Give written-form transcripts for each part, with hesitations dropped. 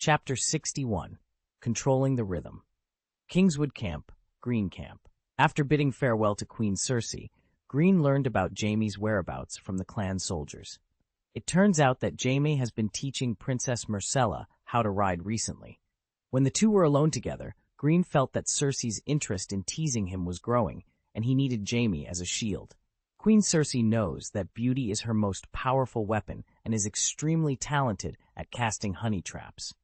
Chapter 61. Controlling the Rhythm. Kingswood Camp, Greene Camp. After bidding farewell to Queen Cersei, Greene learned about Jaime's whereabouts from the clan soldiers. It turns out that Jaime has been teaching Princess Myrcella how to ride recently. When the two were alone together, Greene felt that Cersei's interest in teasing him was growing, and he needed Jaime as a shield. Queen Cersei knows that beauty is her most powerful weapon and is extremely talented at casting honey traps.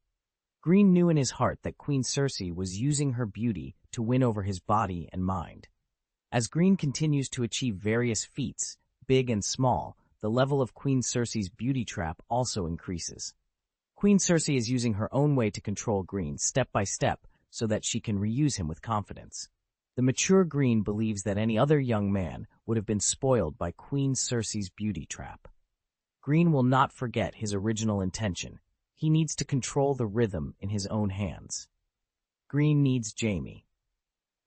Greene knew in his heart that Queen Cersei was using her beauty to win over his body and mind. As Greene continues to achieve various feats, big and small, the level of Queen Cersei's beauty trap also increases. Queen Cersei is using her own way to control Greene step by step so that she can reuse him with confidence. The mature Greene believes that any other young man would have been spoiled by Queen Cersei's beauty trap. Greene will not forget his original intention. He needs to control the rhythm in his own hands. Greene needs Jaime.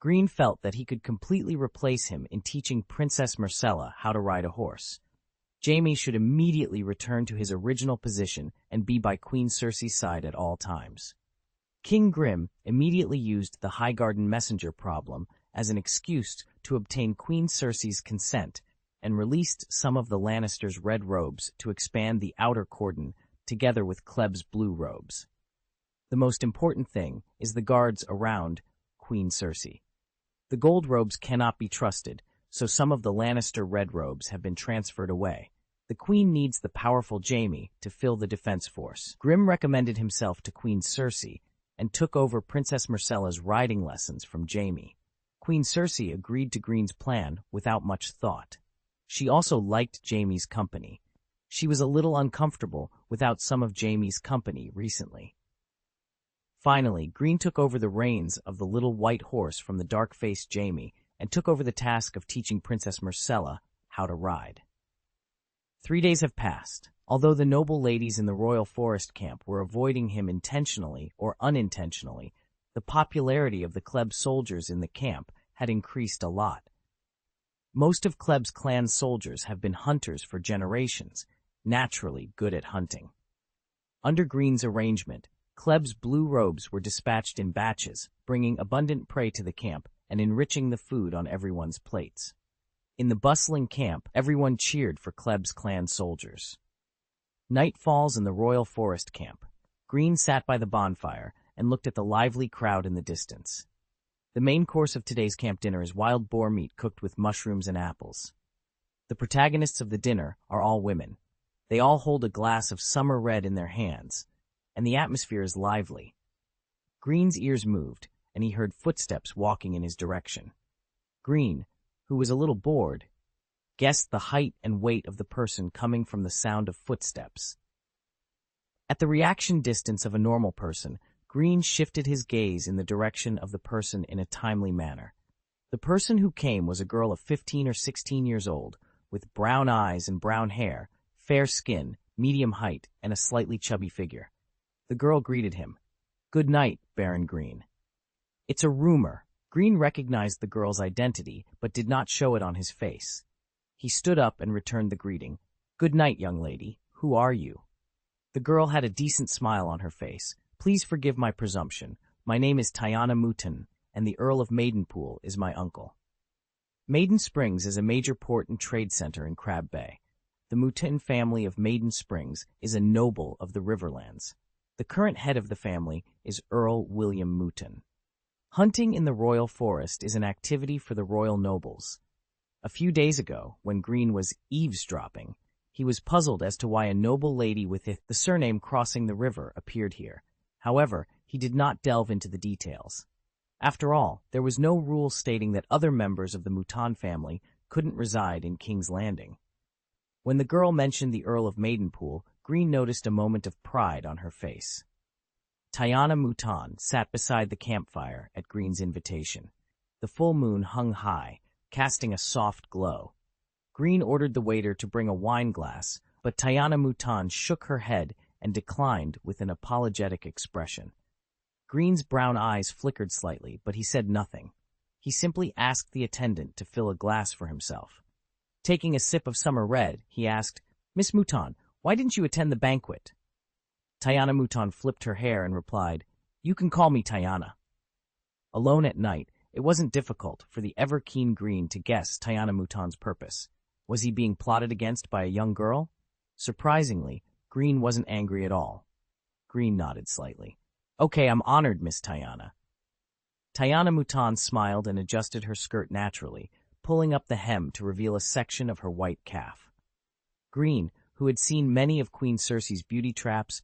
Greene felt that he could completely replace him in teaching Princess Myrcella how to ride a horse. Jaime should immediately return to his original position and be by Queen Cersei's side at all times. King Grim immediately used the Highgarden messenger problem as an excuse to obtain Queen Cersei's consent and released some of the Lannisters' red robes to expand the outer cordon together with Kleb's blue robes. The most important thing is the guards around Queen Cersei. The gold robes cannot be trusted, so some of the Lannister red robes have been transferred away. The Queen needs the powerful Jaime to fill the defense force. Grim recommended himself to Queen Cersei and took over Princess Myrcella's riding lessons from Jaime. Queen Cersei agreed to Greene's plan without much thought. She also liked Jaime's company. She was a little uncomfortable without some of Jaime's company recently. Finally, Greene took over the reins of the little white horse from the dark-faced Jaime and took over the task of teaching Princess Myrcella how to ride. 3 days have passed. Although the noble ladies in the royal forest camp were avoiding him intentionally or unintentionally, the popularity of the Kleb soldiers in the camp had increased a lot. Most of Kleb's clan soldiers have been hunters for generations, naturally good at hunting. Under Greene's arrangement, Kleb's blue robes were dispatched in batches, bringing abundant prey to the camp and enriching the food on everyone's plates. In the bustling camp, everyone cheered for Kleb's clan soldiers. Night falls in the royal forest camp. Greene sat by the bonfire and looked at the lively crowd in the distance. The main course of today's camp dinner is wild boar meat cooked with mushrooms and apples. The protagonists of the dinner are all women. They all hold a glass of summer red in their hands, and the atmosphere is lively. Greene's ears moved, and he heard footsteps walking in his direction. Greene, who was a little bored, guessed the height and weight of the person coming from the sound of footsteps. At the reaction distance of a normal person, Greene shifted his gaze in the direction of the person in a timely manner. The person who came was a girl of 15 or 16 years old, with brown eyes and brown hair, fair skin, medium height, and a slightly chubby figure. The girl greeted him. "Good night, Baron Greene." "It's a rumor." Greene recognized the girl's identity, but did not show it on his face. He stood up and returned the greeting. "Good night, young lady. Who are you?" The girl had a decent smile on her face. "Please forgive my presumption. My name is Tyanna Mouton, and the Earl of Maidenpool is my uncle." Maiden Springs is a major port and trade center in Crab Bay. The Mouton family of Maiden Springs is a noble of the Riverlands. The current head of the family is Earl William Mouton. Hunting in the royal forest is an activity for the royal nobles. A few days ago, when Greene was eavesdropping, he was puzzled as to why a noble lady with the surname crossing the river appeared here. However, he did not delve into the details. After all, there was no rule stating that other members of the Mouton family couldn't reside in King's Landing. When the girl mentioned the Earl of Maidenpool, Greene noticed a moment of pride on her face. Tyanna Mouton sat beside the campfire at Greene's invitation. The full moon hung high, casting a soft glow. Greene ordered the waiter to bring a wine glass, but Tyanna Mouton shook her head and declined with an apologetic expression. Greene's brown eyes flickered slightly, but he said nothing. He simply asked the attendant to fill a glass for himself. Taking a sip of summer red, he asked, "Miss Mouton, why didn't you attend the banquet?" Tayana Mouton flipped her hair and replied, "You can call me Tayana." Alone at night, it wasn't difficult for the ever-keen Greene to guess Tayana Mouton's purpose. Was he being plotted against by a young girl? Surprisingly, Greene wasn't angry at all. Greene nodded slightly. "Okay, I'm honored, Miss Tayana." Tayana Mouton smiled and adjusted her skirt naturally, pulling up the hem to reveal a section of her white calf. Greene, who had seen many of Queen Cersei's beauty traps,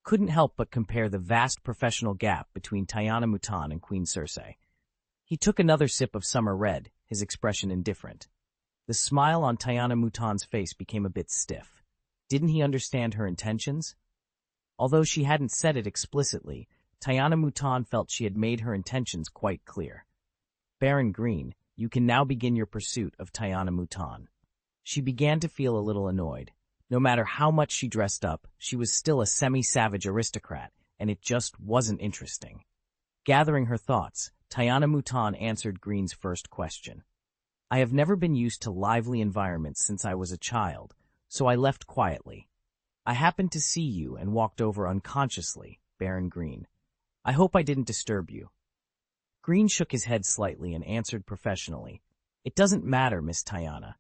couldn't help but compare the vast professional gap between Tayana Mouton and Queen Cersei. He took another sip of summer red, his expression indifferent. The smile on Tayana Mouton's face became a bit stiff. Didn't he understand her intentions? Although she hadn't said it explicitly, Tayana Mouton felt she had made her intentions quite clear. "Baron Greene, you can now begin your pursuit of Tayana Mouton." She began to feel a little annoyed. No matter how much she dressed up, she was still a semi-savage aristocrat, and it just wasn't interesting. Gathering her thoughts, Tayana Mouton answered Greene's first question. "I have never been used to lively environments since I was a child, so I left quietly. I happened to see you and walked over unconsciously, Baron Greene. I hope I didn't disturb you." Greene shook his head slightly and answered professionally, "It doesn't matter, Miss Tayana.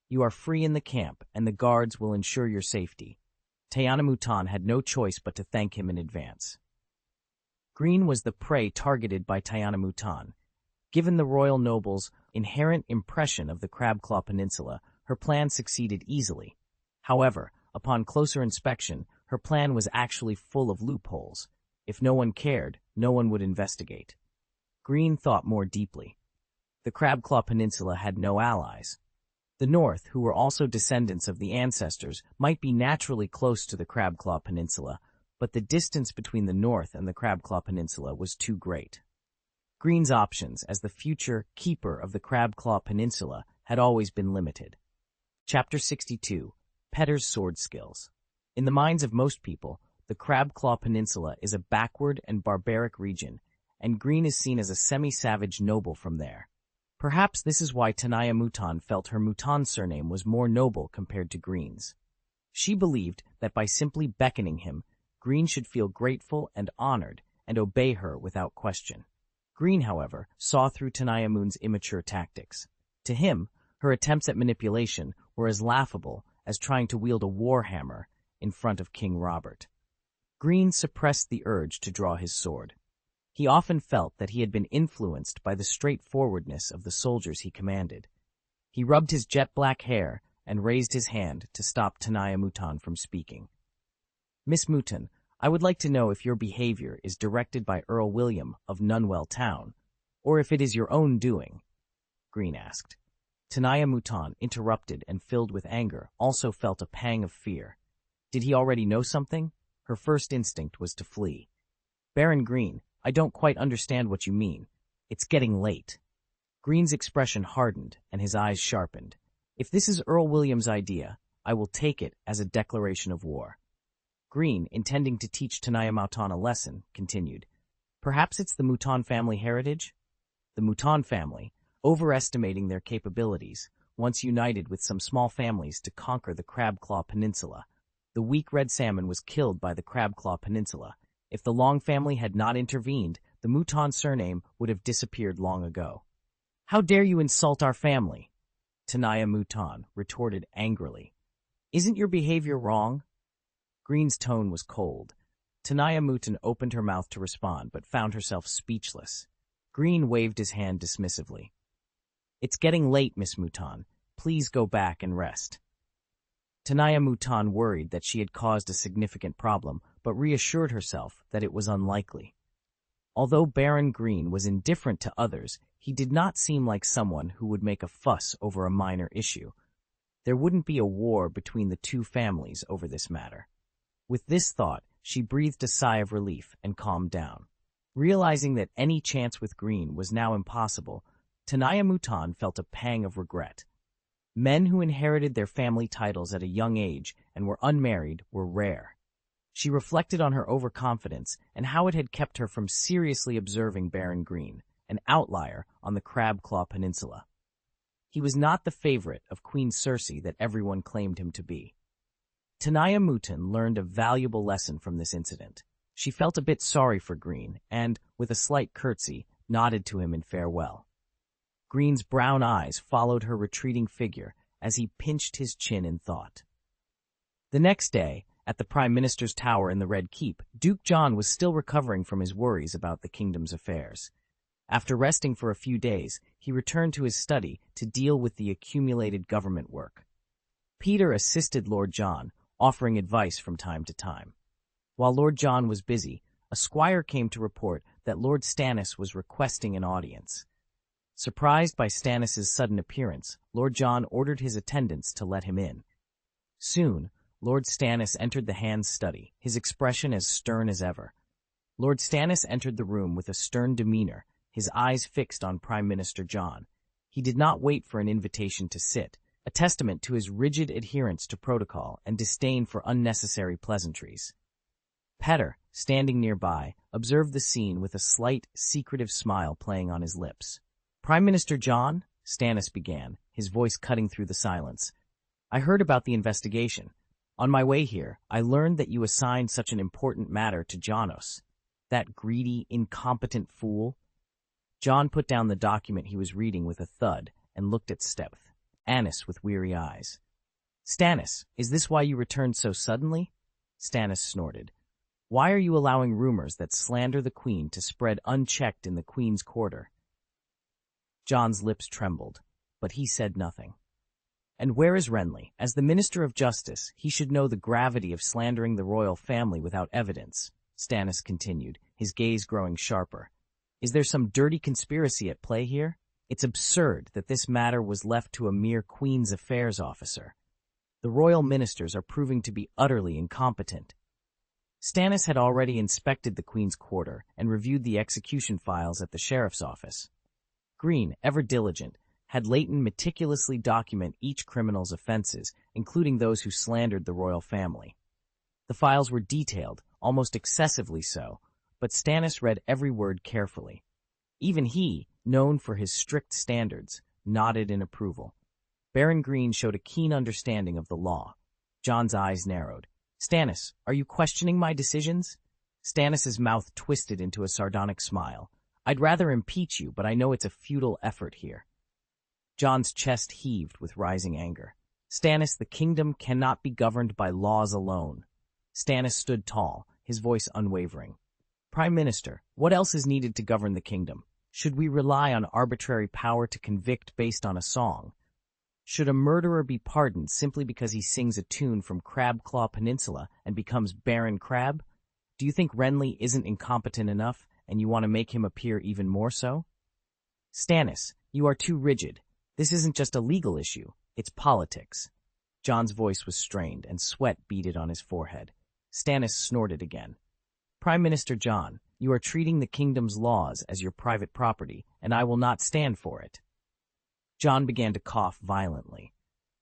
You are free in the camp, and the guards will ensure your safety." Tayana Mouton had no choice but to thank him in advance. Greene was the prey targeted by Tayana Mouton. Given the royal noble's inherent impression of the Crabclaw Peninsula, her plan succeeded easily. However, upon closer inspection, her plan was actually full of loopholes. If no one cared, no one would investigate. Greene thought more deeply. The Crabclaw Peninsula had no allies. The North, who were also descendants of the ancestors, might be naturally close to the Crabclaw Peninsula, but the distance between the North and the Crabclaw Peninsula was too great. Greene's options as the future keeper of the Crabclaw Peninsula had always been limited. Chapter 62. Petter's Sword Skills. In the minds of most people, the Crabclaw Peninsula is a backward and barbaric region, and Greene is seen as a semi-savage noble from there. Perhaps this is why Tayana Mouton felt her Mouton surname was more noble compared to Greene's. She believed that by simply beckoning him, Greene should feel grateful and honored and obey her without question. Greene, however, saw through Tayana Mouton's immature tactics. To him, her attempts at manipulation were as laughable as trying to wield a war hammer in front of King Robert. Greene suppressed the urge to draw his sword. He often felt that he had been influenced by the straightforwardness of the soldiers he commanded. He rubbed his jet-black hair and raised his hand to stop Tayana Mouton from speaking. "Miss Mouton, I would like to know if your behavior is directed by Earl William of Nunwell Town, or if it is your own doing," Greene asked. Tayana Mouton, interrupted and filled with anger, also felt a pang of fear. Did he already know something? Her first instinct was to flee. "Baron Greene, I don't quite understand what you mean. It's getting late." Greene's expression hardened and his eyes sharpened. "If this is Earl William's idea, I will take it as a declaration of war." Greene, intending to teach Tayana Mouton a lesson, continued, "Perhaps it's the Mouton family heritage?" The Mouton family, overestimating their capabilities, once united with some small families to conquer the Crabclaw Peninsula. The weak red salmon was killed by the Crabclaw Peninsula. If the Long family had not intervened, the Mouton surname would have disappeared long ago. "How dare you insult our family?" Tayana Mouton retorted angrily. "Isn't your behavior wrong?" Greene's tone was cold. Tayana Mouton opened her mouth to respond, but found herself speechless. Greene waved his hand dismissively. "It's getting late, Miss Mouton. Please go back and rest." Tayana Mouton worried that she had caused a significant problem, but reassured herself that it was unlikely. Although Baron Greene was indifferent to others, he did not seem like someone who would make a fuss over a minor issue. There wouldn't be a war between the two families over this matter. With this thought, she breathed a sigh of relief and calmed down. Realizing that any chance with Greene was now impossible, Tayana Mouton felt a pang of regret. Men who inherited their family titles at a young age and were unmarried were rare. She reflected on her overconfidence and how it had kept her from seriously observing Baron Greene, an outlier on the Crabclaw Peninsula. He was not the favorite of Queen Cersei that everyone claimed him to be. Tanaya Mouton learned a valuable lesson from this incident. She felt a bit sorry for Greene and, with a slight curtsy, nodded to him in farewell. Greene's brown eyes followed her retreating figure as he pinched his chin in thought. The next day, at the Prime Minister's tower in the Red Keep, Duke John was still recovering from his worries about the kingdom's affairs. After resting for a few days, he returned to his study to deal with the accumulated government work. Peter assisted Lord John, offering advice from time to time. While Lord John was busy, a squire came to report that Lord Stannis was requesting an audience. Surprised by Stannis's sudden appearance, Lord John ordered his attendants to let him in. Soon, Lord Stannis entered the Hand's study, his expression as stern as ever. Lord Stannis entered the room with a stern demeanor, his eyes fixed on Prime Minister John. He did not wait for an invitation to sit, a testament to his rigid adherence to protocol and disdain for unnecessary pleasantries. Petter, standing nearby, observed the scene with a slight, secretive smile playing on his lips. "Prime Minister John," Stannis began, his voice cutting through the silence, "I heard about the investigation. On my way here, I learned that you assigned such an important matter to Janos. That greedy, incompetent fool." John put down the document he was reading with a thud and looked at Stannis with weary eyes. "Stannis, is this why you returned so suddenly?" Stannis snorted. "Why are you allowing rumors that slander the Queen to spread unchecked in the Queen's quarter?" John's lips trembled, but he said nothing. "And where is Renly? As the Minister of Justice, he should know the gravity of slandering the royal family without evidence," Stannis continued, his gaze growing sharper. "Is there some dirty conspiracy at play here? It's absurd that this matter was left to a mere Queen's Affairs officer. The royal ministers are proving to be utterly incompetent." Stannis had already inspected the Queen's quarter and reviewed the execution files at the sheriff's office. Greene, ever diligent, had Leighton meticulously document each criminal's offenses, including those who slandered the royal family. The files were detailed, almost excessively so, but Stannis read every word carefully. Even he, known for his strict standards, nodded in approval. Baron Greene showed a keen understanding of the law. John's eyes narrowed. "Stannis, are you questioning my decisions?" Stannis's mouth twisted into a sardonic smile. "I'd rather impeach you, but I know it's a futile effort here." John's chest heaved with rising anger. "Stannis, the kingdom cannot be governed by laws alone." Stannis stood tall, his voice unwavering. "Prime Minister, what else is needed to govern the kingdom? Should we rely on arbitrary power to convict based on a song? Should a murderer be pardoned simply because he sings a tune from Crabclaw Peninsula and becomes Baron Crab? Do you think Renly isn't incompetent enough, and you want to make him appear even more so?" "Stannis, you are too rigid. This isn't just a legal issue, it's politics." John's voice was strained, and sweat beaded on his forehead. Stannis snorted again. "Prime Minister John, you are treating the kingdom's laws as your private property, and I will not stand for it." John began to cough violently.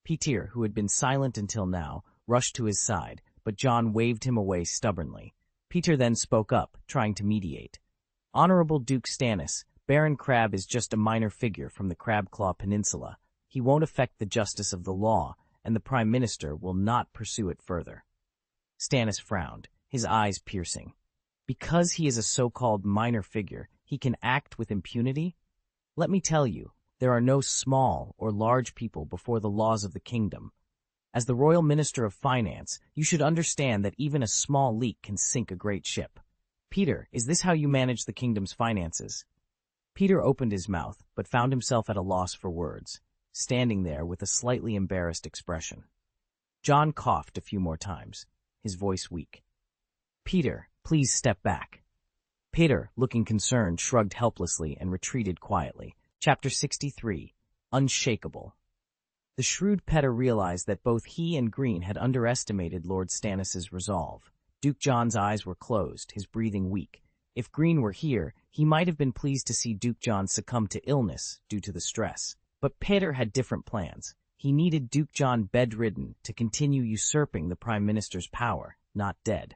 Petyr, who had been silent until now, rushed to his side, but John waved him away stubbornly. Petyr then spoke up, trying to mediate. "Honorable Duke Stannis, Baron Crab is just a minor figure from the Crabclaw Peninsula. He won't affect the justice of the law, and the Prime Minister will not pursue it further." Stannis frowned, his eyes piercing. "Because he is a so-called minor figure, he can act with impunity? Let me tell you, there are no small or large people before the laws of the kingdom. As the Royal Minister of Finance, you should understand that even a small leak can sink a great ship. Petyr, is this how you manage the kingdom's finances?" Petyr opened his mouth, but found himself at a loss for words, standing there with a slightly embarrassed expression. John coughed a few more times, his voice weak. "Petyr, please step back." Petyr, looking concerned, shrugged helplessly and retreated quietly. Chapter 63. Unshakable. The shrewd Petyr realized that both he and Greene had underestimated Lord Stannis's resolve. Duke John's eyes were closed, his breathing weak. If Greene were here, he might have been pleased to see Duke John succumb to illness due to the stress. But Petyr had different plans. He needed Duke John bedridden to continue usurping the Prime Minister's power, not dead.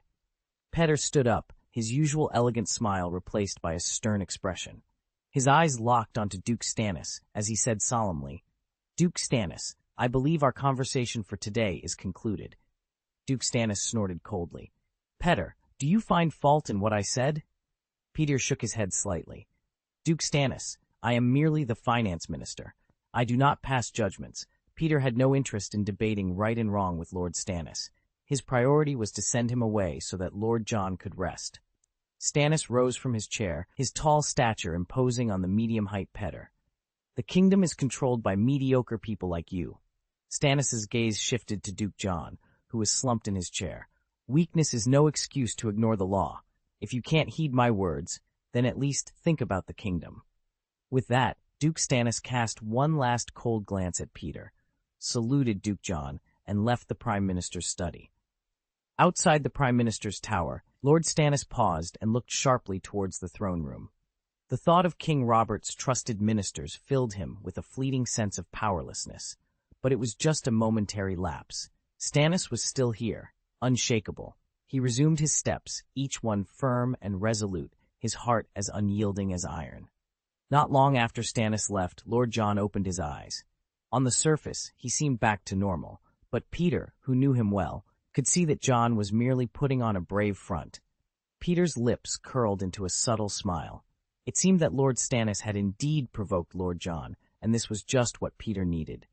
Petyr stood up, his usual elegant smile replaced by a stern expression. His eyes locked onto Duke Stannis as he said solemnly, "Duke Stannis, I believe our conversation for today is concluded. Duke Stannis snorted coldly. Petter, do you find fault in what I said? Peter shook his head slightly. Duke Stannis, I am merely the finance minister. I do not pass judgments. Peter had no interest in debating right and wrong with Lord Stannis. His priority was to send him away so that Lord Jon could rest. Stannis rose from his chair, his tall stature imposing on the medium-height Petter. The kingdom is controlled by mediocre people like you. Stannis's gaze shifted to Duke Jon, who was slumped in his chair. Weakness is no excuse to ignore the law. If you can't heed my words, then at least think about the kingdom. With that, Duke Stannis cast one last cold glance at Peter, saluted Duke Jon, and left the Prime Minister's study. Outside the Prime Minister's tower, Lord Stannis paused and looked sharply towards the throne room. The thought of King Robert's trusted ministers filled him with a fleeting sense of powerlessness, but it was just a momentary lapse. Stannis was still here, unshakable. He resumed his steps, each one firm and resolute, his heart as unyielding as iron. Not long after Stannis left, Lord Jon opened his eyes. On the surface, he seemed back to normal, but Peter, who knew him well, could see that Jon was merely putting on a brave front. Peter's lips curled into a subtle smile. It seemed that Lord Stannis had indeed provoked Lord Jon, and this was just what Peter needed.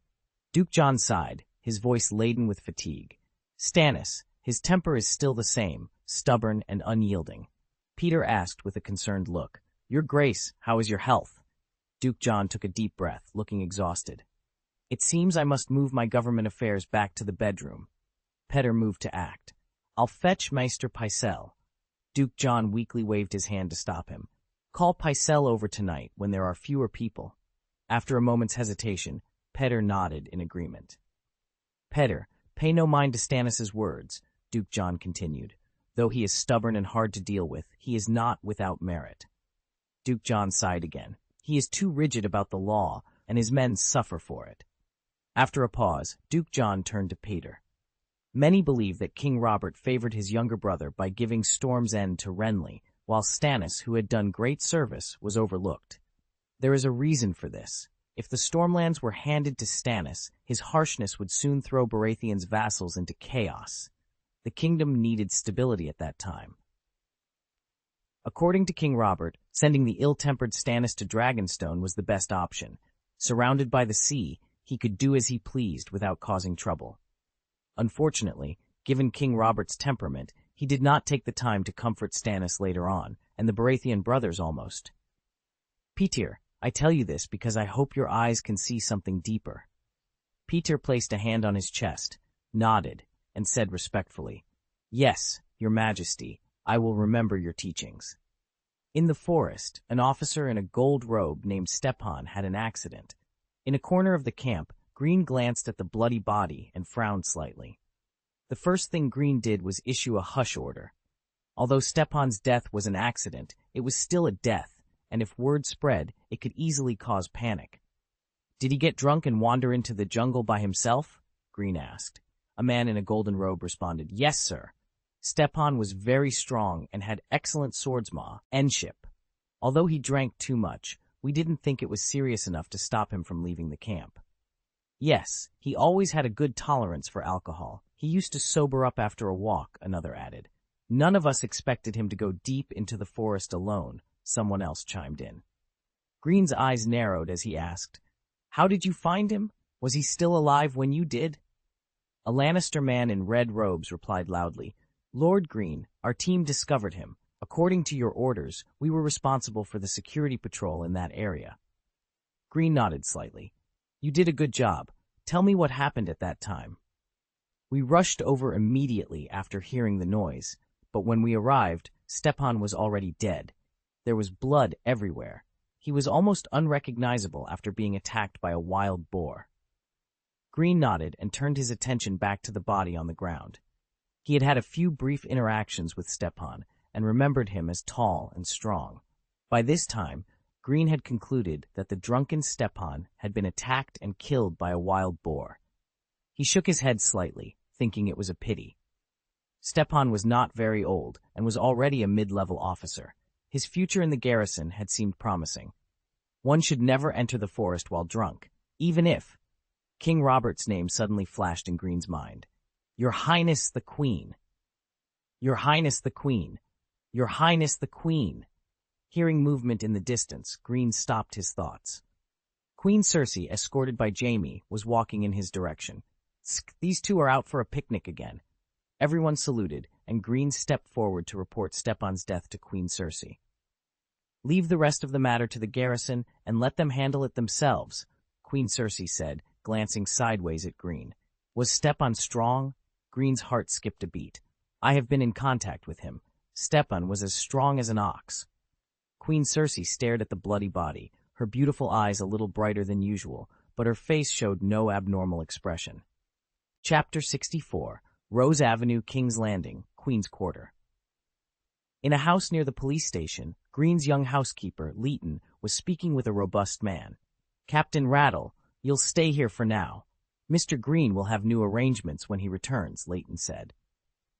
Duke Jon sighed, his voice laden with fatigue. Stannis, his temper is still the same, stubborn and unyielding. Peter asked with a concerned look, Your Grace, how is your health? Duke Jon took a deep breath, looking exhausted. It seems I must move my government affairs back to the bedroom. Petter moved to act. I'll fetch Maester Pycelle. Duke Jon weakly waved his hand to stop him. Call Pycelle over tonight when there are fewer people. After a moment's hesitation, Petter nodded in agreement. Petter, pay no mind to Stannis's words, Duke Jon continued. Though he is stubborn and hard to deal with, he is not without merit. Duke Jon sighed again. He is too rigid about the law, and his men suffer for it. After a pause, Duke Jon turned to Peter. Many believe that King Robert favored his younger brother by giving Storm's End to Renly, while Stannis, who had done great service, was overlooked. There is a reason for this. If the Stormlands were handed to Stannis, his harshness would soon throw Baratheon's vassals into chaos. The kingdom needed stability at that time. According to King Robert, sending the ill-tempered Stannis to Dragonstone was the best option. Surrounded by the sea, he could do as he pleased without causing trouble. Unfortunately, given King Robert's temperament, he did not take the time to comfort Stannis later on, and the Baratheon brothers almost. Peter, I tell you this because I hope your eyes can see something deeper. Peter placed a hand on his chest, nodded, and said respectfully, Yes, your majesty, I will remember your teachings. In the forest, an officer in a gold robe named Stepan had an accident. In a corner of the camp, Greene glanced at the bloody body and frowned slightly. The first thing Greene did was issue a hush order. Although Stepan's death was an accident, it was still a death, and if word spread, it could easily cause panic. Did he get drunk and wander into the jungle by himself? Greene asked. A man in a golden robe responded, Yes, sir. Stepan was very strong and had excellent swordsmanship. Although he drank too much, we didn't think it was serious enough to stop him from leaving the camp. Yes, he always had a good tolerance for alcohol. He used to sober up after a walk, another added. None of us expected him to go deep into the forest alone, someone else chimed in. Greene's eyes narrowed as he asked, How did you find him? Was he still alive when you did? A Lannister man in red robes replied loudly, Lord Greene, our team discovered him. According to your orders, we were responsible for the security patrol in that area. Greene nodded slightly. You did a good job. Tell me what happened at that time. We rushed over immediately after hearing the noise, but when we arrived, Stepan was already dead. There was blood everywhere. He was almost unrecognizable after being attacked by a wild boar. Greene nodded and turned his attention back to the body on the ground. He had had a few brief interactions with Stepan and remembered him as tall and strong. By this time, Greene had concluded that the drunken Stepan had been attacked and killed by a wild boar. He shook his head slightly, thinking it was a pity. Stepan was not very old and was already a mid-level officer. His future in the garrison had seemed promising. One should never enter the forest while drunk, even if... King Robert's name suddenly flashed in Greene's mind. Your Highness the Queen. Your Highness the Queen. Your Highness the Queen. Hearing movement in the distance, Greene stopped his thoughts. Queen Cersei, escorted by Jaime, was walking in his direction. These two are out for a picnic again. Everyone saluted, and Greene stepped forward to report Stepan's death to Queen Cersei. Leave the rest of the matter to the garrison and let them handle it themselves, Queen Cersei said, glancing sideways at Greene. Was Stepan strong? Greene's heart skipped a beat. I have been in contact with him. Stepan was as strong as an ox. Queen Cersei stared at the bloody body, her beautiful eyes a little brighter than usual, but her face showed no abnormal expression. Chapter 64, Rose Avenue, King's Landing, Queen's Quarter. In a house near the police station, Greene's young housekeeper, Leighton, was speaking with a robust man. Captain Rattle, you'll stay here for now. Mr. Greene will have new arrangements when he returns, Leighton said.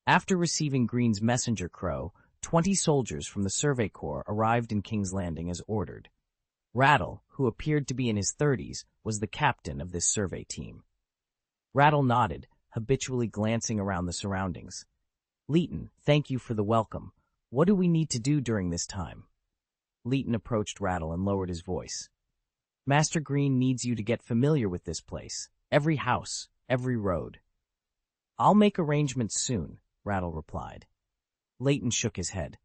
After receiving Greene's messenger crow, 20 soldiers from the Survey Corps arrived in King's Landing as ordered. Rattle, who appeared to be in his 30s, was the captain of this survey team. Rattle nodded, habitually glancing around the surroundings. Leighton, thank you for the welcome. What do we need to do during this time? Leighton approached Rattle and lowered his voice. Master Greene needs you to get familiar with this place. Every house, every road. I'll make arrangements soon, Rattle replied. Leighton shook his head.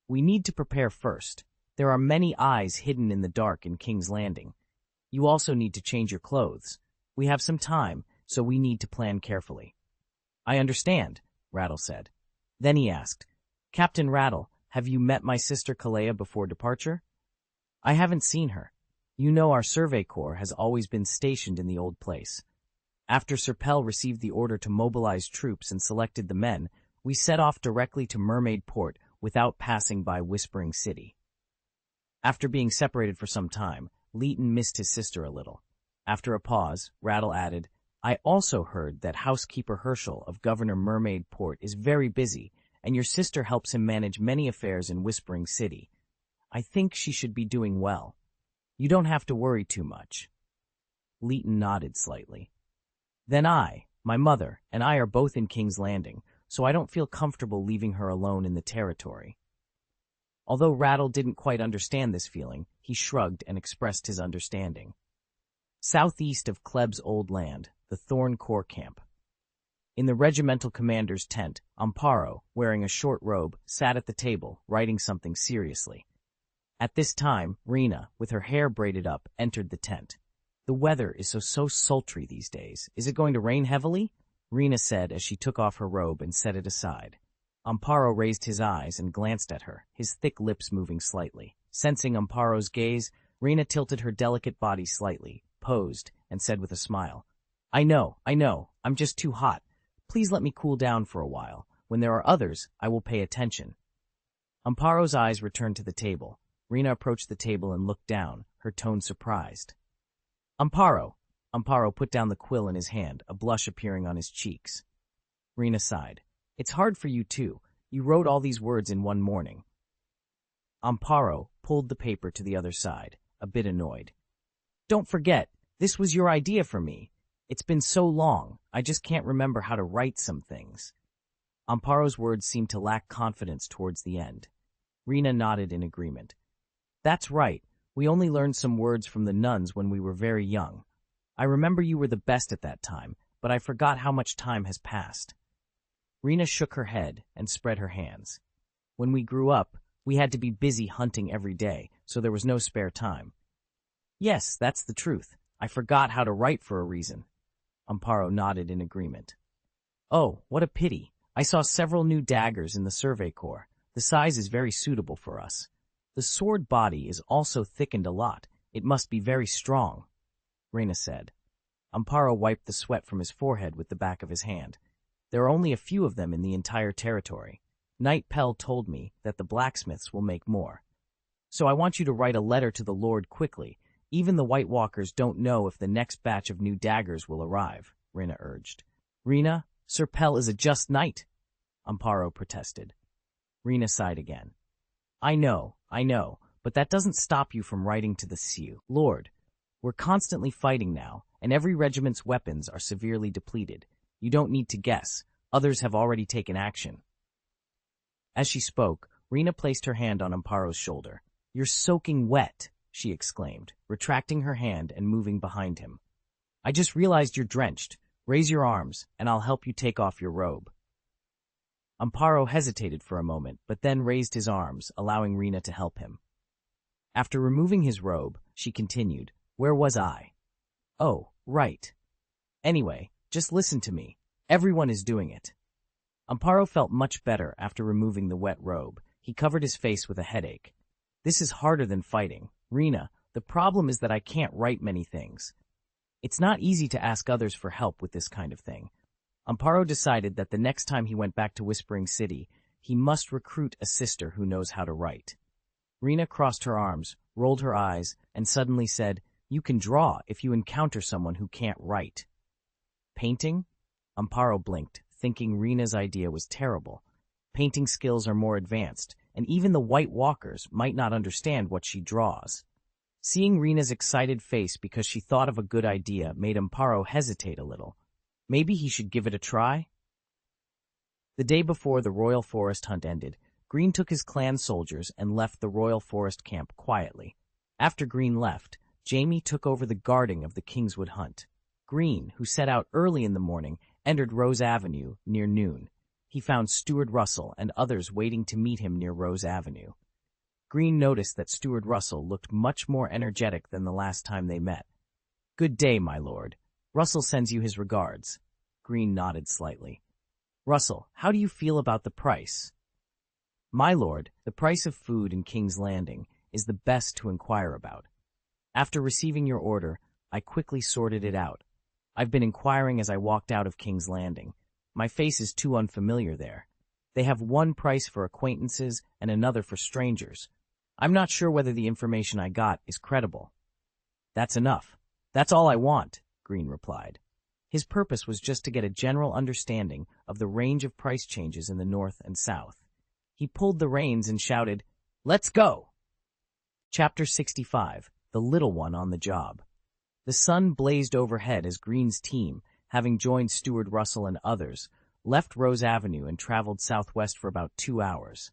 We need to prepare first. There are many eyes hidden in the dark in King's Landing. You also need to change your clothes. We have some time, so we need to plan carefully. I understand, Rattle said. Then he asked, Captain Rattle, have you met my sister Kalea before departure? I haven't seen her. You know our Survey Corps has always been stationed in the old place. After Sir Pell received the order to mobilize troops and selected the men, we set off directly to Mermaid Port without passing by Whispering City. After being separated for some time, Leighton missed his sister a little. After a pause, Rattle added, I also heard that Housekeeper Herschel of Governor Mermaid Port is very busy, and your sister helps him manage many affairs in Whispering City. I think she should be doing well. You don't have to worry too much. Leighton nodded slightly. Then my mother, and I are both in King's Landing, so I don't feel comfortable leaving her alone in the territory. Although Rattle didn't quite understand this feeling, he shrugged and expressed his understanding. Southeast of Kleb's old land, the Thorn Corps camp. In the regimental commander's tent, Amparo, wearing a short robe, sat at the table, writing something seriously. At this time, Rena, with her hair braided up, entered the tent. The weather is so sultry these days. Is it going to rain heavily? Rena said as she took off her robe and set it aside. Amparo raised his eyes and glanced at her, his thick lips moving slightly. Sensing Amparo's gaze, Rena tilted her delicate body slightly, posed, and said with a smile, I know, I'm just too hot. Please let me cool down for a while. When there are others, I will pay attention. Amparo's eyes returned to the table. Rena approached the table and looked down, her tone surprised. Amparo put down the quill in his hand, a blush appearing on his cheeks. Rena sighed. It's hard for you too. You wrote all these words in one morning. Amparo pulled the paper to the other side, a bit annoyed. Don't forget, this was your idea for me. It's been so long, I just can't remember how to write some things. Amparo's words seemed to lack confidence towards the end. Rena nodded in agreement. That's right. We only learned some words from the nuns when we were very young. I remember you were the best at that time, but I forgot how much time has passed. Rena shook her head and spread her hands. When we grew up, we had to be busy hunting every day, so there was no spare time. Yes, that's the truth. I forgot how to write for a reason. Amparo nodded in agreement. Oh, what a pity. I saw several new daggers in the Survey Corps. The size is very suitable for us. The sword body is also thickened a lot. It must be very strong, Rena said. Amparo wiped the sweat from his forehead with the back of his hand. There are only a few of them in the entire territory. Knight Pell told me that the blacksmiths will make more. So I want you to write a letter to the Lord quickly. Even the White Walkers don't know if the next batch of new daggers will arrive, Rena urged. Rena, Sir Pell is a just knight, Amparo protested. Rena sighed again. I know, but that doesn't stop you from writing to the Sioux. Lord, we're constantly fighting now, and every regiment's weapons are severely depleted. You don't need to guess. Others have already taken action. As she spoke, Rena placed her hand on Amparo's shoulder. You're soaking wet, she exclaimed, retracting her hand and moving behind him. I just realized you're drenched. Raise your arms, and I'll help you take off your robe. Amparo hesitated for a moment, but then raised his arms, allowing Rena to help him. After removing his robe, she continued, Where was I? Oh, right. Anyway, just listen to me. Everyone is doing it. Amparo felt much better after removing the wet robe. He covered his face with a headache. This is harder than fighting. Rena, the problem is that I can't write many things. It's not easy to ask others for help with this kind of thing. Amparo decided that the next time he went back to Whispering City, he must recruit a sister who knows how to write. Rena crossed her arms, rolled her eyes, and suddenly said, You can draw if you encounter someone who can't write. Painting? Amparo blinked, thinking Rena's idea was terrible. Painting skills are more advanced, and even the White Walkers might not understand what she draws. Seeing Rena's excited face because she thought of a good idea made Amparo hesitate a little. Maybe he should give it a try? The day before the Royal Forest hunt ended, Greene took his clan soldiers and left the Royal Forest camp quietly. After Greene left, Jaime took over the guarding of the Kingswood hunt. Greene, who set out early in the morning, entered Rose Avenue near noon. He found Steward Russell and others waiting to meet him near Rose Avenue. Greene noticed that Steward Russell looked much more energetic than the last time they met. Good day, my lord. Russell sends you his regards. Greene nodded slightly. Russell, how do you feel about the price? My lord, the price of food in King's Landing is the best to inquire about. After receiving your order, I quickly sorted it out. I've been inquiring as I walked out of King's Landing. My face is too unfamiliar there. They have one price for acquaintances and another for strangers. I'm not sure whether the information I got is credible. That's enough. That's all I want, Greene replied. His purpose was just to get a general understanding of the range of price changes in the north and south. He pulled the reins and shouted, Let's go! Chapter 65, The Little One on the Job. The sun blazed overhead as Greene's team, having joined Steward Russell and others, left Rose Avenue and traveled southwest for about 2 hours.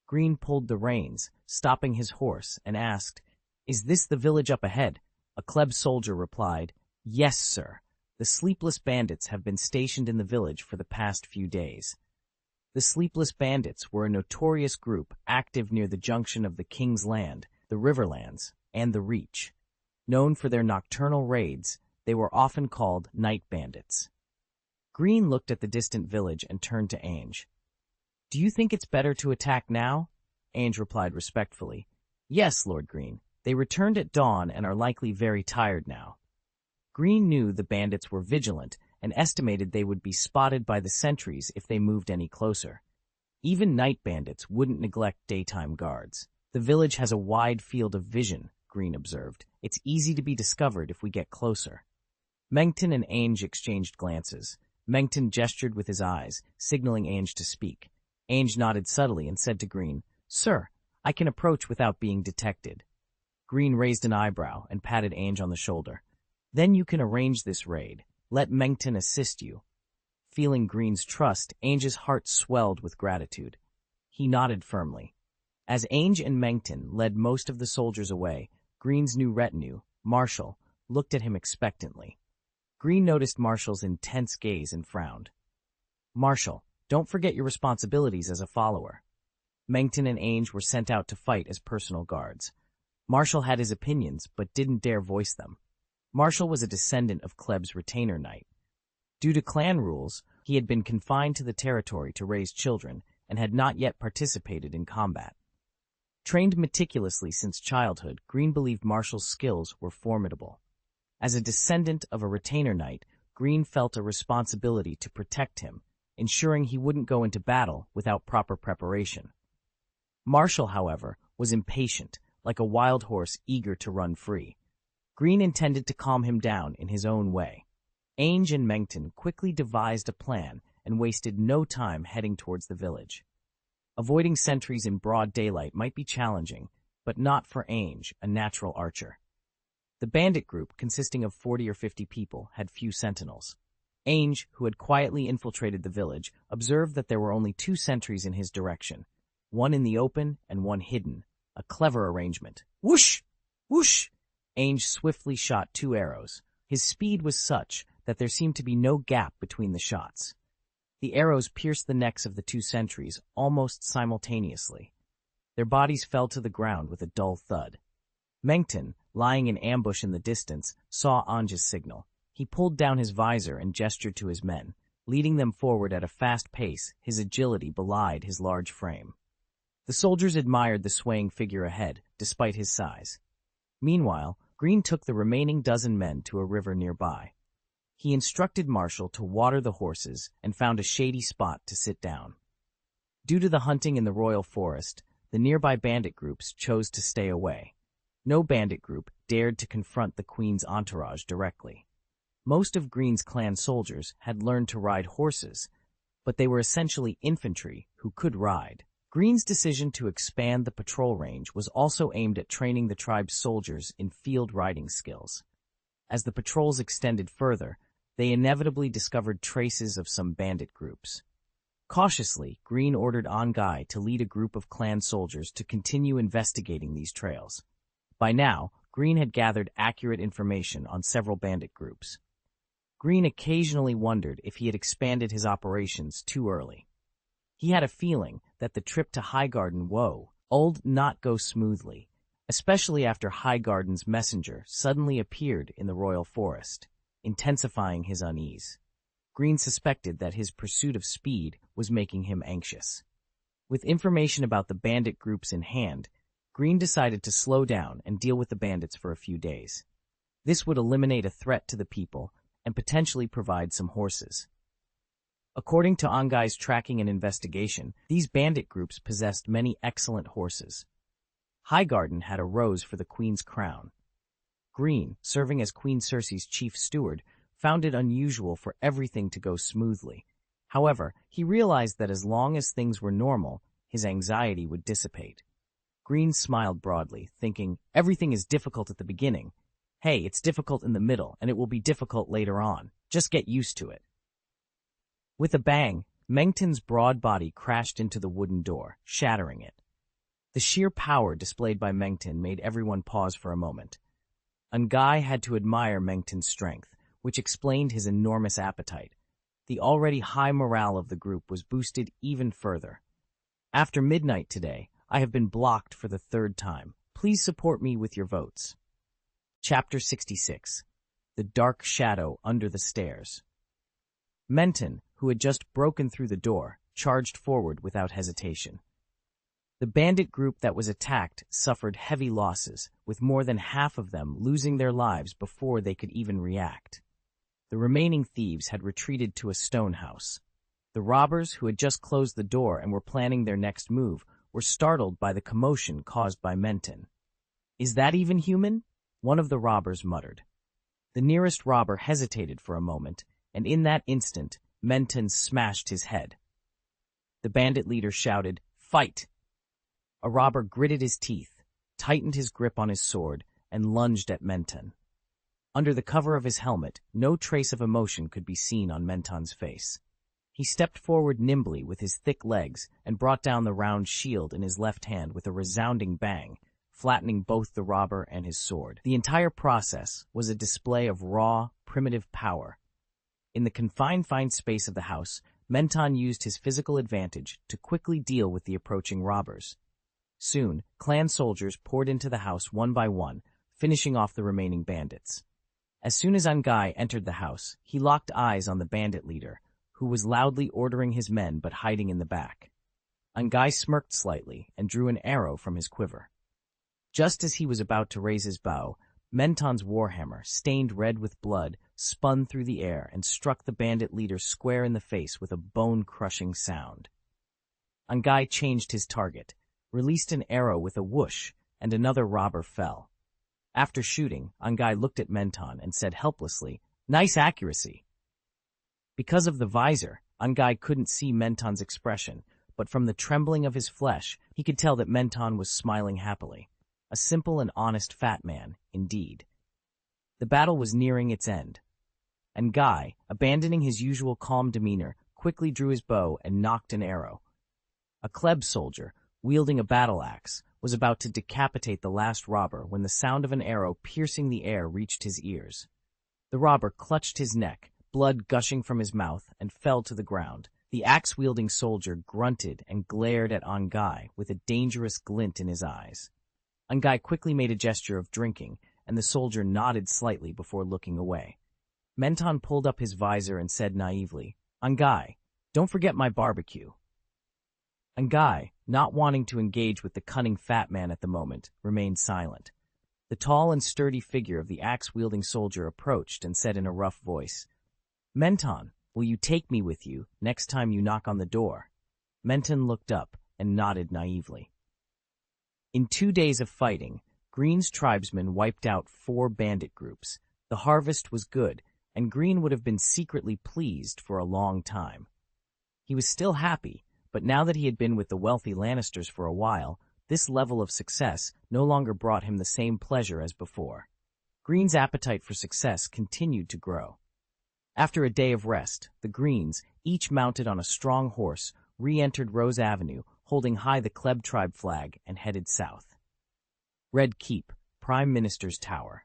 Greene pulled the reins, stopping his horse, and asked, Is this the village up ahead? A Kleb soldier replied, Yes, sir. The Sleepless Bandits have been stationed in the village for the past few days. The Sleepless Bandits were a notorious group active near the junction of the King's Land, the Riverlands, and the Reach. Known for their nocturnal raids, they were often called Night Bandits. Greene looked at the distant village and turned to Ainge. Do you think it's better to attack now? Ainge replied respectfully. Yes, Lord Greene. They returned at dawn and are likely very tired now. Greene knew the bandits were vigilant and estimated they would be spotted by the sentries if they moved any closer. Even night bandits wouldn't neglect daytime guards. The village has a wide field of vision, Greene observed. It's easy to be discovered if we get closer. Mengton and Ainge exchanged glances. Mengton gestured with his eyes, signaling Ainge to speak. Ainge nodded subtly and said to Greene, Sir, I can approach without being detected. Greene raised an eyebrow and patted Ainge on the shoulder. Then you can arrange this raid. Let Mengton assist you. Feeling Greene's trust, Ainge's heart swelled with gratitude. He nodded firmly. As Ainge and Mengton led most of the soldiers away, Greene's new retinue, Marshall, looked at him expectantly. Greene noticed Marshall's intense gaze and frowned. Marshall, don't forget your responsibilities as a follower. Mengton and Ainge were sent out to fight as personal guards. Marshall had his opinions, but didn't dare voice them. Marshall was a descendant of Kleb's retainer knight. Due to clan rules, he had been confined to the territory to raise children and had not yet participated in combat. Trained meticulously since childhood, Greene believed Marshall's skills were formidable. As a descendant of a retainer knight, Greene felt a responsibility to protect him, ensuring he wouldn't go into battle without proper preparation. Marshall, however, was impatient, like a wild horse eager to run free. Greene intended to calm him down in his own way. Ainge and Mengton quickly devised a plan and wasted no time heading towards the village. Avoiding sentries in broad daylight might be challenging, but not for Ainge, a natural archer. The bandit group, consisting of 40 or 50 people, had few sentinels. Ainge, who had quietly infiltrated the village, observed that there were only 2 sentries in his direction, one in the open and one hidden, a clever arrangement. Whoosh! Whoosh! Ainge swiftly shot 2 arrows. His speed was such that there seemed to be no gap between the shots. The arrows pierced the necks of the 2 sentries almost simultaneously. Their bodies fell to the ground with a dull thud. Mengton, lying in ambush in the distance, saw Ainge's signal. He pulled down his visor and gestured to his men, leading them forward at a fast pace. His agility belied his large frame. The soldiers admired the swaying figure ahead, despite his size. Meanwhile, Greene took the remaining dozen men to a river nearby. He instructed Marshall to water the horses and found a shady spot to sit down. Due to the hunting in the royal forest, the nearby bandit groups chose to stay away. No bandit group dared to confront the Queen's entourage directly. Most of Greene's clan soldiers had learned to ride horses, but they were essentially infantry who could ride. Greene's decision to expand the patrol range was also aimed at training the tribe's soldiers in field riding skills. As the patrols extended further, they inevitably discovered traces of some bandit groups. Cautiously, Greene ordered Ongai to lead a group of clan soldiers to continue investigating these trails. By now, Greene had gathered accurate information on several bandit groups. Greene occasionally wondered if he had expanded his operations too early. He had a feeling that the trip to Highgarden would not go smoothly, especially after Highgarden's messenger suddenly appeared in the royal forest, intensifying his unease. Greene suspected that his pursuit of speed was making him anxious. With information about the bandit groups in hand, Greene decided to slow down and deal with the bandits for a few days. This would eliminate a threat to the people and potentially provide some horses. According to Ongai's tracking and investigation, these bandit groups possessed many excellent horses. Highgarden had a rose for the Queen's crown. Greene, serving as Queen Cersei's chief steward, found it unusual for everything to go smoothly. However, he realized that as long as things were normal, his anxiety would dissipate. Greene smiled broadly, thinking, everything is difficult at the beginning. Hey, it's difficult in the middle, and it will be difficult later on. Just get used to it. With a bang, Mengton's broad body crashed into the wooden door, shattering it. The sheer power displayed by Mengton made everyone pause for a moment. Ongai had to admire Mengton's strength, which explained his enormous appetite. The already high morale of the group was boosted even further. After midnight today, I have been blocked for the 3rd time. Please support me with your votes. Chapter 66. The Dark Shadow Under the Stairs. Mengton, who had just broken through the door, charged forward without hesitation. The bandit group that was attacked suffered heavy losses, with more than half of them losing their lives before they could even react. The remaining thieves had retreated to a stone house. The robbers, who had just closed the door and were planning their next move, were startled by the commotion caused by Mengton. "Is that even human?" one of the robbers muttered. The nearest robber hesitated for a moment, and in that instant, Mengton smashed his head. The bandit leader shouted, "Fight!" A robber gritted his teeth, tightened his grip on his sword, and lunged at Mengton. Under the cover of his helmet, no trace of emotion could be seen on Mengton's face. He stepped forward nimbly with his thick legs and brought down the round shield in his left hand with a resounding bang, flattening both the robber and his sword. The entire process was a display of raw, primitive power. In the confined space of the house, Mengton used his physical advantage to quickly deal with the approaching robbers. Soon, clan soldiers poured into the house one by one, finishing off the remaining bandits. As soon as Ongai entered the house, he locked eyes on the bandit leader, who was loudly ordering his men but hiding in the back. Ongai smirked slightly and drew an arrow from his quiver. Just as he was about to raise his bow, Mengton's warhammer, stained red with blood, spun through the air and struck the bandit leader square in the face with a bone-crushing sound. Ongai changed his target, released an arrow with a whoosh, and another robber fell. After shooting, Ongai looked at Mengton and said helplessly, "Nice accuracy." Because of the visor, Ongai couldn't see Mengton's expression, but from the trembling of his flesh, he could tell that Mengton was smiling happily. A simple and honest fat man, indeed. The battle was nearing its end. and Guy, abandoning his usual calm demeanor, quickly drew his bow and nocked an arrow. A Kleb soldier, wielding a battle axe, was about to decapitate the last robber when the sound of an arrow piercing the air reached his ears. The robber clutched his neck, blood gushing from his mouth, and fell to the ground. The axe-wielding soldier grunted and glared at Ongai with a dangerous glint in his eyes. Ongai quickly made a gesture of drinking, and the soldier nodded slightly before looking away. Menton pulled up his visor and said naively, "Ongai, don't forget my barbecue." Ongai, not wanting to engage with the cunning fat man at the moment, remained silent. The tall and sturdy figure of the axe-wielding soldier approached and said in a rough voice, "Menton, will you take me with you next time you knock on the door?" Menton looked up and nodded naively. In 2 days of fighting, Greene's tribesmen wiped out 4 bandit groups. The harvest was good, and Greene would have been secretly pleased for a long time. He was still happy, but now that he had been with the wealthy Lannisters for a while, this level of success no longer brought him the same pleasure as before. Greene's appetite for success continued to grow. After a day of rest, the Greenes, each mounted on a strong horse, re-entered Rose Avenue, holding high the Kleb tribe flag, and headed south. Red Keep, Prime Minister's Tower.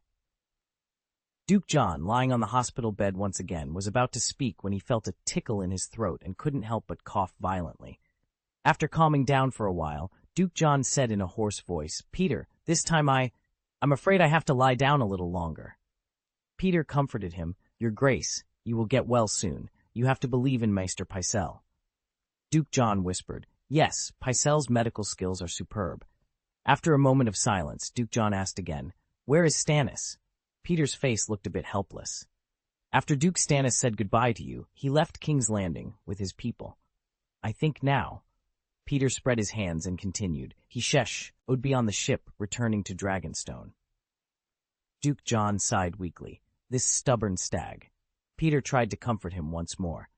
Duke John, lying on the hospital bed once again, was about to speak when he felt a tickle in his throat and couldn't help but cough violently. After calming down for a while, Duke John said in a hoarse voice, "Peter, this time I'm afraid I have to lie down a little longer." Peter comforted him, "Your Grace, you will get well soon. You have to believe in Maester Pycelle." Duke John whispered, "Yes, Pycelle's medical skills are superb." After a moment of silence, Duke John asked again, "Where is Stannis?" Peter's face looked a bit helpless. "After Duke Stannis said goodbye to you, he left King's Landing with his people. I think now." Peter spread his hands and continued, "He would be on the ship returning to Dragonstone." Duke John sighed weakly. This stubborn stag. Peter tried to comfort him once more.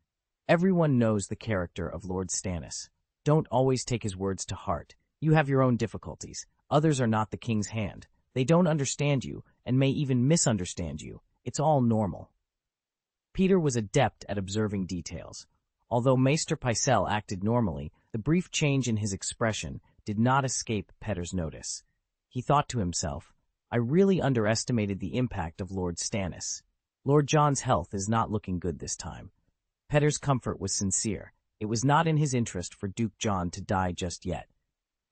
"Everyone knows the character of Lord Stannis. Don't always take his words to heart. You have your own difficulties. Others are not the king's hand. They don't understand you, and may even misunderstand you. It's all normal." Peter was adept at observing details. Although Maester Pycelle acted normally, the brief change in his expression did not escape Peter's notice. He thought to himself, "I really underestimated the impact of Lord Stannis. Lord John's health is not looking good this time." Peter's comfort was sincere. It was not in his interest for Duke John to die just yet.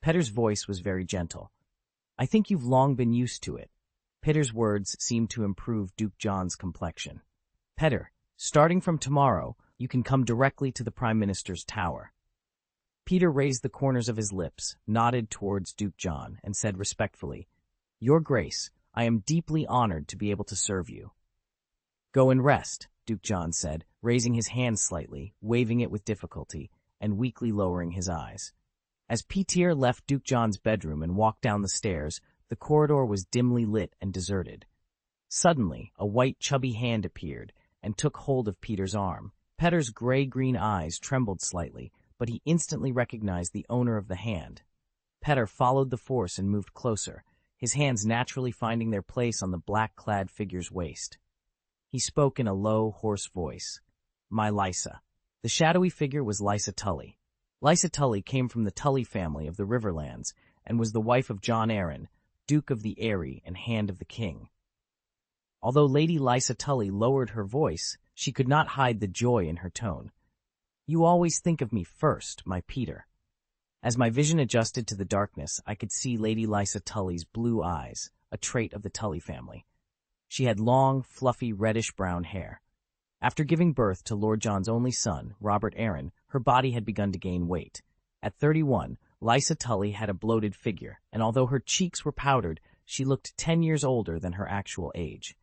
Peter's voice was very gentle. "I think you've long been used to it." Peter's words seemed to improve Duke John's complexion. "Peter, starting from tomorrow, you can come directly to the Prime Minister's tower." Peter raised the corners of his lips, nodded towards Duke John, and said respectfully, "Your Grace, I am deeply honored to be able to serve you." "Go and rest," Duke John said, raising his hand slightly, waving it with difficulty, and weakly lowering his eyes. As Peter left Duke John's bedroom and walked down the stairs, the corridor was dimly lit and deserted. Suddenly, a white, chubby hand appeared and took hold of Peter's arm. Peter's gray-green eyes trembled slightly, but he instantly recognized the owner of the hand. Peter followed the force and moved closer, his hands naturally finding their place on the black-clad figure's waist. He spoke in a low, hoarse voice. "My Lysa." The shadowy figure was Lysa Tully. Lysa Tully came from the Tully family of the Riverlands and was the wife of Jon Arryn, Duke of the Eyrie and Hand of the King. Although Lady Lysa Tully lowered her voice, she could not hide the joy in her tone. "You always think of me first, my Peter." As my vision adjusted to the darkness, I could see Lady Lysa Tully's blue eyes, a trait of the Tully family. She had long, fluffy, reddish-brown hair. After giving birth to Lord John's only son, Robert Arryn, her body had begun to gain weight. At 31, Lysa Tully had a bloated figure, and although her cheeks were powdered, she looked 10 years older than her actual age.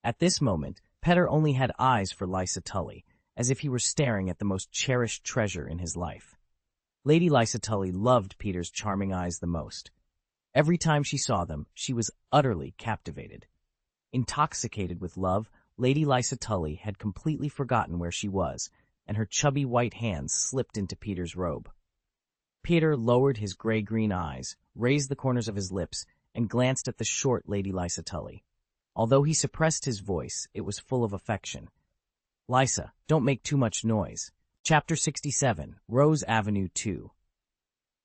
At this moment, Peter only had eyes for Lysa Tully, as if he were staring at the most cherished treasure in his life. Lady Lysa Tully loved Peter's charming eyes the most. Every time she saw them, she was utterly captivated. Intoxicated with love, Lady Lysa Tully had completely forgotten where she was, and her chubby white hands slipped into Peter's robe. Peter lowered his gray-green eyes, raised the corners of his lips, and glanced at the short Lady Lysa Tully. Although he suppressed his voice, it was full of affection. "Lysa, don't make too much noise." Chapter 67, Rose Avenue 2.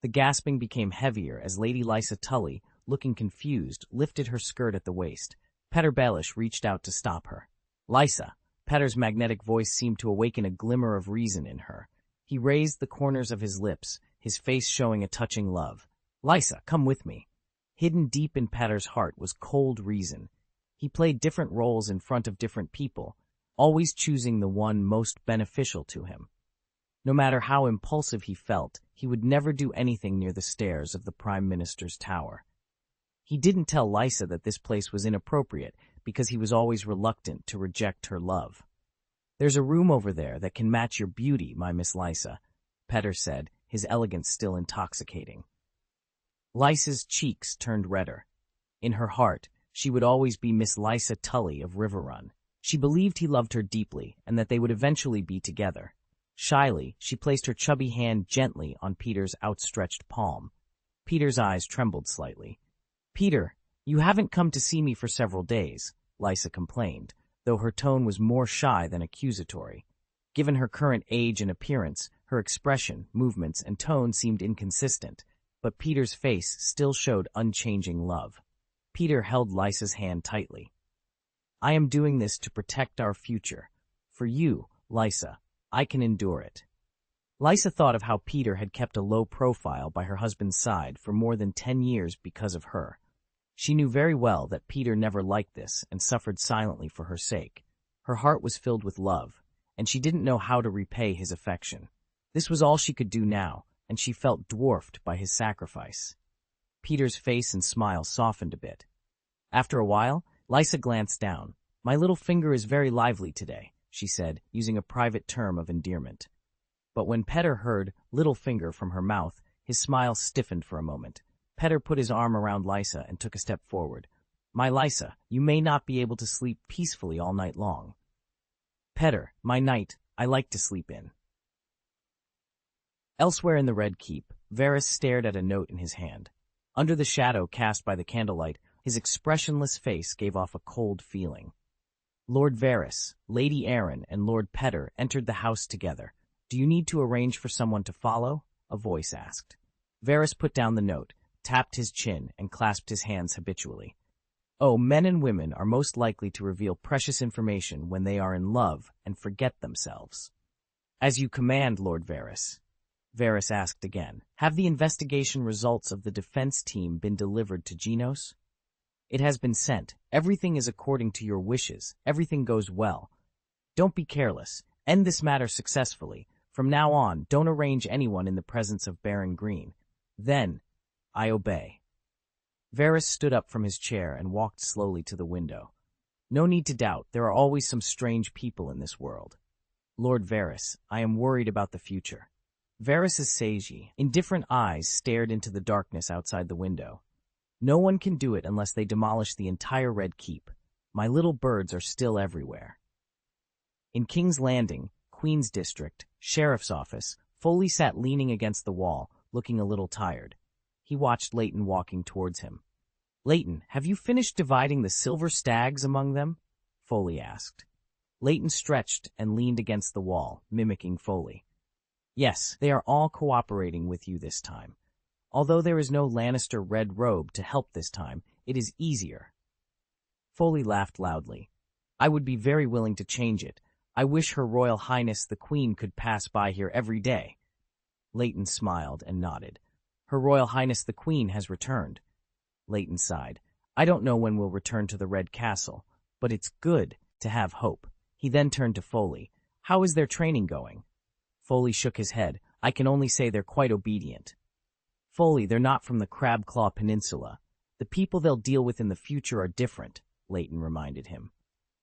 The gasping became heavier as Lady Lysa Tully, looking confused, lifted her skirt at the waist. Petter Baelish reached out to stop her. "Lysa." Petter's magnetic voice seemed to awaken a glimmer of reason in her. He raised the corners of his lips, his face showing a touching love. "Lysa, come with me." Hidden deep in Petter's heart was cold reason. He played different roles in front of different people, always choosing the one most beneficial to him. No matter how impulsive he felt, he would never do anything near the stairs of the Prime Minister's tower. He didn't tell Lysa that this place was inappropriate because he was always reluctant to reject her love. "There's a room over there that can match your beauty, my Miss Lysa," Petter said, his elegance still intoxicating. Lysa's cheeks turned redder. In her heart, she would always be Miss Lysa Tully of Riverrun. She believed he loved her deeply and that they would eventually be together. Shyly, she placed her chubby hand gently on Peter's outstretched palm. Peter's eyes trembled slightly. "Peter, you haven't come to see me for several days," Lysa complained, though her tone was more shy than accusatory. Given her current age and appearance, her expression, movements, and tone seemed inconsistent, but Peter's face still showed unchanging love. Peter held Lysa's hand tightly. "I am doing this to protect our future. For you, Lysa, I can endure it." Lysa thought of how Peter had kept a low profile by her husband's side for more than 10 years because of her. She knew very well that Peter never liked this and suffered silently for her sake. Her heart was filled with love, and she didn't know how to repay his affection. This was all she could do now, and she felt dwarfed by his sacrifice. Peter's face and smile softened a bit. After a while, Lysa glanced down. "My little finger is very lively today," she said, using a private term of endearment. But when Petter heard "little finger" from her mouth, his smile stiffened for a moment. Petter put his arm around Lysa and took a step forward. "My Lysa, you may not be able to sleep peacefully all night long." "Petter, my night, I like to sleep in." Elsewhere in the Red Keep, Varys stared at a note in his hand. Under the shadow cast by the candlelight, his expressionless face gave off a cold feeling. Lord Varys, Lady Arryn, and Lord Petter entered the house together. "Do you need to arrange for someone to follow?" a voice asked. Varys put down the note, tapped his chin, and clasped his hands habitually. "Oh, men and women are most likely to reveal precious information when they are in love and forget themselves." "As you command, Lord Varys." Varys asked again. "Have the investigation results of the defense team been delivered to Genos?" "It has been sent. Everything is according to your wishes. Everything goes well. Don't be careless. End this matter successfully. From now on, don't arrange anyone in the presence of Baron Greene. Then, I obey." Varys stood up from his chair and walked slowly to the window. "No need to doubt, there are always some strange people in this world. Lord Varys, I am worried about the future." Varys's sagey, indifferent eyes stared into the darkness outside the window. "No one can do it unless they demolish the entire Red Keep. My little birds are still everywhere." In King's Landing, Queen's District, Sheriff's Office, Foley sat leaning against the wall, looking a little tired. He watched Leighton walking towards him. "Leighton, have you finished dividing the silver stags among them?" Foley asked. Leighton stretched and leaned against the wall, mimicking Foley. "Yes, they are all cooperating with you this time. Although there is no Lannister red robe to help this time, it is easier." Foley laughed loudly. "I would be very willing to change it. I wish Her Royal Highness the Queen could pass by here every day." Leighton smiled and nodded. "Her Royal Highness the Queen has returned." Leighton sighed. "I don't know when we'll return to the Red Castle, but it's good to have hope." He then turned to Foley. "How is their training going?" Foley shook his head. "I can only say they're quite obedient." "Foley, they're not from the Crabclaw Peninsula. The people they'll deal with in the future are different," Leighton reminded him.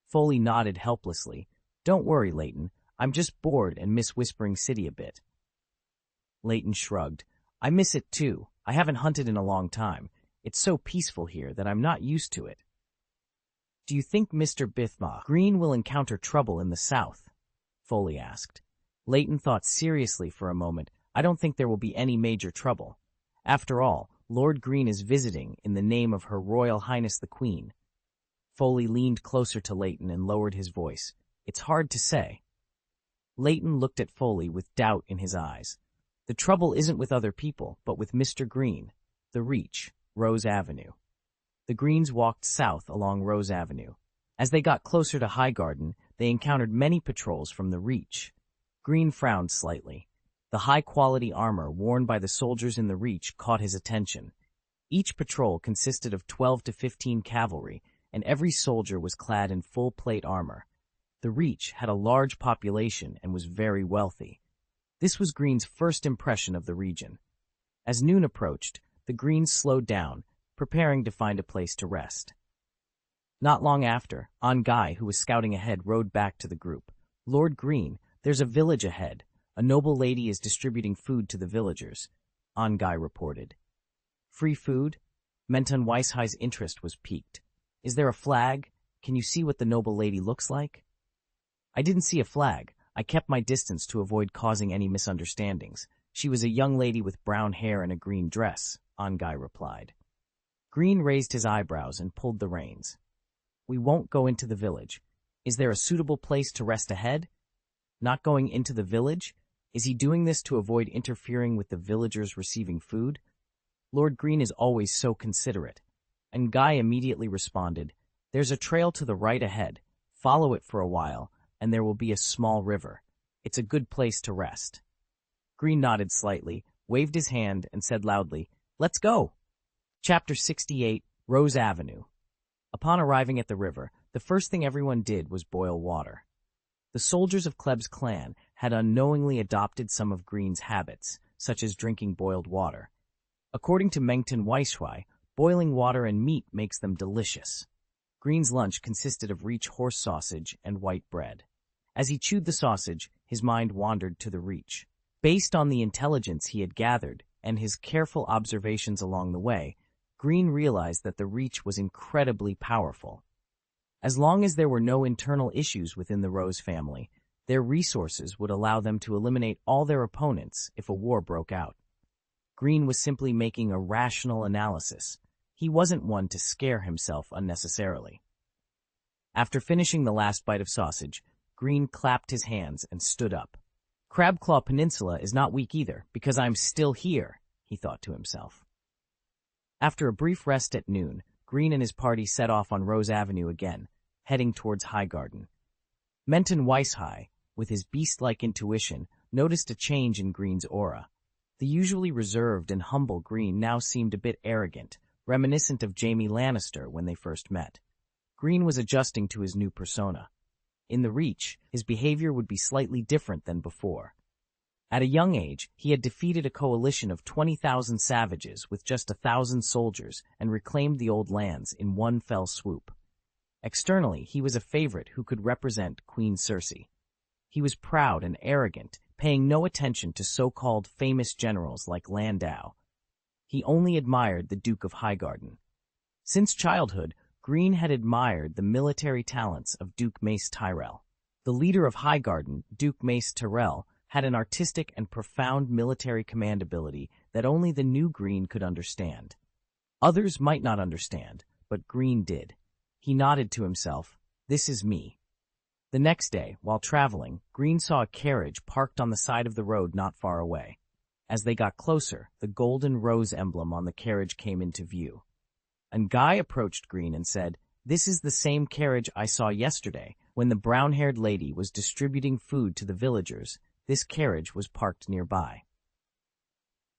Foley nodded helplessly. "Don't worry, Leighton. I'm just bored and miss Whispering City a bit." Leighton shrugged. "I miss it too. I haven't hunted in a long time. It's so peaceful here that I'm not used to it." "Do you think Mr. Bithma Greene will encounter trouble in the south?" Foley asked. Leighton thought seriously for a moment. "I don't think there will be any major trouble. After all, Lord Greene is visiting in the name of Her Royal Highness the Queen." Foley leaned closer to Leighton and lowered his voice. It's hard to say. Leighton looked at Foley with doubt in his eyes. The trouble isn't with other people, but with Mr. Greene. The Reach, Rose Avenue. The Greenes walked south along Rose Avenue. As they got closer to Highgarden, they encountered many patrols from the Reach. Greene frowned slightly. The high-quality armor worn by the soldiers in the Reach caught his attention. Each patrol consisted of 12 to 15 cavalry, and every soldier was clad in full-plate armor. The Reach had a large population and was very wealthy. This was Greene's first impression of the region. As noon approached, the Greenes slowed down, preparing to find a place to rest. Not long after, Guy, who was scouting ahead, rode back to the group. "Lord Greene, there's a village ahead. A noble lady is distributing food to the villagers," Guy reported. "Free food?" Menton Weisshai's interest was piqued. "Is there a flag? Can you see what the noble lady looks like?" "I didn't see a flag. I kept my distance to avoid causing any misunderstandings. She was a young lady with brown hair and a green dress," Guy replied. Greene raised his eyebrows and pulled the reins. "We won't go into the village. Is there a suitable place to rest ahead?" "Not going into the village? Is he doing this to avoid interfering with the villagers receiving food?" Lord Greene is always so considerate. And Guy immediately responded, "There's a trail to the right ahead. Follow it for a while, and there will be a small river. It's a good place to rest." Greene nodded slightly, waved his hand, and said loudly, "Let's go!" Chapter 68, Rose Avenue. Upon arriving at the river, the first thing everyone did was boil water. The soldiers of Kleb's clan had unknowingly adopted some of Greene's habits, such as drinking boiled water. According to Menton Weisshai, boiling water and meat makes them delicious. Greene's lunch consisted of Reach horse sausage and white bread. As he chewed the sausage, his mind wandered to the Reach. Based on the intelligence he had gathered and his careful observations along the way, Greene realized that the Reach was incredibly powerful. As long as there were no internal issues within the Rose family, their resources would allow them to eliminate all their opponents if a war broke out. Greene was simply making a rational analysis. He wasn't one to scare himself unnecessarily. After finishing the last bite of sausage, Greene clapped his hands and stood up. "Crabclaw Peninsula is not weak either, because I'm still here," he thought to himself. After a brief rest at noon, Greene and his party set off on Rose Avenue again, heading towards Highgarden. Menton Weisshai, with his beast-like intuition, noticed a change in Greene's aura. The usually reserved and humble Greene now seemed a bit arrogant, reminiscent of Jaime Lannister when they first met. Greene was adjusting to his new persona. In the Reach, his behavior would be slightly different than before. At a young age, he had defeated a coalition of 20,000 savages with just 1,000 soldiers and reclaimed the old lands in one fell swoop. Externally, he was a favorite who could represent Queen Cersei. He was proud and arrogant, paying no attention to so-called famous generals like Landau. He only admired the Duke of Highgarden. Since childhood, Greene had admired the military talents of Duke Mace Tyrell. The leader of Highgarden, Duke Mace Tyrell, had an artistic and profound military command ability that only the new Greene could understand. Others might not understand, but Greene did. He nodded to himself, "This is me." The next day, while traveling, Greene saw a carriage parked on the side of the road not far away. As they got closer, the golden rose emblem on the carriage came into view. And Guy approached Greene and said, "This is the same carriage I saw yesterday when the brown-haired lady was distributing food to the villagers. This carriage was parked nearby."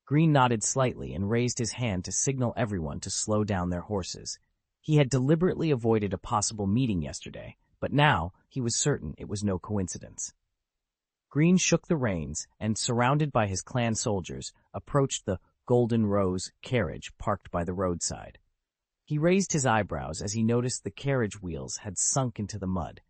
Greene nodded slightly and raised his hand to signal everyone to slow down their horses. He had deliberately avoided a possible meeting yesterday, but now he was certain it was no coincidence. Greene shook the reins and, surrounded by his clan soldiers, approached the Golden Rose carriage parked by the roadside. He raised his eyebrows as he noticed the carriage wheels had sunk into the mud.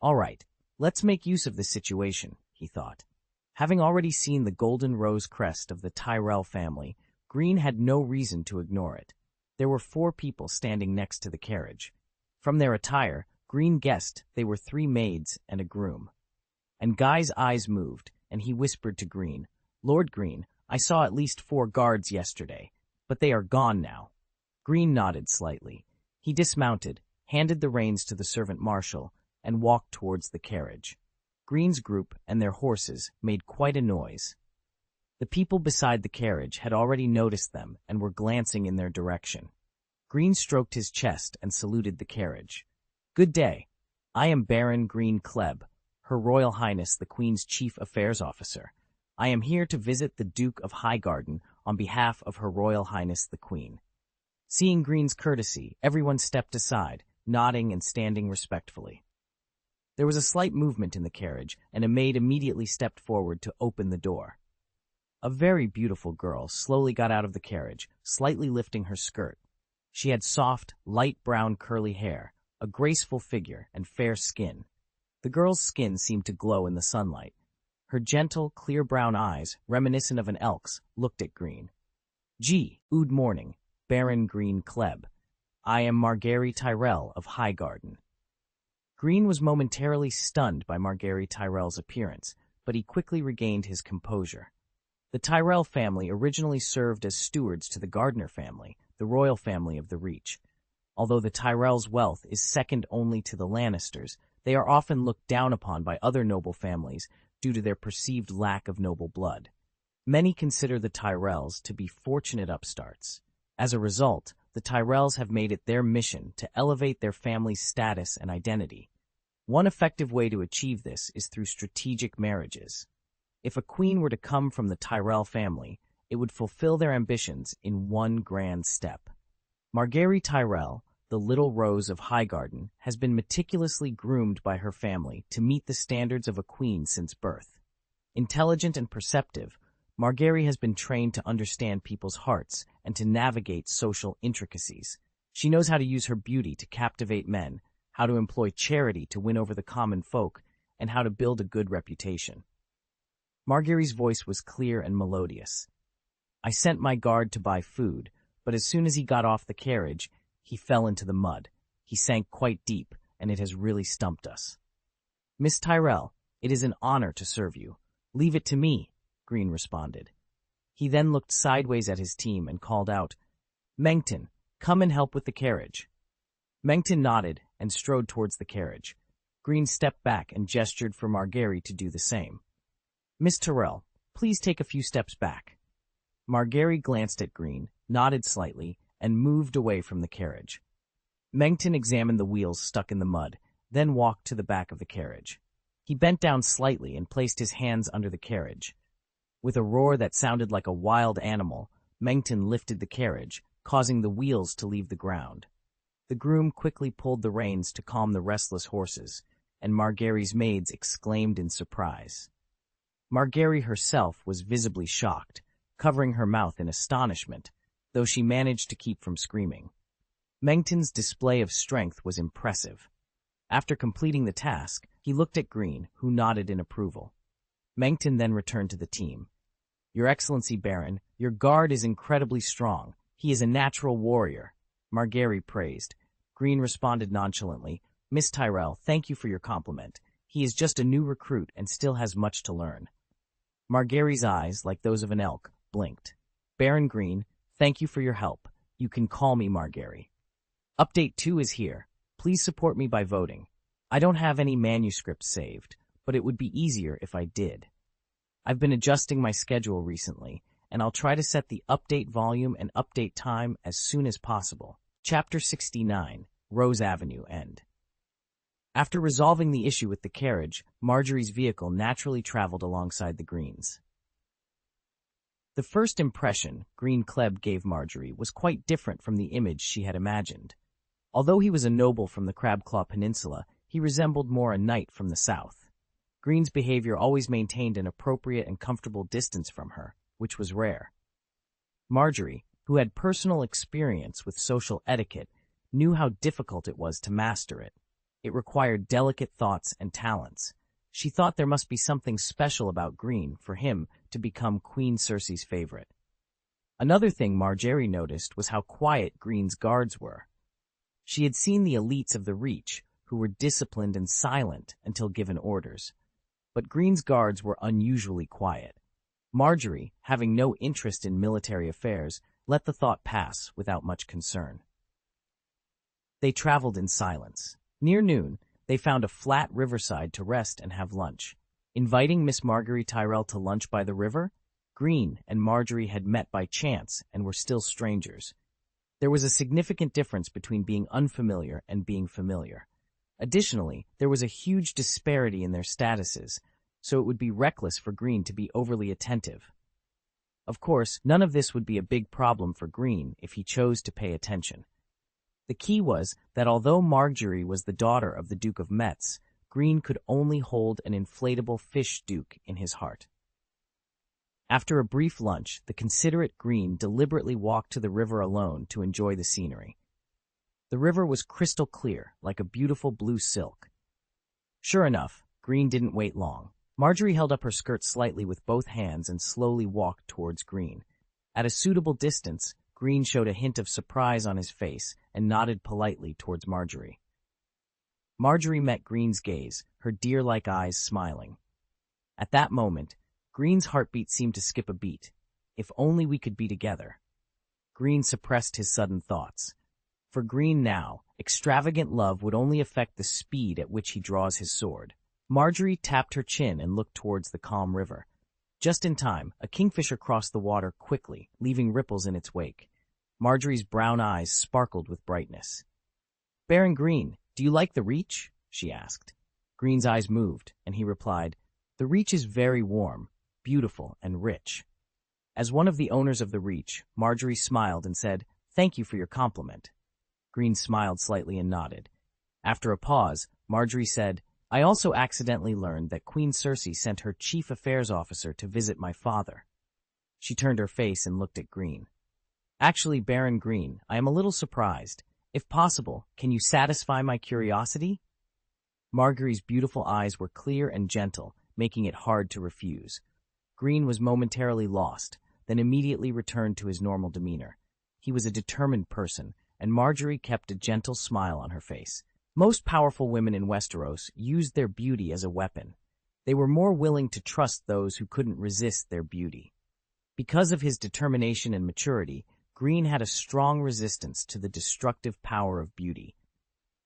"All right, let's make use of this situation," he thought. Having already seen the Golden Rose crest of the Tyrell family, Greene had no reason to ignore it. There were 4 people standing next to the carriage. From their attire, Greene guessed they were 3 maids and a groom. And Guy's eyes moved, and he whispered to Greene, "Lord Greene, I saw at least 4 guards yesterday, but they are gone now." Greene nodded slightly. He dismounted, handed the reins to the servant marshal, and walked towards the carriage. Greene's group and their horses made quite a noise. The people beside the carriage had already noticed them and were glancing in their direction. Greene stroked his chest and saluted the carriage. "Good day. I am Baron Greene Kleb, Her Royal Highness the Queen's Chief Affairs Officer. I am here to visit the Duke of Highgarden on behalf of Her Royal Highness the Queen." Seeing Greene's courtesy, everyone stepped aside, nodding and standing respectfully. There was a slight movement in the carriage, and a maid immediately stepped forward to open the door. A very beautiful girl slowly got out of the carriage, slightly lifting her skirt. She had soft, light brown curly hair, a graceful figure, and fair skin. The girl's skin seemed to glow in the sunlight. Her gentle, clear brown eyes, reminiscent of an elk's, looked at Greene. "Good morning, Baron Greene Kleb. I am Margaery Tyrell of Highgarden." Greene was momentarily stunned by Margaery Tyrell's appearance, but he quickly regained his composure. The Tyrell family originally served as stewards to the Gardner family, the royal family of the Reach. Although the Tyrells' wealth is second only to the Lannisters, they are often looked down upon by other noble families due to their perceived lack of noble blood. Many consider the Tyrells to be fortunate upstarts. As a result, the Tyrells have made it their mission to elevate their family's status and identity. One effective way to achieve this is through strategic marriages. If a queen were to come from the Tyrell family, it would fulfill their ambitions in one grand step. Margaery Tyrell, the Little Rose of Highgarden, has been meticulously groomed by her family to meet the standards of a queen since birth. Intelligent and perceptive, Margaery has been trained to understand people's hearts and to navigate social intricacies. She knows how to use her beauty to captivate men, how to employ charity to win over the common folk, and how to build a good reputation. Margaery's voice was clear and melodious. "I sent my guard to buy food, but as soon as he got off the carriage, he fell into the mud. He sank quite deep, and it has really stumped us." "Miss Tyrell, it is an honor to serve you. Leave it to me," Greene responded. He then looked sideways at his team and called out, "Mengton, come and help with the carriage." Mengton nodded and strode towards the carriage. Greene stepped back and gestured for Margaery to do the same. "Miss Tyrell, please take a few steps back." Margaery glanced at Greene, nodded slightly, and moved away from the carriage. Mengton examined the wheels stuck in the mud, then walked to the back of the carriage. He bent down slightly and placed his hands under the carriage. With a roar that sounded like a wild animal, Mengton lifted the carriage, causing the wheels to leave the ground. The groom quickly pulled the reins to calm the restless horses, and Margaery's maids exclaimed in surprise. Margaery herself was visibly shocked, covering her mouth in astonishment, though she managed to keep from screaming. Mengton's display of strength was impressive. After completing the task, he looked at Greene, who nodded in approval. Mengton then returned to the team. "Your Excellency, Baron, your guard is incredibly strong. He is a natural warrior," Margaery praised. Greene responded nonchalantly, "Miss Tyrell, thank you for your compliment. He is just a new recruit and still has much to learn." Margaery's eyes, like those of an elk, blinked. "Baron Greene, thank you for your help. You can call me Margaery. Update 2 is here. Please support me by voting. I don't have any manuscripts saved, but it would be easier if I did. I've been adjusting my schedule recently, and I'll try to set the update volume and update time as soon as possible." Chapter 69, Rose Avenue End. After resolving the issue with the carriage, Margaery's vehicle naturally traveled alongside the Greenes. The first impression Greene Kleb gave Margaery was quite different from the image she had imagined. Although he was a noble from the Crabclaw Peninsula, he resembled more a knight from the south. Greene's behavior always maintained an appropriate and comfortable distance from her, which was rare. Margaery, who had personal experience with social etiquette, knew how difficult it was to master it. It required delicate thoughts and talents. She thought there must be something special about Greene for him to become Queen Cersei's favorite. Another thing Margaery noticed was how quiet Greene's guards were. She had seen the elites of the Reach, who were disciplined and silent until given orders. But Greene's guards were unusually quiet. Margaery, having no interest in military affairs, let the thought pass without much concern. They traveled in silence. Near noon, they found a flat riverside to rest and have lunch. Inviting Miss Marjorie Tyrell to lunch by the river, Greene and Marjorie had met by chance and were still strangers. There was a significant difference between being unfamiliar and being familiar. Additionally, there was a huge disparity in their statuses, so it would be reckless for Greene to be overly attentive. Of course, none of this would be a big problem for Greene if he chose to pay attention. The key was that although Marjorie was the daughter of the Duke of Metz, Greene could only hold an inflatable fish duke in his heart. After a brief lunch, the considerate Greene deliberately walked to the river alone to enjoy the scenery. The river was crystal clear, like a beautiful blue silk. Sure enough, Greene didn't wait long. Marjorie held up her skirt slightly with both hands and slowly walked towards Greene. At a suitable distance, Greene showed a hint of surprise on his face and nodded politely towards Marjorie. Marjorie met Greene's gaze, her deer-like eyes smiling. At that moment, Greene's heartbeat seemed to skip a beat. If only we could be together. Greene suppressed his sudden thoughts. For Greene now, extravagant love would only affect the speed at which he draws his sword. Marjorie tapped her chin and looked towards the calm river. Just in time, a kingfisher crossed the water quickly, leaving ripples in its wake. Marjorie's brown eyes sparkled with brightness. "Baron Greene, do you like the Reach?" she asked. Greene's eyes moved, and he replied, "The Reach is very warm, beautiful, and rich." As one of the owners of the Reach, Marjorie smiled and said, "Thank you for your compliment." Greene smiled slightly and nodded. After a pause, Marjorie said, "I also accidentally learned that Queen Cersei sent her chief affairs officer to visit my father." She turned her face and looked at Greene. "Actually, Baron Greene, I am a little surprised. If possible, can you satisfy my curiosity?" Marjorie's beautiful eyes were clear and gentle, making it hard to refuse. Greene was momentarily lost, then immediately returned to his normal demeanor. He was a determined person, and Marjorie kept a gentle smile on her face. Most powerful women in Westeros used their beauty as a weapon. They were more willing to trust those who couldn't resist their beauty. Because of his determination and maturity, Greene had a strong resistance to the destructive power of beauty.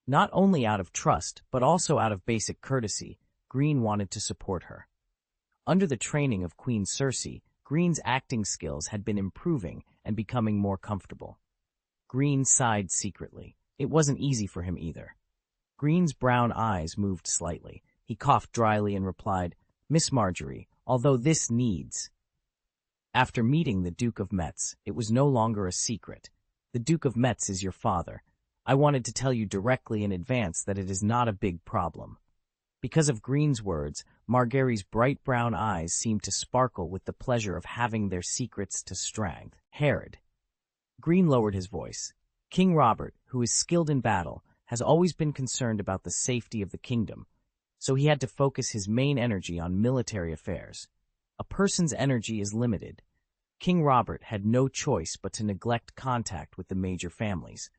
Not only out of trust, but also out of basic courtesy, Greene wanted to support her. Under the training of Queen Cersei, Greene's acting skills had been improving and becoming more comfortable. Greene sighed secretly. It wasn't easy for him either. Greene's brown eyes moved slightly. He coughed dryly and replied, "Miss Marjorie, although this needs—" After meeting the Duke of Metz, it was no longer a secret. The Duke of Metz is your father. I wanted to tell you directly in advance that it is not a big problem. Because of Greene's words, Marjorie's bright brown eyes seemed to sparkle with the pleasure of having their secrets to strength. Herod. Greene lowered his voice. King Robert, who is skilled in battle, has always been concerned about the safety of the kingdom, so he had to focus his main energy on military affairs. A person's energy is limited. King Robert had no choice but to neglect contact with the major families.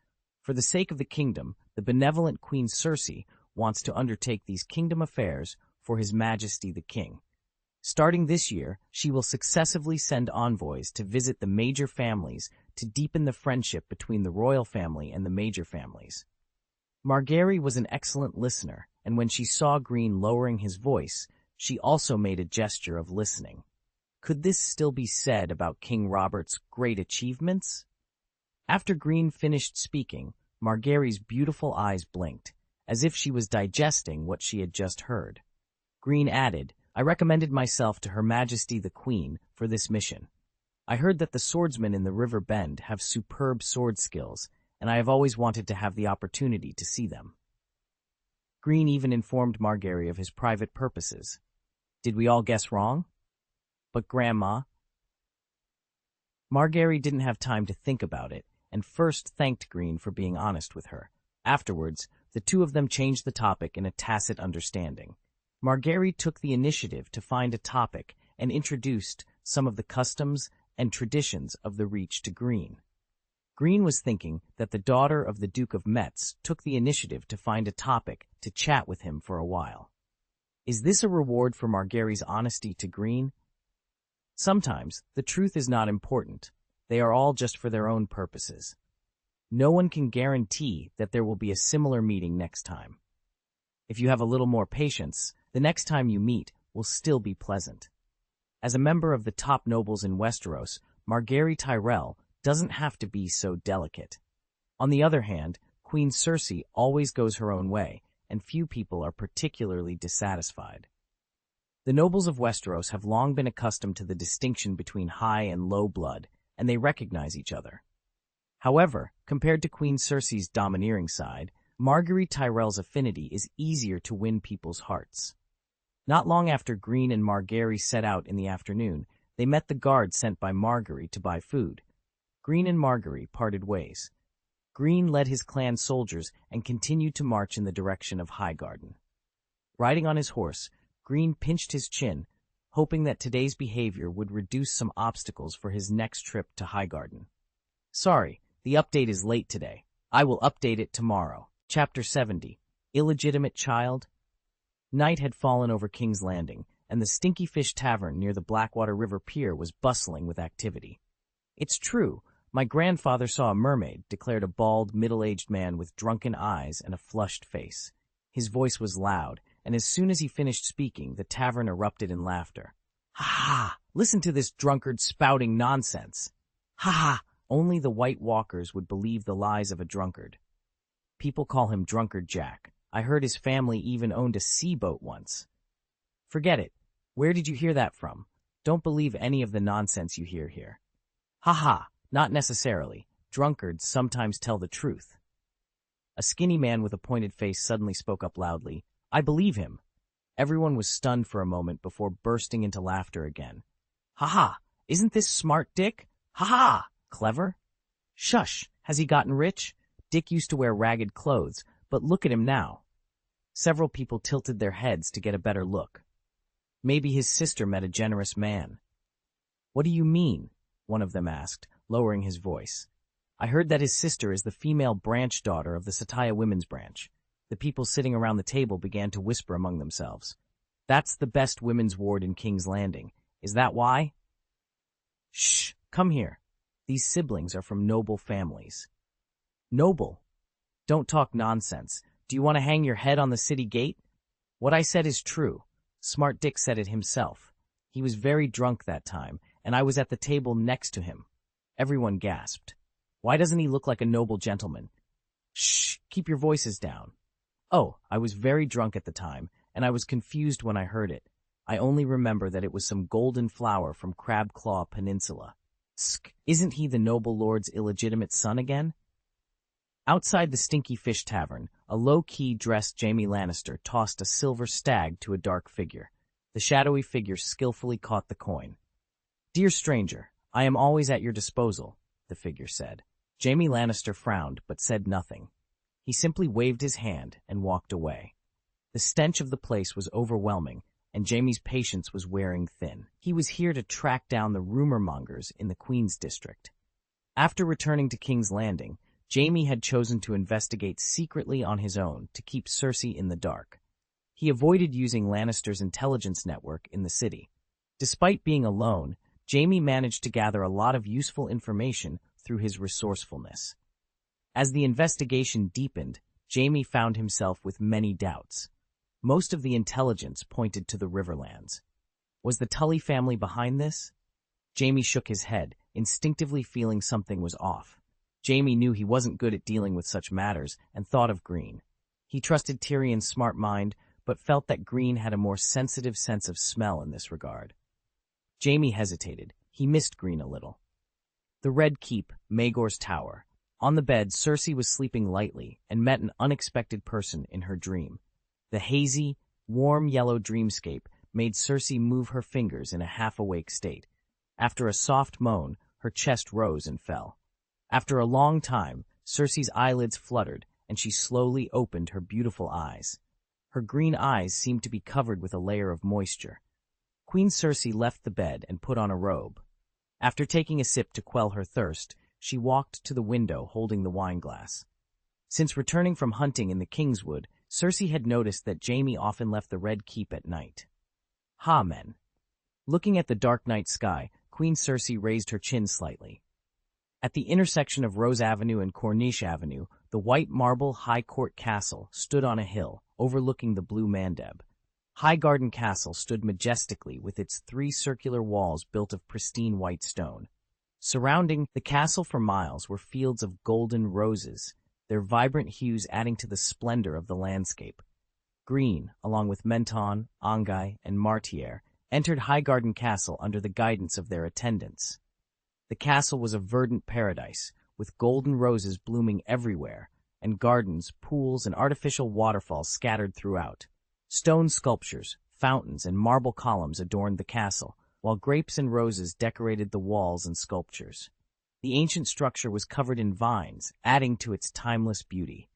For the sake of the kingdom, the benevolent Queen Cersei wants to undertake these kingdom affairs for His Majesty the King. Starting this year, she will successively send envoys to visit the major families to deepen the friendship between the royal family and the major families. Marjorie was an excellent listener, and when she saw Greene lowering his voice, she also made a gesture of listening. Could this still be said about King Robert's great achievements? After Greene finished speaking, Marjorie's beautiful eyes blinked, as if she was digesting what she had just heard. Greene added, "I recommended myself to Her Majesty the Queen for this mission. I heard that the swordsmen in the River Bend have superb sword skills, and I have always wanted to have the opportunity to see them." Greene even informed Marjorie of his private purposes. Did we all guess wrong? But Grandma? Marjorie didn't have time to think about it, and first thanked Greene for being honest with her. Afterwards, the two of them changed the topic in a tacit understanding. Marjorie took the initiative to find a topic and introduced some of the customs and traditions of the Reach to Greene. Greene was thinking that the daughter of the Duke of Metz took the initiative to find a topic to chat with him for a while. Is this a reward for Marjorie's honesty to Greene? Sometimes, the truth is not important. They are all just for their own purposes. No one can guarantee that there will be a similar meeting next time. If you have a little more patience, the next time you meet will still be pleasant. As a member of the top nobles in Westeros, Margaery Tyrell doesn't have to be so delicate. On the other hand, Queen Cersei always goes her own way, and few people are particularly dissatisfied. The nobles of Westeros have long been accustomed to the distinction between high and low blood, and they recognize each other. However, compared to Queen Cersei's domineering side, Margaery Tyrell's affinity is easier to win people's hearts. Not long after Greene and Margaery set out in the afternoon, they met the guard sent by Margaery to buy food. Greene and Margaery parted ways. Greene led his clan soldiers and continued to march in the direction of Highgarden. Riding on his horse, Greene pinched his chin, hoping that today's behavior would reduce some obstacles for his next trip to Highgarden. Sorry, the update is late today. I will update it tomorrow. Chapter 70. Illegitimate Child. Night had fallen over King's Landing, and the Stinky Fish Tavern near the Blackwater River Pier was bustling with activity. It's true, my grandfather saw a mermaid, declared a bald, middle-aged man with drunken eyes and a flushed face. His voice was loud, and as soon as he finished speaking, the tavern erupted in laughter. Ha ha! Listen to this drunkard spouting nonsense! Ha ha! Only the White Walkers would believe the lies of a drunkard. People call him Drunkard Jack. I heard his family even owned a sea-boat once. Forget it. Where did you hear that from? Don't believe any of the nonsense you hear here. Ha ha! Not necessarily. Drunkards sometimes tell the truth. A skinny man with a pointed face suddenly spoke up loudly. I believe him. Everyone was stunned for a moment before bursting into laughter again. Ha ha! Isn't this smart, Dick? Ha ha! Clever? Shush! Has he gotten rich? Dick used to wear ragged clothes, but look at him now. Several people tilted their heads to get a better look. Maybe his sister met a generous man. What do you mean? One of them asked, lowering his voice. I heard that his sister is the female branch daughter of the Sataya Women's Branch. The people sitting around the table began to whisper among themselves. That's the best women's ward in King's Landing. Is that why? Shh, come here. These siblings are from noble families. Noble? Don't talk nonsense. Do you want to hang your head on the city gate? What I said is true. Smart Dick said it himself. He was very drunk that time, and I was at the table next to him. Everyone gasped. Why doesn't he look like a noble gentleman? Shh, keep your voices down. Oh, I was very drunk at the time, and I was confused when I heard it. I only remember that it was some golden flower from Crab Claw Peninsula. Sk, isn't he the noble lord's illegitimate son again? Outside the Stinky Fish Tavern, a low-key dressed Jaime Lannister tossed a silver stag to a dark figure. The shadowy figure skillfully caught the coin. Dear stranger, I am always at your disposal, the figure said. Jaime Lannister frowned but said nothing. He simply waved his hand and walked away. The stench of the place was overwhelming, and Jaime's patience was wearing thin. He was here to track down the rumor-mongers in the Queen's District. After returning to King's Landing, Jaime had chosen to investigate secretly on his own to keep Cersei in the dark. He avoided using Lannister's intelligence network in the city. Despite being alone, Jaime managed to gather a lot of useful information through his resourcefulness. As the investigation deepened, Jaime found himself with many doubts. Most of the intelligence pointed to the Riverlands. Was the Tully family behind this? Jaime shook his head, instinctively feeling something was off. Jaime knew he wasn't good at dealing with such matters and thought of Greene. He trusted Tyrion's smart mind, but felt that Greene had a more sensitive sense of smell in this regard. Jaime hesitated. He missed Greene a little. The Red Keep, Maegor's tower. On the bed, Cersei was sleeping lightly and met an unexpected person in her dream. The hazy, warm yellow dreamscape made Cersei move her fingers in a half-awake state. After a soft moan, her chest rose and fell. After a long time, Cersei's eyelids fluttered, and she slowly opened her beautiful eyes. Her green eyes seemed to be covered with a layer of moisture. Queen Cersei left the bed and put on a robe. After taking a sip to quell her thirst, she walked to the window holding the wineglass. Since returning from hunting in the Kingswood, Cersei had noticed that Jaime often left the Red Keep at night. Ha, men. Looking at the dark night sky, Queen Cersei raised her chin slightly. At the intersection of Rose Avenue and Corniche Avenue, the white marble High Court Castle stood on a hill, overlooking the blue Mandeb. Highgarden Castle stood majestically with its 3 circular walls built of pristine white stone. Surrounding the castle for miles were fields of golden roses, their vibrant hues adding to the splendor of the landscape. Greene, along with Menton, Angai, and Martier, entered Highgarden Castle under the guidance of their attendants. The castle was a verdant paradise, with golden roses blooming everywhere, and gardens, pools, and artificial waterfalls scattered throughout. Stone sculptures, fountains, and marble columns adorned the castle, while grapes and roses decorated the walls and sculptures. The ancient structure was covered in vines, adding to its timeless beauty.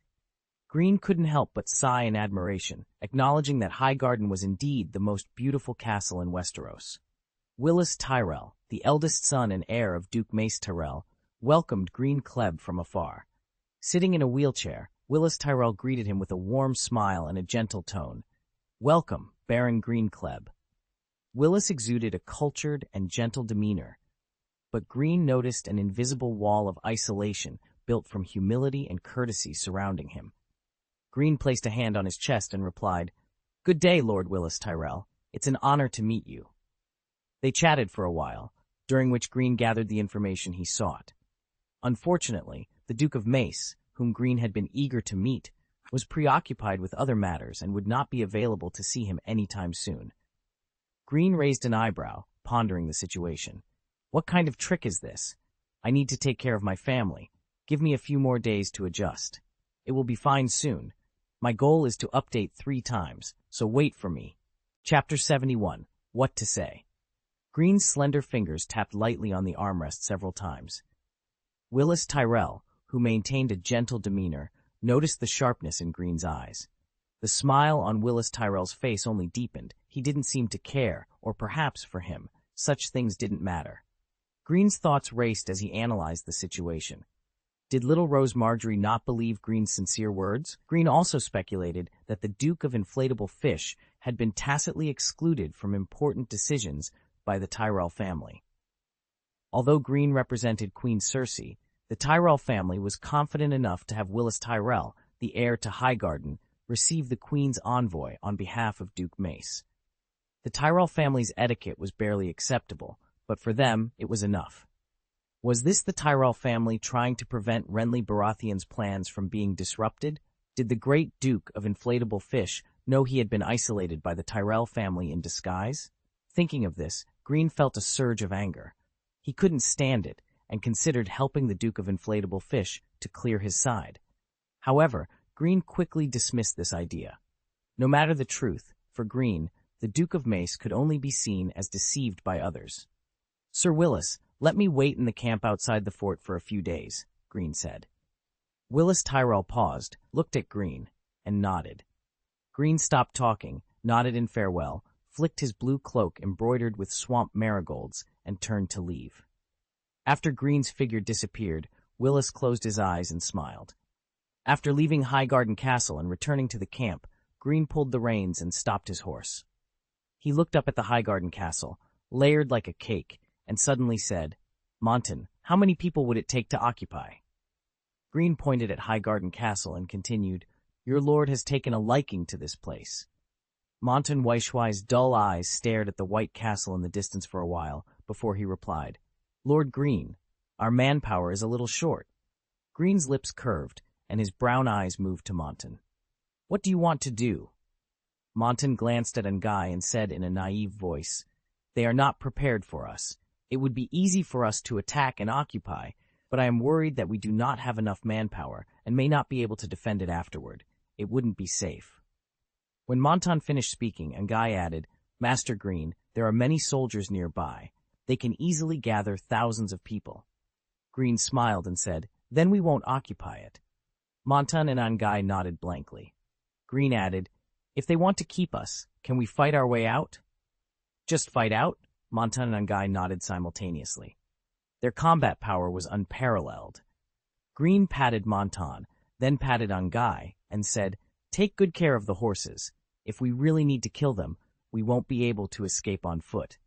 Greene couldn't help but sigh in admiration, acknowledging that Highgarden was indeed the most beautiful castle in Westeros. Willis Tyrell, the eldest son and heir of Duke Mace Tyrell, welcomed Greene Kleb from afar. Sitting in a wheelchair, Willis Tyrell greeted him with a warm smile and a gentle tone. "Welcome, Baron Greene Kleb." Willis exuded a cultured and gentle demeanor, but Greene noticed an invisible wall of isolation built from humility and courtesy surrounding him. Greene placed a hand on his chest and replied, "Good day, Lord Willis Tyrell. It's an honor to meet you." They chatted for a while, during which Greene gathered the information he sought. Unfortunately, the Duke of Mace, whom Greene had been eager to meet, was preoccupied with other matters and would not be available to see him anytime soon. Greene raised an eyebrow, pondering the situation. What kind of trick is this? I need to take care of my family. Give me a few more days to adjust. It will be fine soon. My goal is to update 3 times, so wait for me. Chapter 71. What to Say. Greene's slender fingers tapped lightly on the armrest several times. Willis Tyrell, who maintained a gentle demeanor, noticed the sharpness in Greene's eyes. The smile on Willis Tyrell's face only deepened. He didn't seem to care, or perhaps for him, such things didn't matter. Greene's thoughts raced as he analyzed the situation. Did little Rose Marjorie not believe Greene's sincere words? Greene also speculated that the Duke of Inflatable Fish had been tacitly excluded from important decisions by the Tyrell family. Although Greene represented Queen Cersei, the Tyrell family was confident enough to have Willis Tyrell, the heir to Highgarden, receive the Queen's envoy on behalf of Duke Mace. The Tyrell family's etiquette was barely acceptable, but for them, it was enough. Was this the Tyrell family trying to prevent Renly Baratheon's plans from being disrupted? Did the great Duke of Inflatable Fish know he had been isolated by the Tyrell family in disguise? Thinking of this, Greene felt a surge of anger. He couldn't stand it, and considered helping the Duke of Inflatable Fish to clear his side. However, Greene quickly dismissed this idea. No matter the truth, for Greene, the Duke of Mace could only be seen as deceived by others. "Sir Willis, let me wait in the camp outside the fort for a few days," Greene said. Willis Tyrell paused, looked at Greene, and nodded. Greene stopped talking, nodded in farewell, flicked his blue cloak embroidered with swamp marigolds, and turned to leave. After Greene's figure disappeared, Willis closed his eyes and smiled. After leaving Highgarden Castle and returning to the camp, Greene pulled the reins and stopped his horse. He looked up at the Highgarden Castle, layered like a cake, and suddenly said, "Monton, how many people would it take to occupy?" Greene pointed at Highgarden Castle and continued, "Your lord has taken a liking to this place." Monton Weishwai's dull eyes stared at the white castle in the distance for a while, before he replied, "Lord Greene, our manpower is a little short." Greene's lips curved, and his brown eyes moved to Monton. "What do you want to do?" Monton glanced at Ngai and said in a naive voice, "They are not prepared for us. It would be easy for us to attack and occupy, but I am worried that we do not have enough manpower and may not be able to defend it afterward. It wouldn't be safe." When Monton finished speaking, Ngai added, "Master Greene, there are many soldiers nearby. They can easily gather thousands of people." Greene smiled and said, "Then we won't occupy it." Monton and Ngai nodded blankly. Greene added, "If they want to keep us, can we fight our way out?" "Just fight out?" Monton and Ngai nodded simultaneously. Their combat power was unparalleled. Greene patted Monton, then patted Ngai, and said, "Take good care of the horses. If we really need to kill them, we won't be able to escape on foot."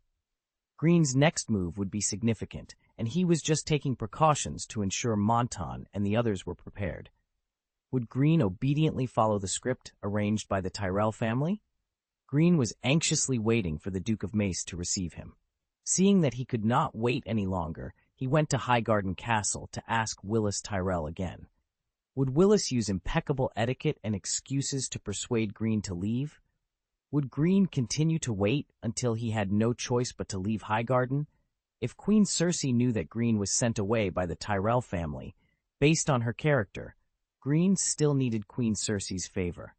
Greene's next move would be significant, and he was just taking precautions to ensure Montan and the others were prepared. Would Greene obediently follow the script arranged by the Tyrell family? Greene was anxiously waiting for the Duke of Mace to receive him. Seeing that he could not wait any longer, he went to Highgarden Castle to ask Willis Tyrell again. Would Willis use impeccable etiquette and excuses to persuade Greene to leave? Would Greene continue to wait until he had no choice but to leave Highgarden? If Queen Cersei knew that Greene was sent away by the Tyrell family, based on her character, Greene still needed Queen Cersei's favor.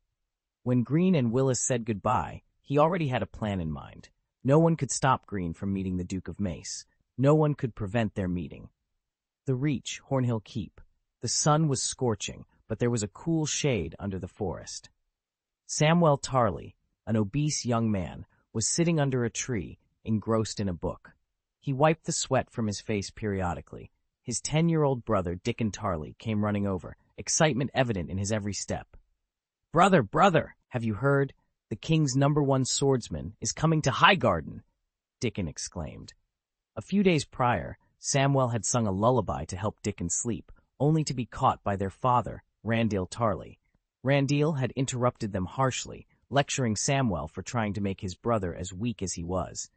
When Greene and Willis said goodbye, he already had a plan in mind. No one could stop Greene from meeting the Duke of Mace. No one could prevent their meeting. The Reach, Hornhill Keep. The sun was scorching, but there was a cool shade under the forest. Samwell Tarly, an obese young man, was sitting under a tree, engrossed in a book. He wiped the sweat from his face periodically. His 10-year-old brother, Dickon Tarly, came running over, excitement evident in his every step. "Brother, brother, have you heard? The king's #1 swordsman is coming to Highgarden," Dickon exclaimed. A few days prior, Samwell had sung a lullaby to help Dickon sleep, only to be caught by their father, Randyll Tarly. Randyll had interrupted them harshly, lecturing Samwell for trying to make his brother as weak as he was.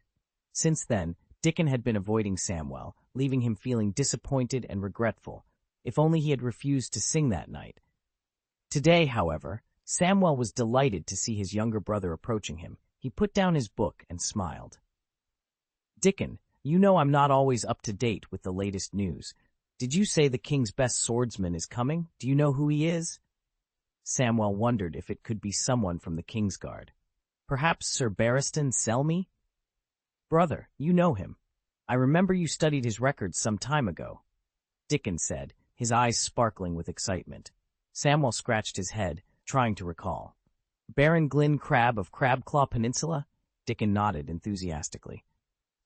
Since then, Dickon had been avoiding Samwell, leaving him feeling disappointed and regretful. If only he had refused to sing that night. Today, however, Samwell was delighted to see his younger brother approaching him. He put down his book and smiled. "Dickon, you know I'm not always up to date with the latest news. Did you say the king's best swordsman is coming? Do you know who he is?" Samwell wondered if it could be someone from the Kingsguard. Perhaps Sir Barristan Selmy? "Brother, you know him. I remember you studied his records some time ago," Dickon said, his eyes sparkling with excitement. Samwell scratched his head, trying to recall. "Baron Greene Kleb of Crabclaw Peninsula?" Dickon nodded enthusiastically.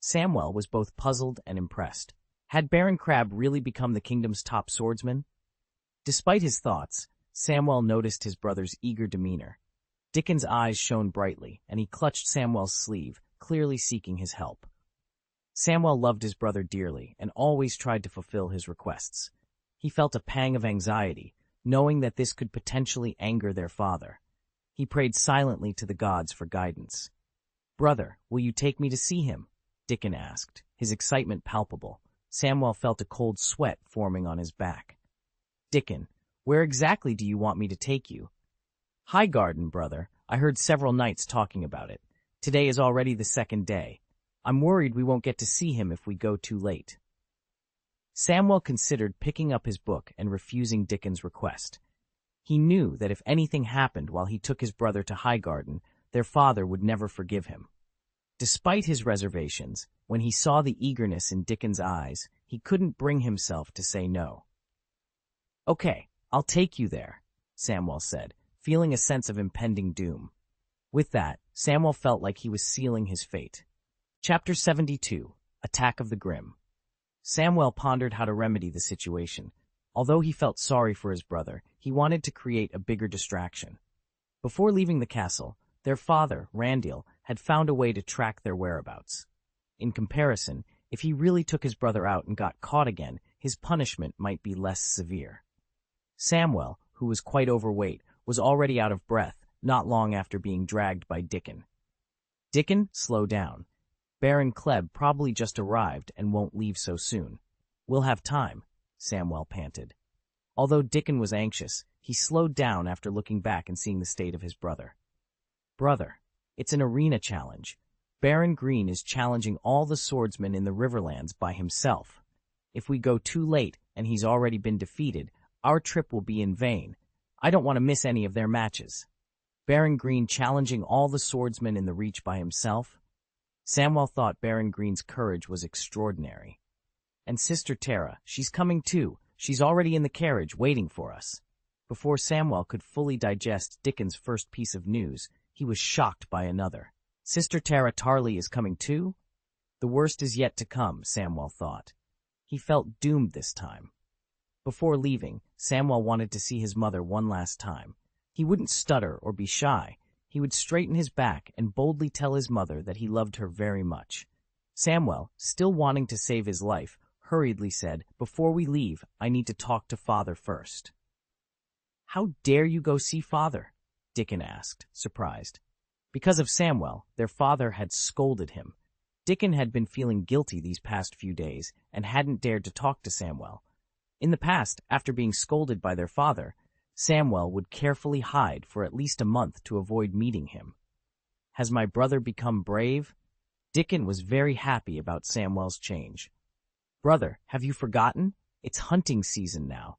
Samwell was both puzzled and impressed. Had Baron Crab really become the kingdom's top swordsman? Despite his thoughts, Samwell noticed his brother's eager demeanor. Dickon's eyes shone brightly, and he clutched Samwell's sleeve, clearly seeking his help. Samwell loved his brother dearly and always tried to fulfill his requests. He felt a pang of anxiety, knowing that this could potentially anger their father. He prayed silently to the gods for guidance. "Brother, will you take me to see him?" Dickon asked, his excitement palpable. Samwell felt a cold sweat forming on his back. "Dickon, where exactly do you want me to take you?" "Highgarden, brother. I heard several knights talking about it. Today is already the second day. I'm worried we won't get to see him if we go too late." Samwell considered picking up his book and refusing Dickon's request. He knew that if anything happened while he took his brother to Highgarden, their father would never forgive him. Despite his reservations, when he saw the eagerness in Dickon's eyes, he couldn't bring himself to say no. "Okay, I'll take you there," Samwell said, feeling a sense of impending doom. With that, Samwell felt like he was sealing his fate. Chapter 72, Attack of the Grim. Samwell pondered how to remedy the situation. Although he felt sorry for his brother, he wanted to create a bigger distraction. Before leaving the castle, their father, Randyll, had found a way to track their whereabouts. In comparison, if he really took his brother out and got caught again, his punishment might be less severe. Samwell, who was quite overweight, was already out of breath, not long after being dragged by Dickon. "Dickon, slow down. Baron Kleb probably just arrived and won't leave so soon. We'll have time," Samwell panted. Although Dickon was anxious, he slowed down after looking back and seeing the state of his brother. "Brother, it's an arena challenge. Baron Greene is challenging all the swordsmen in the Riverlands by himself. If we go too late and he's already been defeated, our trip will be in vain. I don't want to miss any of their matches." Baron Greene challenging all the swordsmen in the Reach by himself? Samwell thought Baron Greene's courage was extraordinary. "And Sister Tara, she's coming too. She's already in the carriage waiting for us." Before Samwell could fully digest Dickon's first piece of news, he was shocked by another. Sister Tara Tarly is coming too? The worst is yet to come, Samwell thought. He felt doomed this time. Before leaving, Samwell wanted to see his mother one last time. He wouldn't stutter or be shy. He would straighten his back and boldly tell his mother that he loved her very much. Samwell, still wanting to save his life, hurriedly said, "Before we leave, I need to talk to Father first." "How dare you go see Father?" Dickon asked, surprised. Because of Samwell, their father had scolded him. Dickon had been feeling guilty these past few days and hadn't dared to talk to Samwell. In the past, after being scolded by their father, Samwell would carefully hide for at least a month to avoid meeting him. Has my brother become brave? Dickon was very happy about Samwell's change. "Brother, have you forgotten? It's hunting season now.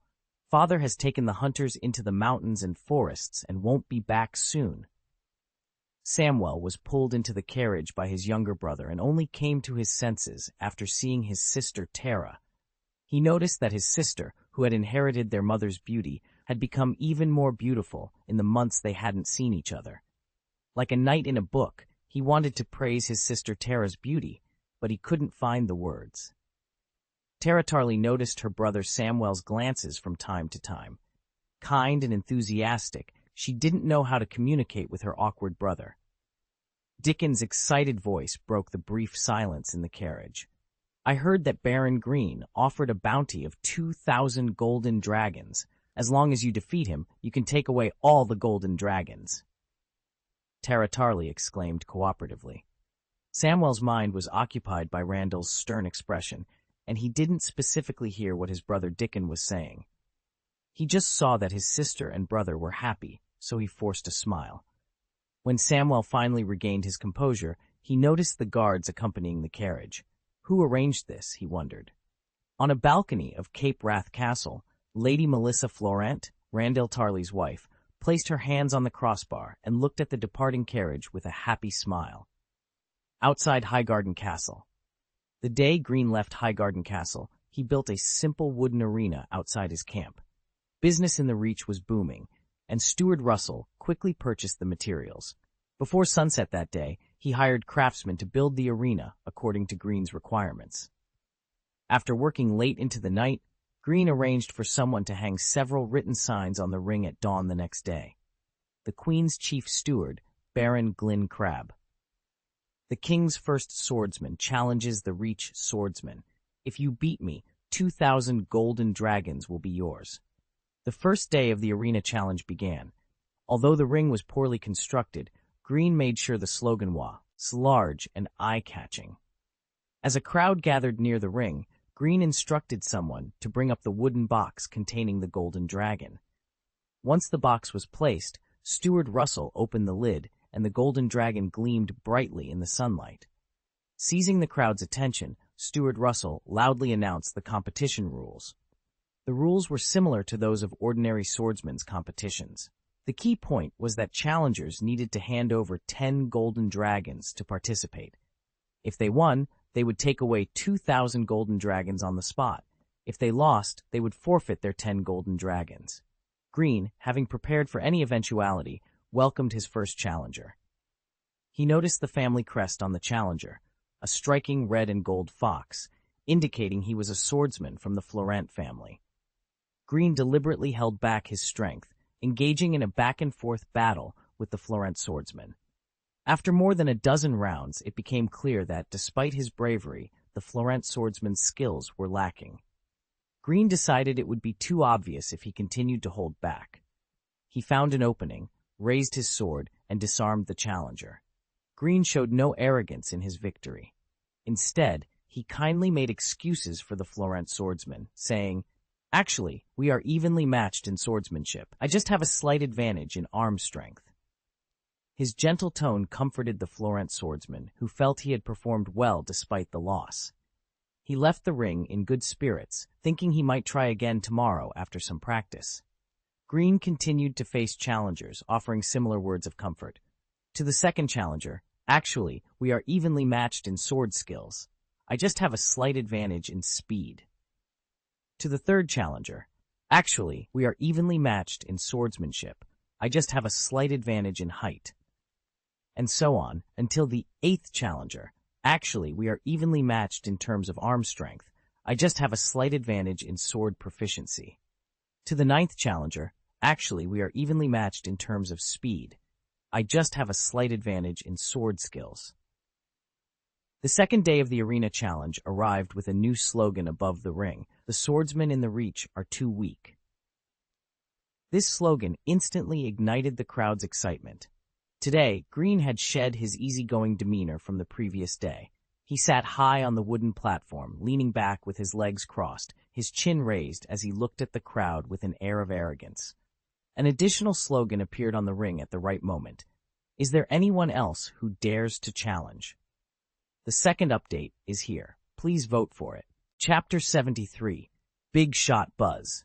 Father has taken the hunters into the mountains and forests and won't be back soon." Samwell was pulled into the carriage by his younger brother and only came to his senses after seeing his sister Tara. He noticed that his sister, who had inherited their mother's beauty, had become even more beautiful in the months they hadn't seen each other. Like a knight in a book, he wanted to praise his sister Tara's beauty, but he couldn't find the words. Tara Tarley noticed her brother Samwell's glances from time to time. Kind and enthusiastic, she didn't know how to communicate with her awkward brother. Dickon's excited voice broke the brief silence in the carriage. "I heard that Baron Greene offered a bounty of 2,000 golden dragons. As long as you defeat him, you can take away all the golden dragons." Tara Tarley exclaimed cooperatively. Samwell's mind was occupied by Randall's stern expression, and he didn't specifically hear what his brother Dickon was saying. He just saw that his sister and brother were happy, so he forced a smile. When Samwell finally regained his composure, he noticed the guards accompanying the carriage. Who arranged this, he wondered. On a balcony of Cape Wrath Castle, Lady Melissa Florent, Randall Tarley's wife, placed her hands on the crossbar and looked at the departing carriage with a happy smile. Outside Highgarden Castle. The day Greene left Highgarden Castle, he built a simple wooden arena outside his camp. Business in the Reach was booming, and Steward Russell quickly purchased the materials. Before sunset that day, he hired craftsmen to build the arena according to Greene's requirements. After working late into the night, Greene arranged for someone to hang several written signs on the ring at dawn the next day. The Queen's chief steward, Baron Greene Kleb. The King's first swordsman challenges the Reach swordsman. If you beat me, 2,000 golden dragons will be yours. The first day of the arena challenge began. Although the ring was poorly constructed, Greene made sure the slogan was large and eye-catching. As a crowd gathered near the ring, Greene instructed someone to bring up the wooden box containing the golden dragon. Once the box was placed, Steward Russell opened the lid, and the golden dragon gleamed brightly in the sunlight. Seizing the crowd's attention, Steward Russell loudly announced the competition rules. The rules were similar to those of ordinary swordsmen's competitions. The key point was that challengers needed to hand over 10 golden dragons to participate. If they won, they would take away 2,000 golden dragons on the spot. If they lost, they would forfeit their 10 golden dragons. Greene, having prepared for any eventuality, welcomed his first challenger. He noticed the family crest on the challenger, a striking red and gold fox, indicating he was a swordsman from the Florent family. Greene deliberately held back his strength, engaging in a back-and-forth battle with the Florent swordsman. After more than a dozen rounds, it became clear that, despite his bravery, the Florent swordsman's skills were lacking. Greene decided it would be too obvious if he continued to hold back. He found an opening, raised his sword, and disarmed the challenger. Greene showed no arrogance in his victory. Instead, he kindly made excuses for the Florent swordsman, saying, "Actually, we are evenly matched in swordsmanship. I just have a slight advantage in arm strength." His gentle tone comforted the Florent swordsman, who felt he had performed well despite the loss. He left the ring in good spirits, thinking he might try again tomorrow after some practice. Greene continued to face challengers, offering similar words of comfort. To the second challenger, "Actually, we are evenly matched in sword skills. I just have a slight advantage in speed." To the third challenger, "Actually, we are evenly matched in swordsmanship. I just have a slight advantage in height." And so on, until the eighth challenger, "Actually, we are evenly matched in terms of arm strength. I just have a slight advantage in sword proficiency." To the ninth challenger, "Actually, we are evenly matched in terms of speed. I just have a slight advantage in sword skills." The second day of the arena challenge arrived with a new slogan above the ring: "The swordsmen in the reach are too weak." This slogan instantly ignited the crowd's excitement. Today, Greene had shed his easygoing demeanor from the previous day. He sat high on the wooden platform, leaning back with his legs crossed, his chin raised as he looked at the crowd with an air of arrogance. An additional slogan appeared on the ring at the right moment: "Is there anyone else who dares to challenge?" The second update is here. Please vote for it. Chapter 73, Big Shot Buzz.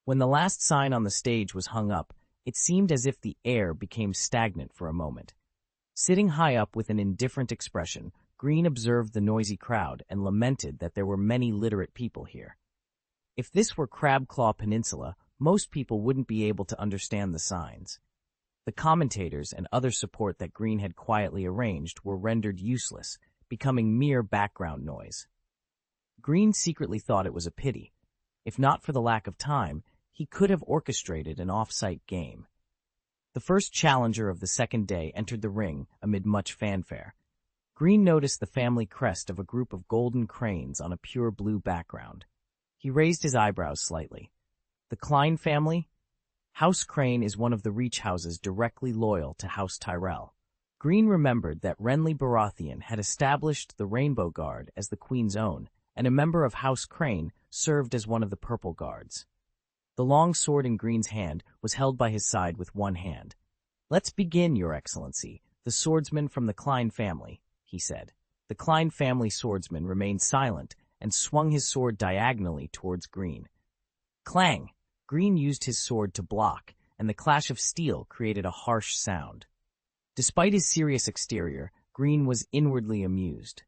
When the last sign on the stage was hung up, it seemed as if the air became stagnant for a moment. Sitting high up with an indifferent expression, Greene observed the noisy crowd and lamented that there were many literate people here. If this were Crabclaw Peninsula, most people wouldn't be able to understand the signs. The commentators and other support that Greene had quietly arranged were rendered useless, becoming mere background noise. Greene secretly thought it was a pity. If not for the lack of time, he could have orchestrated an off-site game. The first challenger of the second day entered the ring amid much fanfare. Greene noticed the family crest of a group of golden cranes on a pure blue background. He raised his eyebrows slightly. The Klein family? House Crane is one of the Reach houses directly loyal to House Tyrell. Greene remembered that Renly Baratheon had established the Rainbow Guard as the Queen's own, and a member of House Crane served as one of the Purple Guards. The long sword in Greene's hand was held by his side with one hand. "Let's begin, Your Excellency, the swordsman from the Klein family," he said. The Klein family swordsman remained silent and swung his sword diagonally towards Greene. Clang! Greene used his sword to block, and the clash of steel created a harsh sound. Despite his serious exterior, Greene was inwardly amused.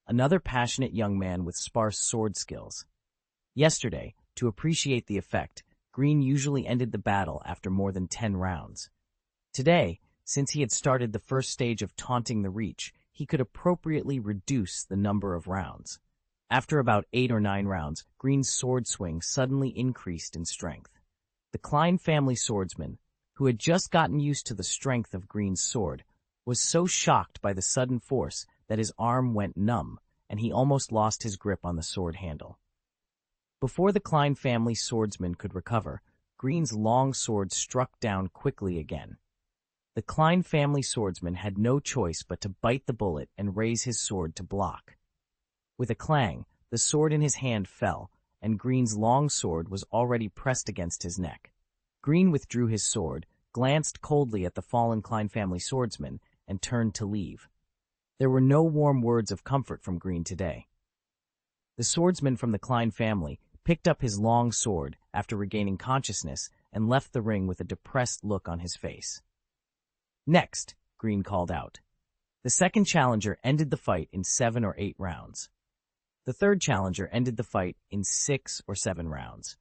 Another passionate young man with sparse sword skills. Yesterday, to appreciate the effect, Greene usually ended the battle after more than 10 rounds. Today, since he had started the first stage of taunting the Reach, he could appropriately reduce the number of rounds. After about 8 or 9 rounds, Greene's sword swing suddenly increased in strength. The Klein family swordsman, who had just gotten used to the strength of Greene's sword, was so shocked by the sudden force that his arm went numb, and he almost lost his grip on the sword handle. Before the Klein family swordsman could recover, Greene's long sword struck down quickly again. The Klein family swordsman had no choice but to bite the bullet and raise his sword to block. With a clang, the sword in his hand fell, and Greene's long sword was already pressed against his neck. Greene withdrew his sword, glanced coldly at the fallen Klein family swordsman, and turned to leave. There were no warm words of comfort from Greene today. The swordsman from the Klein family picked up his long sword after regaining consciousness and left the ring with a depressed look on his face. "Next," Greene called out. The second challenger ended the fight in 7 or 8 rounds. The third challenger ended the fight in 6 or 7 rounds.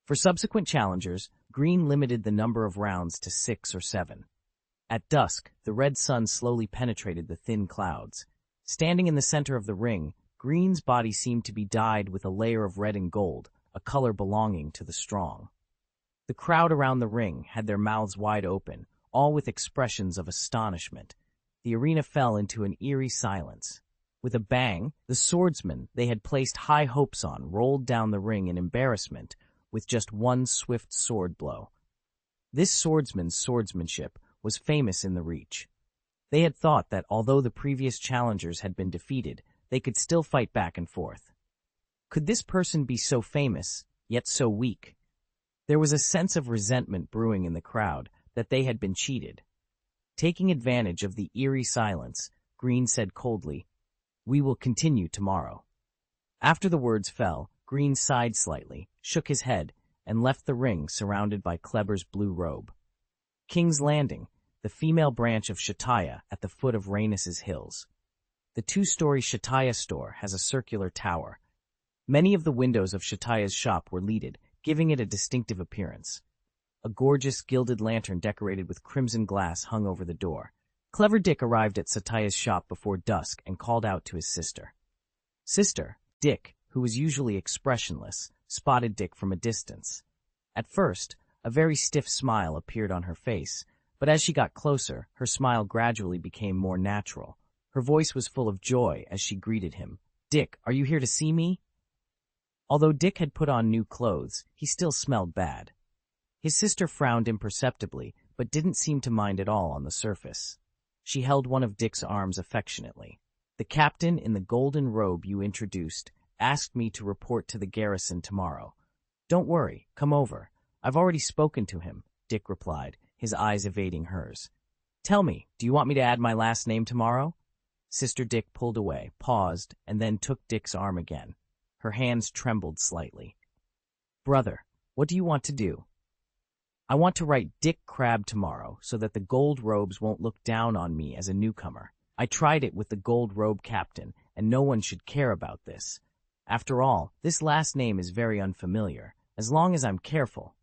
For subsequent challengers, Greene limited the number of rounds to 6 or 7. At dusk, the red sun slowly penetrated the thin clouds. Standing in the center of the ring, Greene's body seemed to be dyed with a layer of red and gold, a color belonging to the strong. The crowd around the ring had their mouths wide open, all with expressions of astonishment. The arena fell into an eerie silence. With a bang, the swordsman they had placed high hopes on rolled down the ring in embarrassment with just one swift sword blow. This swordsman's swordsmanship was famous in the Reach. They had thought that although the previous challengers had been defeated, they could still fight back and forth. Could this person be so famous, yet so weak? There was a sense of resentment brewing in the crowd that they had been cheated. Taking advantage of the eerie silence, Greene said coldly, "We will continue tomorrow." After the words fell, Greene sighed slightly, shook his head, and left the ring surrounded by Kleber's blue robe. King's Landing, the female branch of Shataya at the foot of Rhaenys' hills. The 2-story Shataya store has a circular tower. Many of the windows of Shataya's shop were leaded, giving it a distinctive appearance. A gorgeous gilded lantern decorated with crimson glass hung over the door. Clever Dick arrived at Sataya's shop before dusk and called out to his sister. "Sister," Dick, who was usually expressionless, spotted Dick from a distance. At first, a very stiff smile appeared on her face, but as she got closer, her smile gradually became more natural. Her voice was full of joy as she greeted him. "Dick, are you here to see me?" Although Dick had put on new clothes, he still smelled bad. His sister frowned imperceptibly, but didn't seem to mind at all on the surface. She held one of Dick's arms affectionately. "The captain in the golden robe you introduced asked me to report to the garrison tomorrow. Don't worry, come over. I've already spoken to him," Dick replied, his eyes evading hers. "Tell me, do you want me to add my last name tomorrow?" Sister Dick pulled away, paused, and then took Dick's arm again. Her hands trembled slightly. "Brother, what do you want to do?" "I want to write Dick Crab tomorrow so that the gold robes won't look down on me as a newcomer. I tried it with the gold robe captain, and no one should care about this. After all, this last name is very unfamiliar, as long as I'm careful."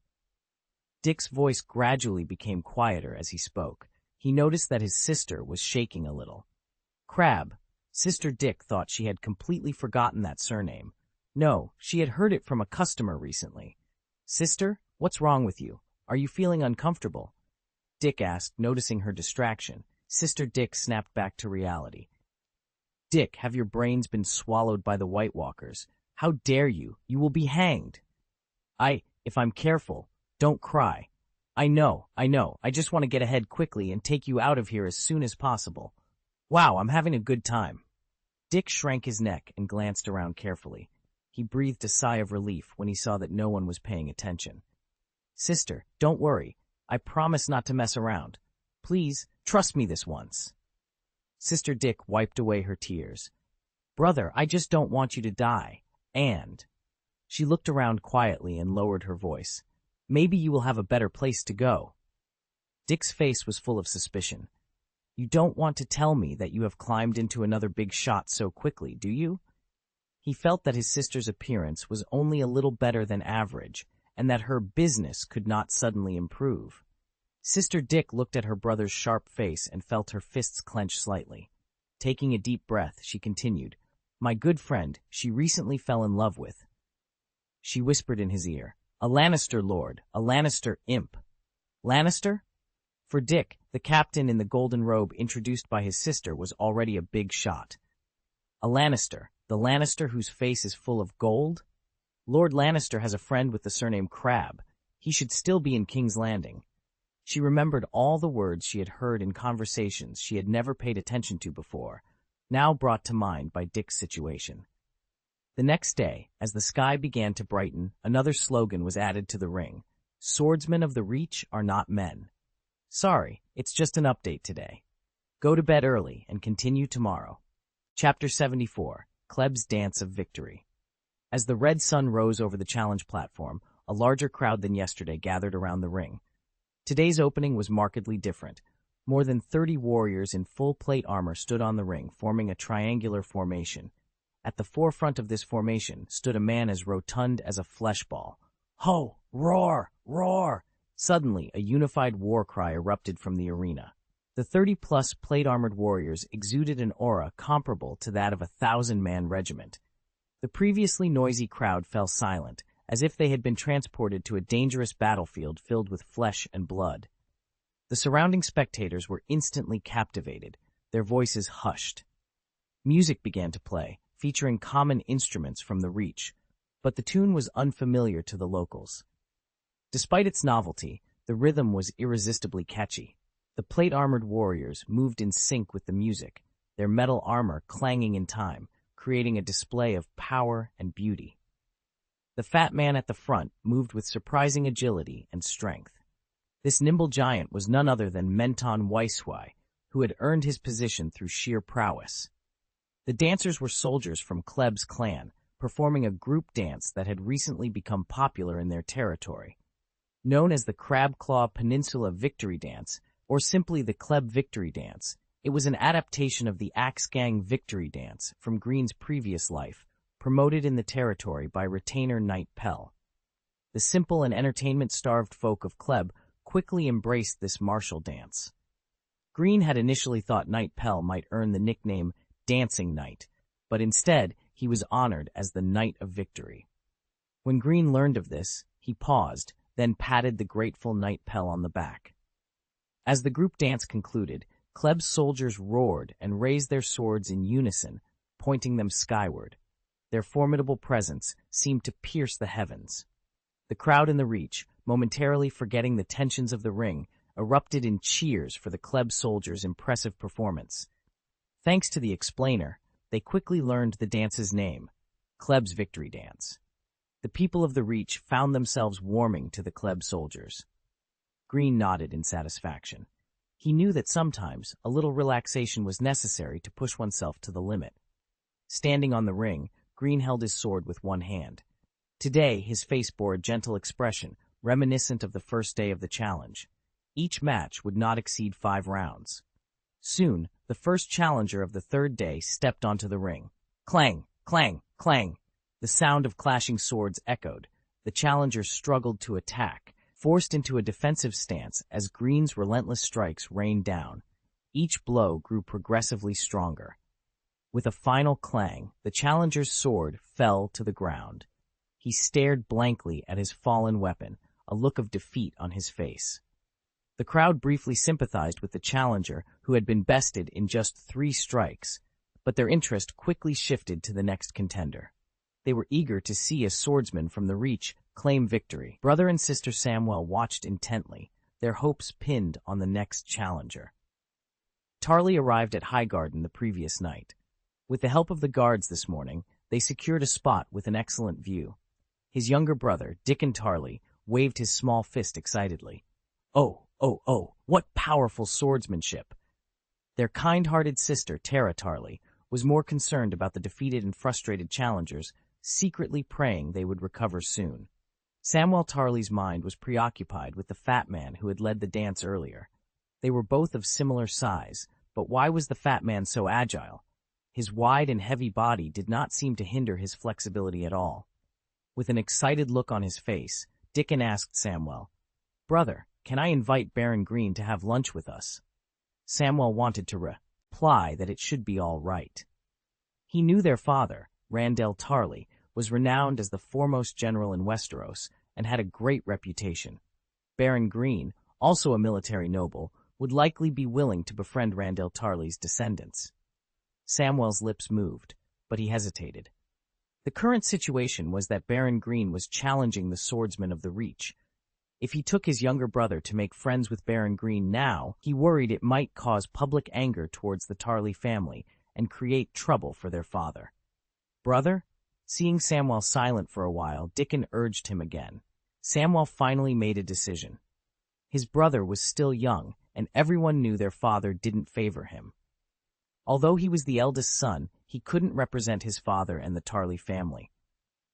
Dick's voice gradually became quieter as he spoke. He noticed that his sister was shaking a little. Crab. Sister Dick thought she had completely forgotten that surname. No, she had heard it from a customer recently. "Sister, what's wrong with you? Are you feeling uncomfortable?" Dick asked, noticing her distraction. Sister Dick snapped back to reality. "Dick, have your brains been swallowed by the White Walkers? How dare you? You will be hanged." If I'm careful, don't cry. I know. I just want to get ahead quickly and take you out of here as soon as possible. Wow, I'm having a good time." Dick shrank his neck and glanced around carefully. He breathed a sigh of relief when he saw that no one was paying attention. "Sister, don't worry. I promise not to mess around. Please, trust me this once." Sister Dick wiped away her tears. "Brother, I just don't want you to die. And—" She looked around quietly and lowered her voice. "Maybe you will have a better place to go." Dick's face was full of suspicion. "You don't want to tell me that you have climbed into another big shot so quickly, do you?" He felt that his sister's appearance was only a little better than average, and that her business could not suddenly improve. Sister Dick looked at her brother's sharp face and felt her fists clench slightly. Taking a deep breath, she continued, "My good friend, she recently fell in love with—" She whispered in his ear, "A Lannister lord, a Lannister imp." "Lannister?" For Dick, the captain in the golden robe introduced by his sister was already a big shot. "A Lannister, the Lannister whose face is full of gold? Lord Lannister has a friend with the surname Crab. He should still be in King's Landing." She remembered all the words she had heard in conversations she had never paid attention to before, now brought to mind by Dick's situation. The next day, as the sky began to brighten, another slogan was added to the ring. "Swordsmen of the Reach are not men." Sorry, it's just an update today. Go to bed early and continue tomorrow. Chapter 74, Kleb's Dance of Victory. As the red sun rose over the challenge platform, a larger crowd than yesterday gathered around the ring. Today's opening was markedly different. More than 30 warriors in full plate armor stood on the ring, forming a triangular formation. At the forefront of this formation stood a man as rotund as a flesh ball. Ho! Roar! Roar! Suddenly, a unified war cry erupted from the arena. The 30-plus plate-armored warriors exuded an aura comparable to that of a 1,000-man regiment. The previously noisy crowd fell silent, as if they had been transported to a dangerous battlefield filled with flesh and blood. The surrounding spectators were instantly captivated, their voices hushed. Music began to play, featuring common instruments from the Reach, but the tune was unfamiliar to the locals. Despite its novelty, the rhythm was irresistibly catchy. The plate-armored warriors moved in sync with the music, their metal armor clanging in time, creating a display of power and beauty. The fat man at the front moved with surprising agility and strength. This nimble giant was none other than Menton Weiswei, who had earned his position through sheer prowess. The dancers were soldiers from Kleb's clan, performing a group dance that had recently become popular in their territory. Known as the Crab Claw Peninsula Victory Dance, or simply the Kleb Victory Dance, it was an adaptation of the Axe Gang Victory Dance from Greene's previous life, promoted in the territory by retainer Knight Pell. The simple and entertainment-starved folk of Kleb quickly embraced this martial dance. Greene had initially thought Knight Pell might earn the nickname Dancing Knight, but instead he was honored as the Knight of Victory. When Greene learned of this, he paused, then patted the grateful Knight Pell on the back. As the group dance concluded, Kleb's soldiers roared and raised their swords in unison, pointing them skyward. Their formidable presence seemed to pierce the heavens. The crowd in the Reach, momentarily forgetting the tensions of the ring, erupted in cheers for the Kleb soldiers' impressive performance. Thanks to the explainer, they quickly learned the dance's name, Kleb's Victory Dance. The people of the Reach found themselves warming to the Kleb soldiers. Greene nodded in satisfaction. He knew that sometimes a little relaxation was necessary to push oneself to the limit. Standing on the ring, Greene held his sword with one hand. Today, his face bore a gentle expression, reminiscent of the first day of the challenge. Each match would not exceed 5 rounds. Soon, the first challenger of the third day stepped onto the ring. Clang, clang, clang. The sound of clashing swords echoed. The challenger struggled to attack, forced into a defensive stance as Greene's relentless strikes rained down. Each blow grew progressively stronger. With a final clang, the challenger's sword fell to the ground. He stared blankly at his fallen weapon, a look of defeat on his face. The crowd briefly sympathized with the challenger, who had been bested in just 3 strikes, but their interest quickly shifted to the next contender. They were eager to see a swordsman from the Reach claim victory. Brother and sister Samwell watched intently, their hopes pinned on the next challenger. Tarly arrived at Highgarden the previous night. With the help of the guards this morning, they secured a spot with an excellent view. His younger brother, Dickon Tarly, waved his small fist excitedly. Oh, what powerful swordsmanship! Their kind-hearted sister, Tara Tarly, was more concerned about the defeated and frustrated challengers, secretly praying they would recover soon. Samwell Tarly's mind was preoccupied with the fat man who had led the dance earlier. They were both of similar size, but why was the fat man so agile? His wide and heavy body did not seem to hinder his flexibility at all. With an excited look on his face, Dickon asked Samwell, "Brother, can I invite Baron Greene to have lunch with us?" Samwell wanted to reply that it should be all right. He knew their father, Randyll Tarly, was renowned as the foremost general in Westeros and had a great reputation. Baron Greene, also a military noble, would likely be willing to befriend Randyll Tarly's descendants. Samwell's lips moved, but he hesitated. The current situation was that Baron Greene was challenging the swordsman of the Reach. If he took his younger brother to make friends with Baron Greene now, he worried it might cause public anger towards the Tarly family and create trouble for their father. "Brother?" Seeing Samwell silent for a while, Dickon urged him again. Samwell finally made a decision. His brother was still young, and everyone knew their father didn't favor him. Although he was the eldest son, he couldn't represent his father and the Tarly family.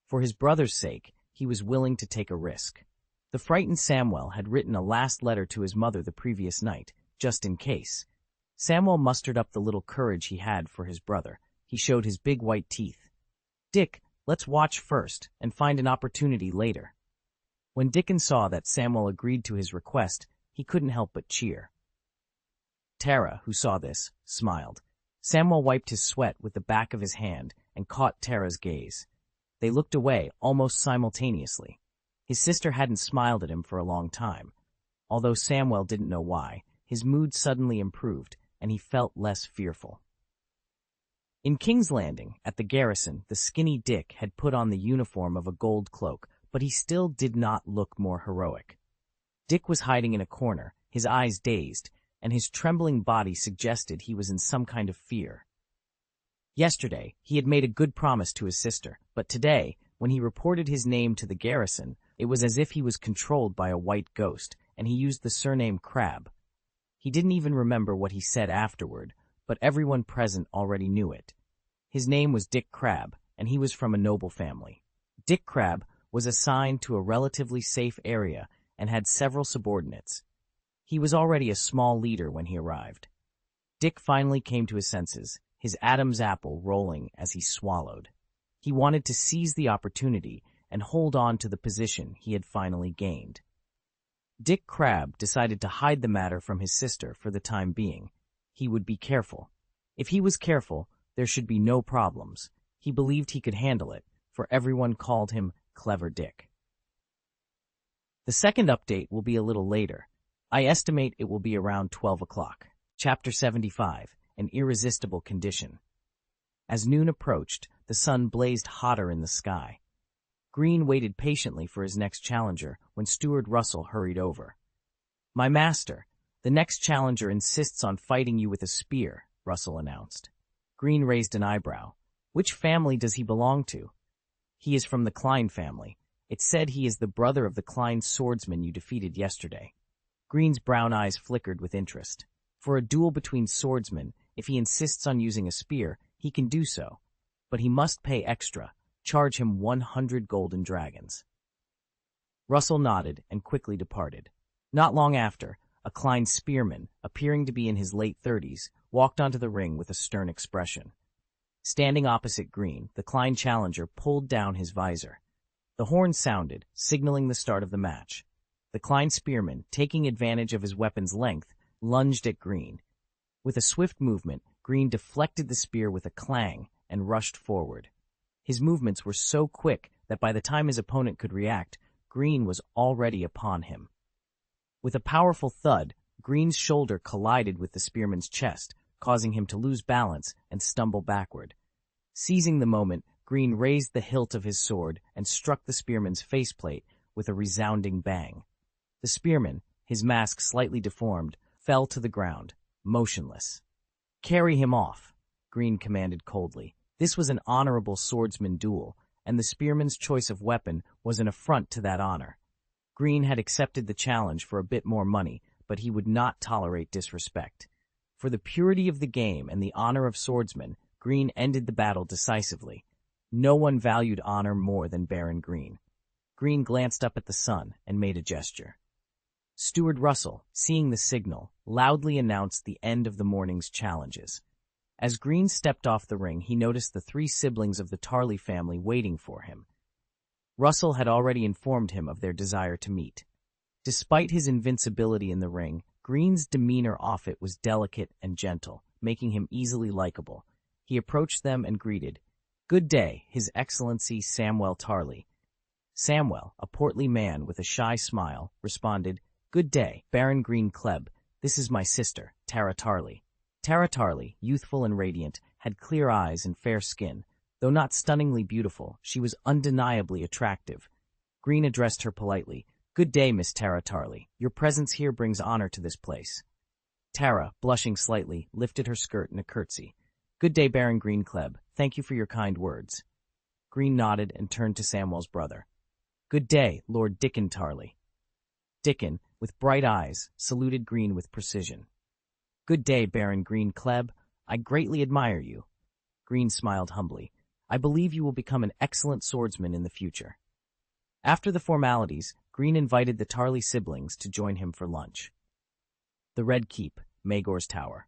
For his brother's sake, he was willing to take a risk. The frightened Samwell had written a last letter to his mother the previous night, just in case. Samwell mustered up the little courage he had for his brother. He showed his big white teeth. "Dick, let's watch first and find an opportunity later." When Dickon saw that Samwell agreed to his request, he couldn't help but cheer. Tara, who saw this, smiled. Samwell wiped his sweat with the back of his hand and caught Tara's gaze. They looked away almost simultaneously. His sister hadn't smiled at him for a long time. Although Samwell didn't know why, his mood suddenly improved, and he felt less fearful. In King's Landing, at the garrison, the skinny Dick had put on the uniform of a gold cloak, but he still did not look more heroic. Dick was hiding in a corner, his eyes dazed, and his trembling body suggested he was in some kind of fear. Yesterday, he had made a good promise to his sister, but today, when he reported his name to the garrison, it was as if he was controlled by a white ghost, and he used the surname Crab. He didn't even remember what he said afterward, but everyone present already knew it. His name was Dick Crab, and he was from a noble family. Dick Crab was assigned to a relatively safe area and had several subordinates. He was already a small leader when he arrived. Dick finally came to his senses, his Adam's apple rolling as he swallowed. He wanted to seize the opportunity and hold on to the position he had finally gained. Dick Crab decided to hide the matter from his sister for the time being. He would be careful. If he was careful, there should be no problems. He believed he could handle it, for everyone called him Clever Dick. The second update will be a little later. I estimate it will be around 12 o'clock. Chapter 75, An Irresistible Condition. As noon approached, the sun blazed hotter in the sky. Greene waited patiently for his next challenger when Steward Russell hurried over. "My master, the next challenger insists on fighting you with a spear," Russell announced. Greene raised an eyebrow. "Which family does he belong to?" "He is from the Klein family. It's said he is the brother of the Klein swordsman you defeated yesterday." Greene's brown eyes flickered with interest. For a duel between swordsmen, if he insists on using a spear, he can do so. But he must pay extra, charge him 100 golden dragons. Russell nodded and quickly departed. Not long after, a Klein spearman, appearing to be in his late 30s, walked onto the ring with a stern expression. Standing opposite Greene, the Klein challenger pulled down his visor. The horn sounded, signaling the start of the match. The Klein spearman, taking advantage of his weapon's length, lunged at Greene. With a swift movement, Greene deflected the spear with a clang and rushed forward. His movements were so quick that by the time his opponent could react, Greene was already upon him. With a powerful thud, Greene's shoulder collided with the spearman's chest, causing him to lose balance and stumble backward. Seizing the moment, Greene raised the hilt of his sword and struck the spearman's faceplate with a resounding bang. The spearman, his mask slightly deformed, fell to the ground, motionless. "Carry him off," Greene commanded coldly. This was an honorable swordsman duel, and the spearman's choice of weapon was an affront to that honor. Greene had accepted the challenge for a bit more money, but he would not tolerate disrespect. For the purity of the game and the honor of swordsmen, Greene ended the battle decisively. No one valued honor more than Baron Greene. Greene glanced up at the sun and made a gesture. Steward Russell, seeing the signal, loudly announced the end of the morning's challenges. As Greene stepped off the ring, he noticed the 3 siblings of the Tarley family waiting for him. Russell had already informed him of their desire to meet. Despite his invincibility in the ring, Greene's demeanor off it was delicate and gentle, making him easily likable. He approached them and greeted, "Good day, His Excellency Samwell Tarley." Samwell, a portly man with a shy smile, responded, "Good day, Baron Greene Kleb. This is my sister, Tara Tarley." Tara Tarley, youthful and radiant, had clear eyes and fair skin. Though not stunningly beautiful, she was undeniably attractive. Greene addressed her politely, "Good day, Miss Tara Tarley. Your presence here brings honor to this place." Tara, blushing slightly, lifted her skirt in a curtsy. "Good day, Baron Greene Kleb. Thank you for your kind words." Greene nodded and turned to Samwell's brother. "Good day, Lord Dickon Tarley." Dickon, with bright eyes, saluted Greene with precision. "Good day, Baron Greene Kleb. I greatly admire you." Greene smiled humbly. "I believe you will become an excellent swordsman in the future." After the formalities, Greene invited the Tarley siblings to join him for lunch. The Red Keep, Maegor's Tower.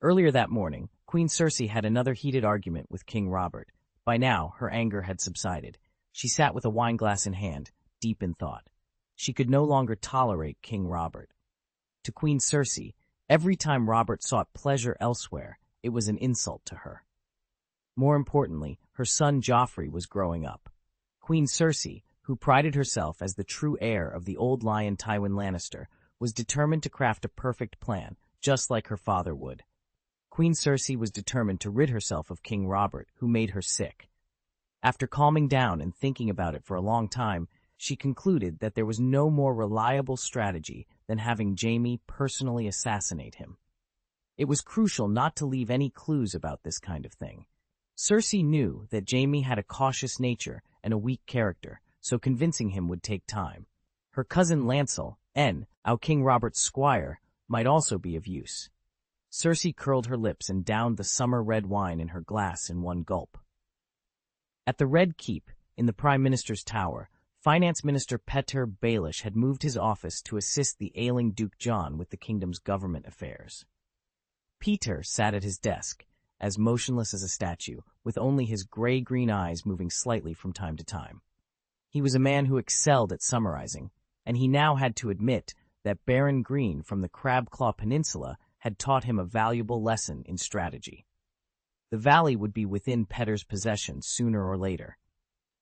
Earlier that morning, Queen Cersei had another heated argument with King Robert. By now, her anger had subsided. She sat with a wineglass in hand, deep in thought. She could no longer tolerate King Robert. To Queen Cersei, every time Robert sought pleasure elsewhere, it was an insult to her. More importantly, her son Joffrey was growing up. Queen Cersei, who prided herself as the true heir of the old lion Tywin Lannister, was determined to craft a perfect plan, just like her father would. Queen Cersei was determined to rid herself of King Robert, who made her sick. After calming down and thinking about it for a long time, she concluded that there was no more reliable strategy than having Jaime personally assassinate him. It was crucial not to leave any clues about this kind of thing. Cersei knew that Jaime had a cautious nature and a weak character, so convincing him would take time. Her cousin Lancel, King Robert's squire, might also be of use. Cersei curled her lips and downed the summer red wine in her glass in one gulp. At the Red Keep, in the Prime Minister's tower, Finance Minister Petyr Baelish had moved his office to assist the ailing Duke John with the kingdom's government affairs. Petyr sat at his desk, as motionless as a statue, with only his gray-green eyes moving slightly from time to time. He was a man who excelled at summarizing, and he now had to admit that Baron Greene from the Crabclaw Peninsula had taught him a valuable lesson in strategy. The valley would be within Petyr's possession sooner or later.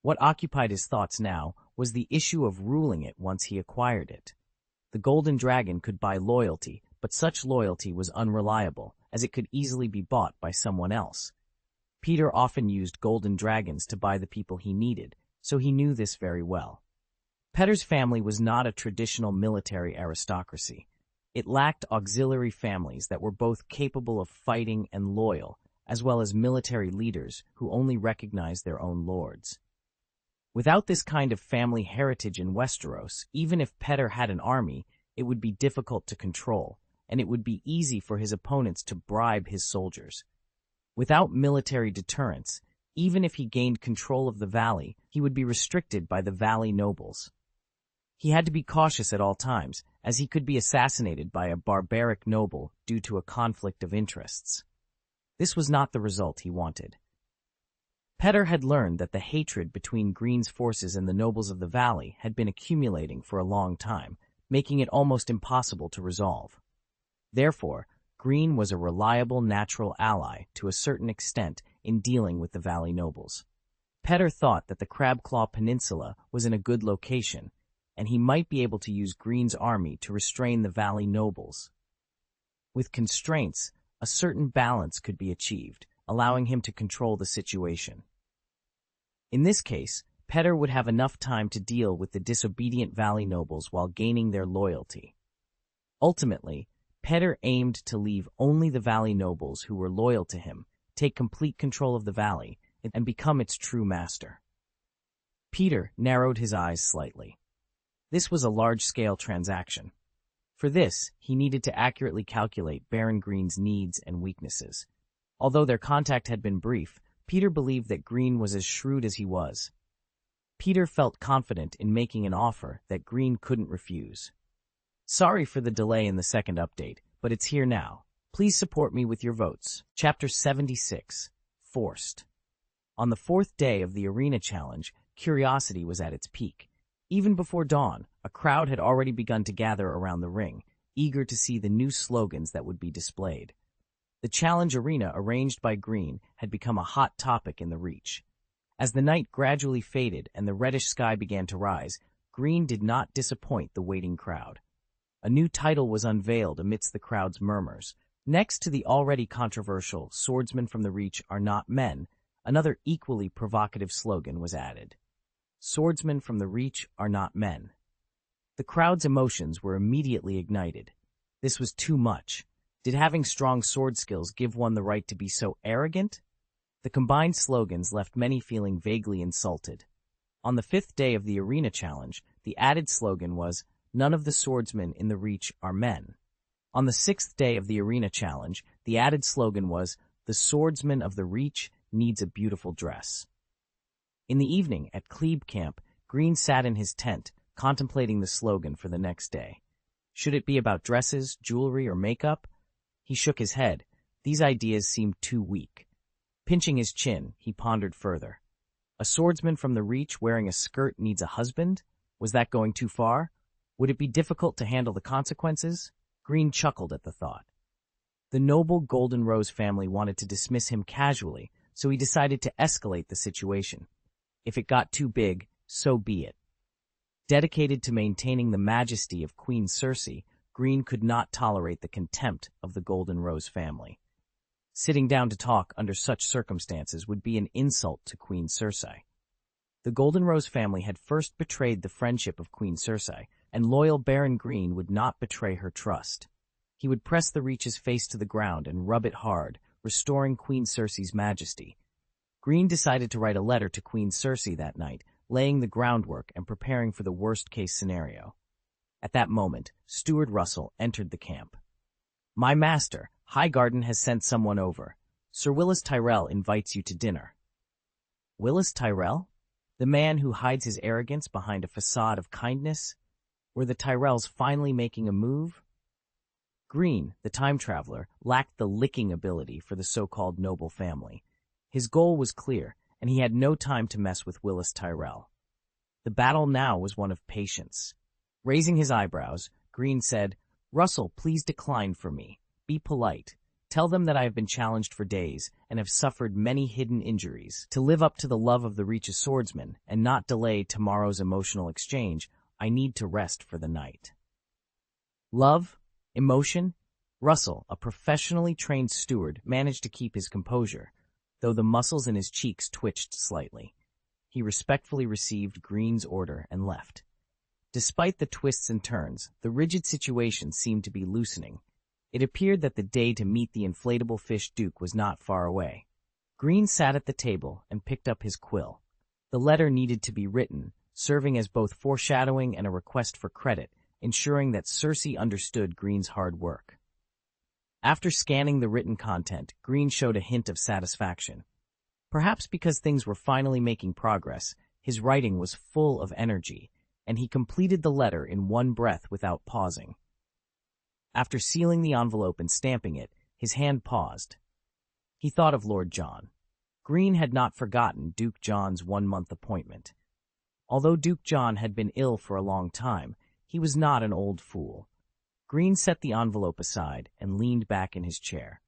What occupied his thoughts now was the issue of ruling it once he acquired it. The Golden Dragon could buy loyalty, but such loyalty was unreliable, as it could easily be bought by someone else. Peter often used golden dragons to buy the people he needed, so he knew this very well. Peter's family was not a traditional military aristocracy. It lacked auxiliary families that were both capable of fighting and loyal, as well as military leaders who only recognized their own lords. Without this kind of family heritage in Westeros, even if Peter had an army, it would be difficult to control, and it would be easy for his opponents to bribe his soldiers. Without military deterrence, even if he gained control of the valley, he would be restricted by the valley nobles. He had to be cautious at all times, as he could be assassinated by a barbaric noble due to a conflict of interests. This was not the result he wanted. Peter had learned that the hatred between Greene's forces and the nobles of the valley had been accumulating for a long time, making it almost impossible to resolve. Therefore, Greene was a reliable natural ally to a certain extent in dealing with the valley nobles. Peter thought that the Crabclaw Peninsula was in a good location, and he might be able to use Greene's army to restrain the valley nobles. With constraints, a certain balance could be achieved, allowing him to control the situation. In this case, Peter would have enough time to deal with the disobedient valley nobles while gaining their loyalty. Ultimately, Peter aimed to leave only the valley nobles who were loyal to him, take complete control of the valley, and become its true master. Peter narrowed his eyes slightly. This was a large-scale transaction. For this, he needed to accurately calculate Baron Greene's needs and weaknesses. Although their contact had been brief, Peter believed that Greene was as shrewd as he was. Peter felt confident in making an offer that Greene couldn't refuse. Sorry for the delay in the second update, but it's here now. Please support me with your votes. Chapter 76, Forced. On the fourth day of the Arena Challenge, curiosity was at its peak. Even before dawn, a crowd had already begun to gather around the ring, eager to see the new slogans that would be displayed. The challenge arena arranged by Greene had become a hot topic in the Reach. As the night gradually faded and the reddish sky began to rise, Greene did not disappoint the waiting crowd. A new title was unveiled amidst the crowd's murmurs. Next to the already controversial "Swordsmen from the Reach are not men," another equally provocative slogan was added. "Swordsmen from the Reach are not men." The crowd's emotions were immediately ignited. This was too much. Did having strong sword skills give one the right to be so arrogant? The combined slogans left many feeling vaguely insulted. On the fifth day of the Arena Challenge, the added slogan was, "None of the swordsmen in the Reach are men." On the sixth day of the Arena Challenge, the added slogan was, "The swordsman of the Reach needs a beautiful dress." In the evening, at Kleb camp, Greene sat in his tent, contemplating the slogan for the next day. Should it be about dresses, jewelry, or makeup? He shook his head. These ideas seemed too weak. Pinching his chin, he pondered further. A swordsman from the Reach wearing a skirt needs a husband? Was that going too far? Would it be difficult to handle the consequences? Greene chuckled at the thought. The noble Golden Rose family wanted to dismiss him casually, so he decided to escalate the situation. If it got too big, so be it. Dedicated to maintaining the majesty of Queen Cersei, Greene could not tolerate the contempt of the Golden Rose family. Sitting down to talk under such circumstances would be an insult to Queen Cersei. The Golden Rose family had first betrayed the friendship of Queen Cersei, and loyal Baron Greene would not betray her trust. He would press the Reach's face to the ground and rub it hard, restoring Queen Cersei's majesty. Greene decided to write a letter to Queen Cersei that night, laying the groundwork and preparing for the worst-case scenario. At that moment, Steward Russell entered the camp. "My master, Highgarden has sent someone over. Sir Willis Tyrell invites you to dinner." Willis Tyrell? The man who hides his arrogance behind a facade of kindness? Were the Tyrells finally making a move? Greene, the time traveler, lacked the licking ability for the so-called noble family. His goal was clear, and he had no time to mess with Willis Tyrell. The battle now was one of patience. Raising his eyebrows, Greene said, "Russell, please decline for me. Be polite. Tell them that I have been challenged for days and have suffered many hidden injuries. To live up to the love of the Reach's swordsman and not delay tomorrow's emotional exchange, I need to rest for the night." Love? Emotion? Russell, a professionally trained steward, managed to keep his composure, though the muscles in his cheeks twitched slightly. He respectfully received Greene's order and left. Despite the twists and turns, the rigid situation seemed to be loosening. It appeared that the day to meet the inflatable fish Duke was not far away. Greene sat at the table and picked up his quill. The letter needed to be written, serving as both foreshadowing and a request for credit, ensuring that Cersei understood Greene's hard work. After scanning the written content, Greene showed a hint of satisfaction. Perhaps because things were finally making progress, his writing was full of energy, and he completed the letter in one breath without pausing. After sealing the envelope and stamping it, his hand paused. He thought of Lord John. Greene had not forgotten Duke John's 1-month appointment. Although Duke John had been ill for a long time, he was not an old fool. Greene set the envelope aside and leaned back in his chair.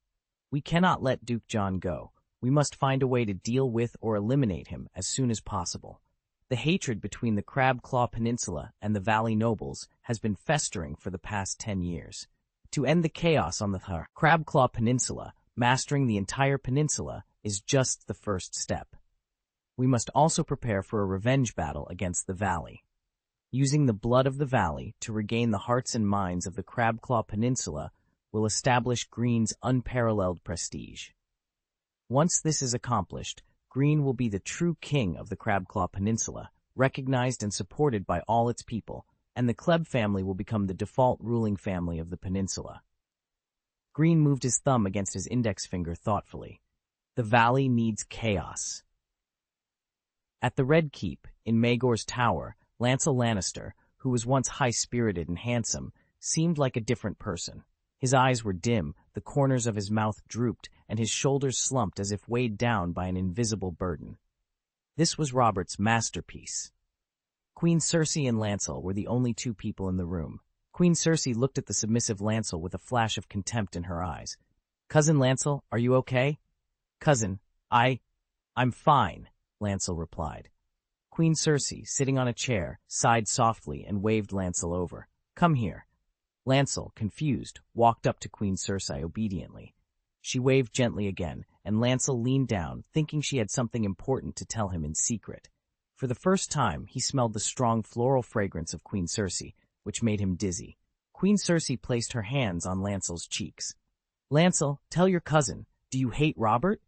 We cannot let Duke John go. We must find a way to deal with or eliminate him as soon as possible. The hatred between the Crab Claw Peninsula and the Valley nobles has been festering for the past 10 years. To end the chaos on the Crab Claw Peninsula, mastering the entire peninsula is just the first step. We must also prepare for a revenge battle against the Valley. Using the blood of the Valley to regain the hearts and minds of the Crab Claw Peninsula will establish Greene's unparalleled prestige. Once this is accomplished, Greene will be the true king of the Crab Claw Peninsula, recognized and supported by all its people, and the Kleb family will become the default ruling family of the peninsula. Greene moved his thumb against his index finger thoughtfully. The Valley needs chaos. At the Red Keep, in Maegor's Tower, Lancel Lannister, who was once high-spirited and handsome, seemed like a different person. His eyes were dim, the corners of his mouth drooped, and his shoulders slumped as if weighed down by an invisible burden. This was Robert's masterpiece. Queen Cersei and Lancel were the only two people in the room. Queen Cersei looked at the submissive Lancel with a flash of contempt in her eyes. "Cousin Lancel, are you okay?" "Cousin, I'm fine," Lancel replied. Queen Cersei, sitting on a chair, sighed softly and waved Lancel over. "Come here." Lancel, confused, walked up to Queen Cersei obediently. She waved gently again, and Lancel leaned down, thinking she had something important to tell him in secret. For the first time, he smelled the strong floral fragrance of Queen Cersei, which made him dizzy. Queen Cersei placed her hands on Lancel's cheeks. "Lancel, tell your cousin, do you hate Robert?"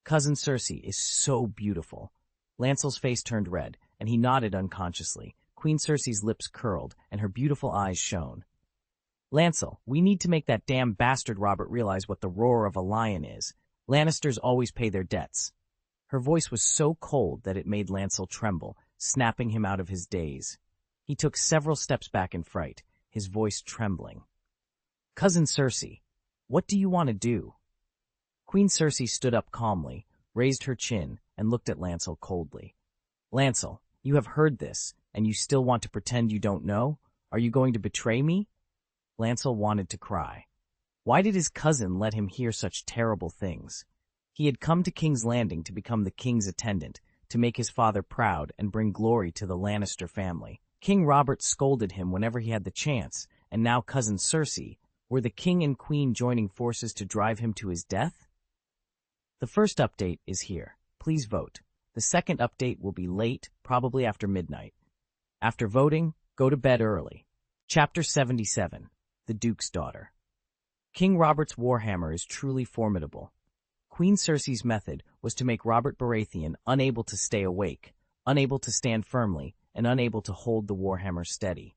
"Cousin Cersei is so beautiful." Lancel's face turned red, and he nodded unconsciously. Queen Cersei's lips curled, and her beautiful eyes shone. "Lancel, we need to make that damn bastard Robert realize what the roar of a lion is. Lannisters always pay their debts." Her voice was so cold that it made Lancel tremble, snapping him out of his daze. He took several steps back in fright, his voice trembling. "Cousin Cersei, what do you want to do?" Queen Cersei stood up calmly, raised her chin, and looked at Lancel coldly. "Lancel, you have heard this, and you still want to pretend you don't know? Are you going to betray me?" Lancel wanted to cry. Why did his cousin let him hear such terrible things? He had come to King's Landing to become the king's attendant, to make his father proud and bring glory to the Lannister family. King Robert scolded him whenever he had the chance, and now cousin Cersei, were the king and queen joining forces to drive him to his death? The first update is here. Please vote. The second update will be late, probably after midnight. After voting, go to bed early. Chapter 77. The Duke's Daughter. King Robert's Warhammer is truly formidable. Queen Cersei's method was to make Robert Baratheon unable to stay awake, unable to stand firmly, and unable to hold the Warhammer steady.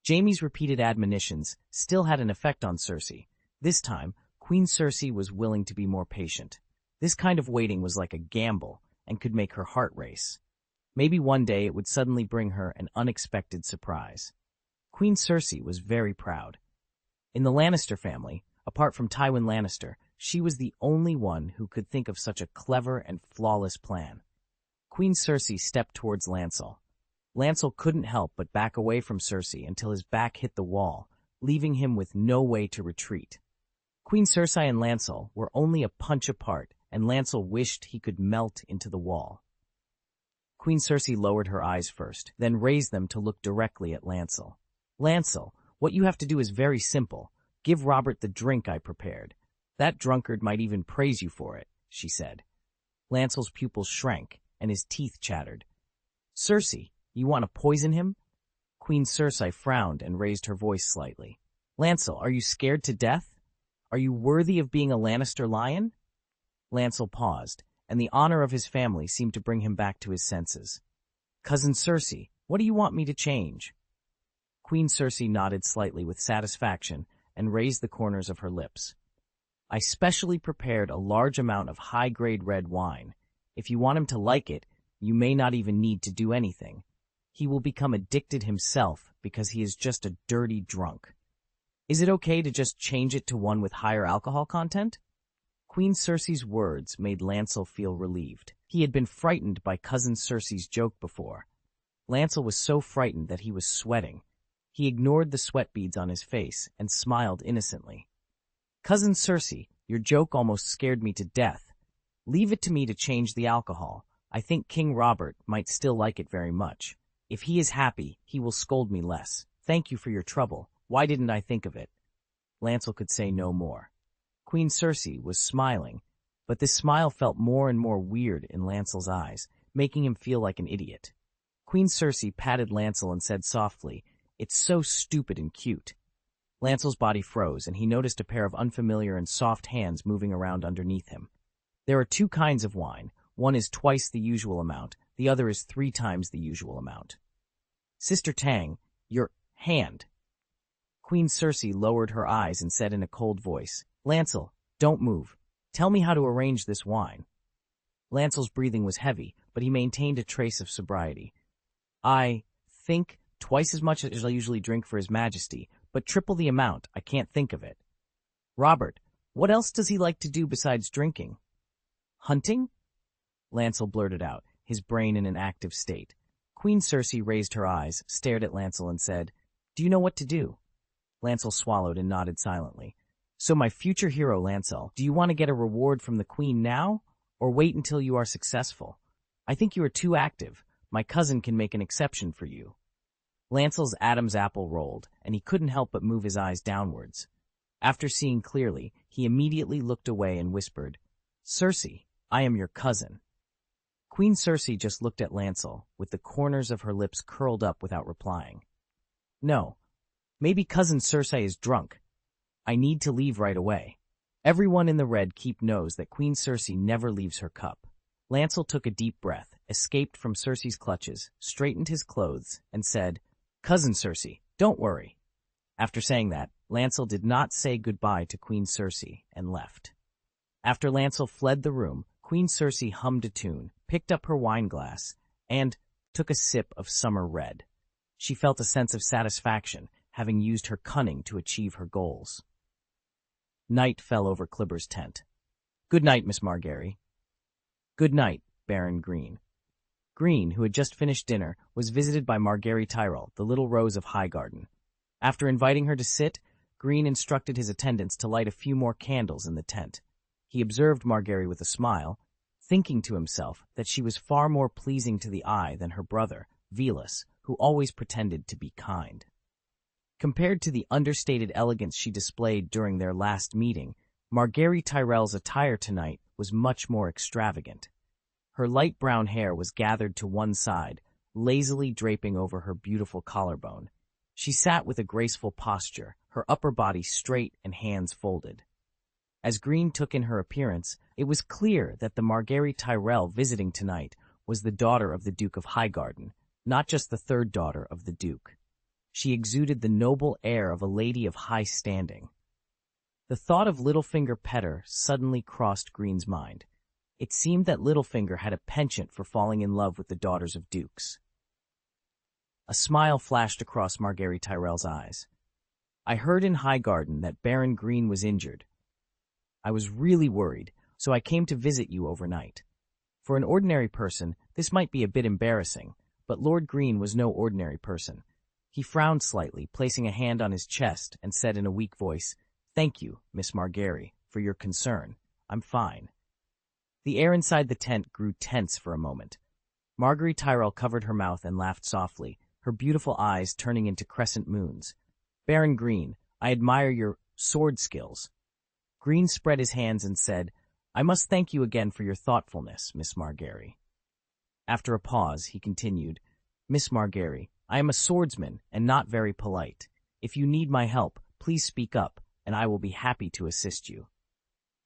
Jaime's repeated admonitions still had an effect on Cersei. This time, Queen Cersei was willing to be more patient. This kind of waiting was like a gamble and could make her heart race. Maybe one day it would suddenly bring her an unexpected surprise. Queen Cersei was very proud. In the Lannister family, apart from Tywin Lannister, she was the only one who could think of such a clever and flawless plan. Queen Cersei stepped towards Lancel. Lancel couldn't help but back away from Cersei until his back hit the wall, leaving him with no way to retreat. Queen Cersei and Lancel were only a punch apart, and Lancel wished he could melt into the wall. Queen Cersei lowered her eyes first, then raised them to look directly at Lancel. "Lancel, what you have to do is very simple. Give Robert the drink I prepared. That drunkard might even praise you for it, she said. Lancel's pupils shrank, and his teeth chattered. Cersei, you want to poison him? Queen Cersei frowned and raised her voice slightly. Lancel, are you scared to death? Are you worthy of being a Lannister lion? Lancel paused, and the honor of his family seemed to bring him back to his senses. Cousin Cersei, what do you want me to change? Queen Cersei nodded slightly with satisfaction and raised the corners of her lips. I specially prepared a large amount of high-grade red wine. If you want him to like it, you may not even need to do anything. He will become addicted himself because he is just a dirty drunk. Is it okay to just change it to one with higher alcohol content? Queen Cersei's words made Lancel feel relieved. He had been frightened by Cousin Cersei's joke before. Lancel was so frightened that he was sweating. He ignored the sweat beads on his face and smiled innocently. Cousin Cersei, your joke almost scared me to death. Leave it to me to change the alcohol. I think King Robert might still like it very much. If he is happy, he will scold me less. Thank you for your trouble. Why didn't I think of it? Lancel could say no more. Queen Cersei was smiling, but this smile felt more and more weird in Lancel's eyes, making him feel like an idiot. Queen Cersei patted Lancel and said softly, It's so stupid and cute. Lancel's body froze, and he noticed a pair of unfamiliar and soft hands moving around underneath him. There are 2 kinds of wine. One is twice the usual amount, the other is 3 times the usual amount. Sister Tang, your hand. Queen Cersei lowered her eyes and said in a cold voice, Lancel, don't move. Tell me how to arrange this wine. Lancel's breathing was heavy, but he maintained a trace of sobriety. I think twice as much as I usually drink for His Majesty, but triple the amount. I can't think of it. Robert, what else does he like to do besides drinking? Hunting? Lancel blurted out, his brain in an active state. Queen Cersei raised her eyes, stared at Lancel and said, Do you know what to do? Lancel swallowed and nodded silently. So my future hero, Lancel, do you want to get a reward from the Queen now, or wait until you are successful? I think you are too active. My cousin can make an exception for you. Lancel's Adam's apple rolled, and he couldn't help but move his eyes downwards. After seeing clearly, he immediately looked away and whispered, Cersei, I am your cousin. Queen Cersei just looked at Lancel, with the corners of her lips curled up without replying. No, maybe Cousin Cersei is drunk. I need to leave right away. Everyone in the Red Keep knows that Queen Cersei never leaves her cup. Lancel took a deep breath, escaped from Cersei's clutches, straightened his clothes, and said, Cousin Cersei, don't worry. After saying that, Lancel did not say goodbye to Queen Cersei and left. After Lancel fled the room, Queen Cersei hummed a tune, picked up her wineglass, and took a sip of summer red. She felt a sense of satisfaction, having used her cunning to achieve her goals. Night fell over Klibber's tent. Good night, Miss Margaery. Good night, Baron Greene. Greene, who had just finished dinner, was visited by Margaery Tyrell, the Little Rose of Highgarden. After inviting her to sit, Greene instructed his attendants to light a few more candles in the tent. He observed Margaery with a smile, thinking to himself that she was far more pleasing to the eye than her brother, Velas, who always pretended to be kind. Compared to the understated elegance she displayed during their last meeting, Margaery Tyrell's attire tonight was much more extravagant. Her light brown hair was gathered to one side, lazily draping over her beautiful collarbone. She sat with a graceful posture, her upper body straight and hands folded. As Greene took in her appearance, it was clear that the Margaery Tyrell visiting tonight was the daughter of the Duke of Highgarden, not just the third daughter of the Duke. She exuded the noble air of a lady of high standing. The thought of Littlefinger Petter suddenly crossed Greene's mind. It seemed that Littlefinger had a penchant for falling in love with the daughters of dukes. A smile flashed across Margaery Tyrell's eyes. I heard in Highgarden that Baron Greene was injured. I was really worried, so I came to visit you overnight. For an ordinary person, this might be a bit embarrassing, but Lord Greene was no ordinary person. He frowned slightly, placing a hand on his chest, and said in a weak voice, Thank you, Miss Margaery, for your concern. I'm fine. The air inside the tent grew tense for a moment. Margaery Tyrell covered her mouth and laughed softly, her beautiful eyes turning into crescent moons. Baron Greene, I admire your sword skills. Greene spread his hands and said, "I must thank you again for your thoughtfulness, Miss Margery." After a pause, he continued, "Miss Margery, I am a swordsman and not very polite. If you need my help, please speak up, and I will be happy to assist you."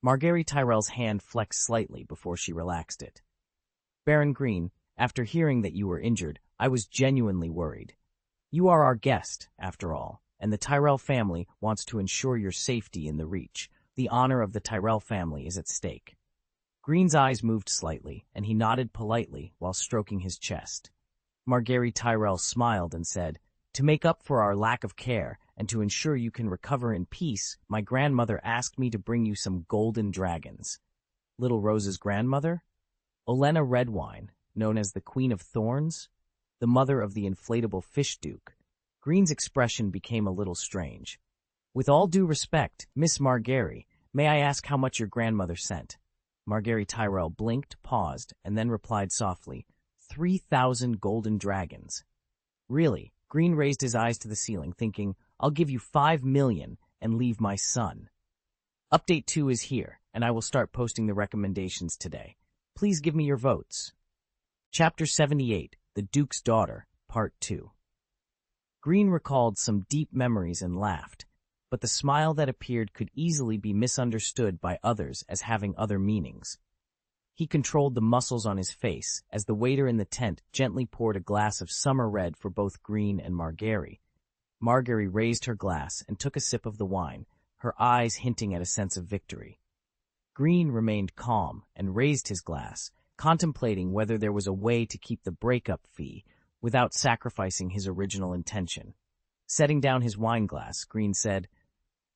Margery Tyrell's hand flexed slightly before she relaxed it. "Baron Greene, after hearing that you were injured, I was genuinely worried. You are our guest, after all, and the Tyrell family wants to ensure your safety in the Reach. The honor of the Tyrell family is at stake." Greene's eyes moved slightly, and he nodded politely while stroking his chest. Margery Tyrell smiled and said, "To make up for our lack of care and to ensure you can recover in peace, my grandmother asked me to bring you some golden dragons." Little Rose's grandmother? Olenna Redwine, known as the Queen of Thorns? The mother of the inflatable fish duke? Greene's expression became a little strange. "With all due respect, Miss Margery, may I ask how much your grandmother sent?" Margery Tyrell blinked, paused, and then replied softly, 3,000 golden dragons. Really? Greene raised his eyes to the ceiling, thinking, "I'll give you 5 million and leave my son." Update 2 is here, and I will start posting the recommendations today. Please give me your votes. Chapter 78, The Duke's Daughter, Part 2. Greene recalled some deep memories and laughed, but the smile that appeared could easily be misunderstood by others as having other meanings. He controlled the muscles on his face as the waiter in the tent gently poured a glass of summer red for both Greene and Margery. Margery raised her glass and took a sip of the wine, her eyes hinting at a sense of victory. Greene remained calm and raised his glass, contemplating whether there was a way to keep the breakup fee without sacrificing his original intention. Setting down his wine glass, Greene said,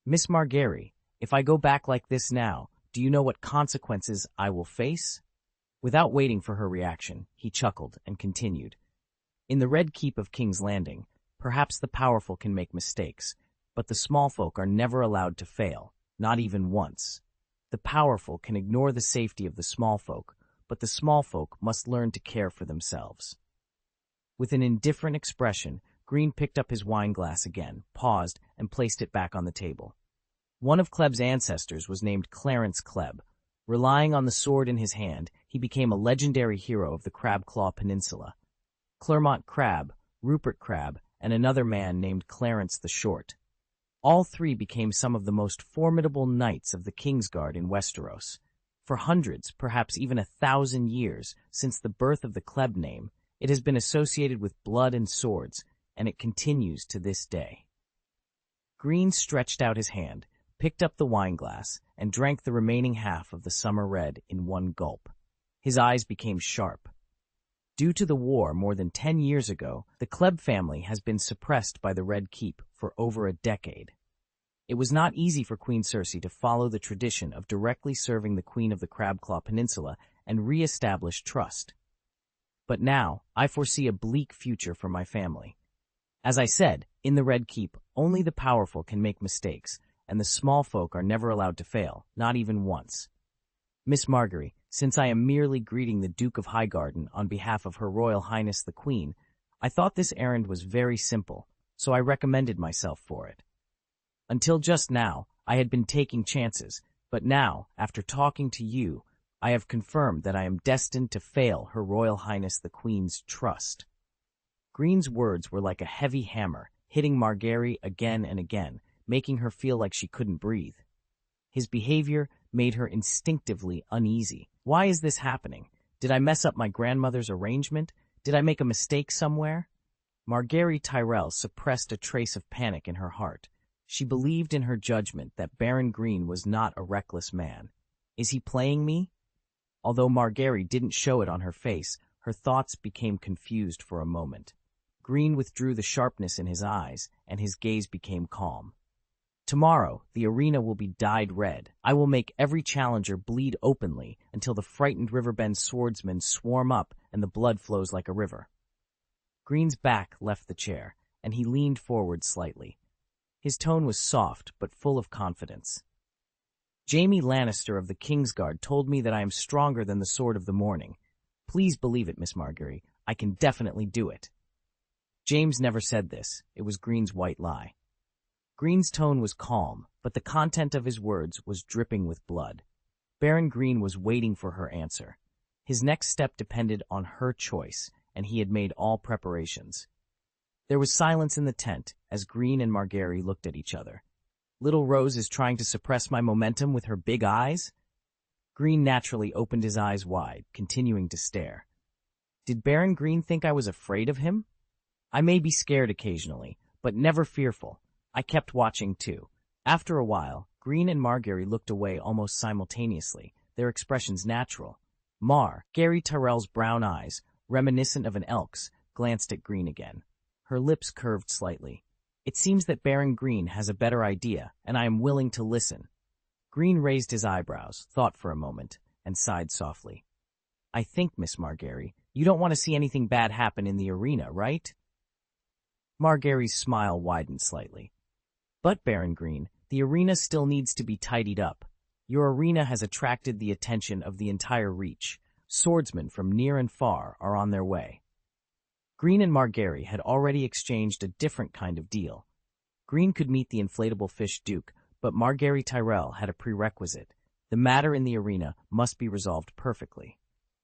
"Miss Margery, if I go back like this now, do you know what consequences I will face?" Without waiting for her reaction, he chuckled and continued, "In the Red Keep of King's Landing, perhaps the powerful can make mistakes, but the small folk are never allowed to fail, not even once. The powerful can ignore the safety of the small folk, but the small folk must learn to care for themselves." With an indifferent expression, Greene picked up his wine glass again, paused, and placed it back on the table. One of Kleb's ancestors was named Clarence Kleb. Relying on the sword in his hand, he became a legendary hero of the Crabclaw Peninsula. Clermont Crab, Rupert Crab, and another man named Clarence the Short. All three became some of the most formidable knights of the Kingsguard in Westeros. For hundreds, perhaps even 1,000 years, since the birth of the Kleb name, it has been associated with blood and swords, and it continues to this day. Greene stretched out his hand, picked up the wineglass, and drank the remaining half of the summer red in one gulp. His eyes became sharp. Due to the war more than 10 years ago, the Kleb family has been suppressed by the Red Keep for over a decade. It was not easy for Queen Cersei to follow the tradition of directly serving the Queen of the Crabclaw Peninsula and re-establish trust. But now, I foresee a bleak future for my family. As I said, in the Red Keep, only the powerful can make mistakes, and the small folk are never allowed to fail, not even once. Miss Margery, since I am merely greeting the Duke of Highgarden on behalf of Her Royal Highness the Queen, I thought this errand was very simple, so I recommended myself for it. Until just now, I had been taking chances, but now, after talking to you, I have confirmed that I am destined to fail Her Royal Highness the Queen's trust." Greene's words were like a heavy hammer, hitting Margery again and again, making her feel like she couldn't breathe. His behavior made her instinctively uneasy. Why is this happening? Did I mess up my grandmother's arrangement? Did I make a mistake somewhere? Margery Tyrell suppressed a trace of panic in her heart. She believed in her judgment that Baron Greene was not a reckless man. Is he playing me? Although Margery didn't show it on her face, her thoughts became confused for a moment. Greene withdrew the sharpness in his eyes, and his gaze became calm. "Tomorrow, the arena will be dyed red. I will make every challenger bleed openly until the frightened Riverbend swordsmen swarm up and the blood flows like a river." Greene's back left the chair, and he leaned forward slightly. His tone was soft but full of confidence. "Jaime Lannister of the Kingsguard told me that I am stronger than the Sword of the Morning. Please believe it, Miss Margery. I can definitely do it." James never said this. It was Greene's white lie. Greene's tone was calm, but the content of his words was dripping with blood. Baron Greene was waiting for her answer. His next step depended on her choice, and he had made all preparations. There was silence in the tent as Greene and Margaery looked at each other. Little Rose is trying to suppress my momentum with her big eyes? Greene naturally opened his eyes wide, continuing to stare. Did Baron Greene think I was afraid of him? I may be scared occasionally, but never fearful. I kept watching too. After a while, Greene and Margaery looked away almost simultaneously, their expressions natural. Gary Tyrell's brown eyes, reminiscent of an elk's, glanced at Greene again. Her lips curved slightly. It seems that Baron Greene has a better idea, and I am willing to listen. Greene raised his eyebrows, thought for a moment, and sighed softly. I think, Miss Margaery, you don't want to see anything bad happen in the arena, right? Margaery's smile widened slightly. But, Baron Greene, the arena still needs to be tidied up. Your arena has attracted the attention of the entire Reach. Swordsmen from near and far are on their way. Greene and Margaery had already exchanged a different kind of deal. Greene could meet the inflatable fish Duke, but Margaery Tyrell had a prerequisite. The matter in the arena must be resolved perfectly.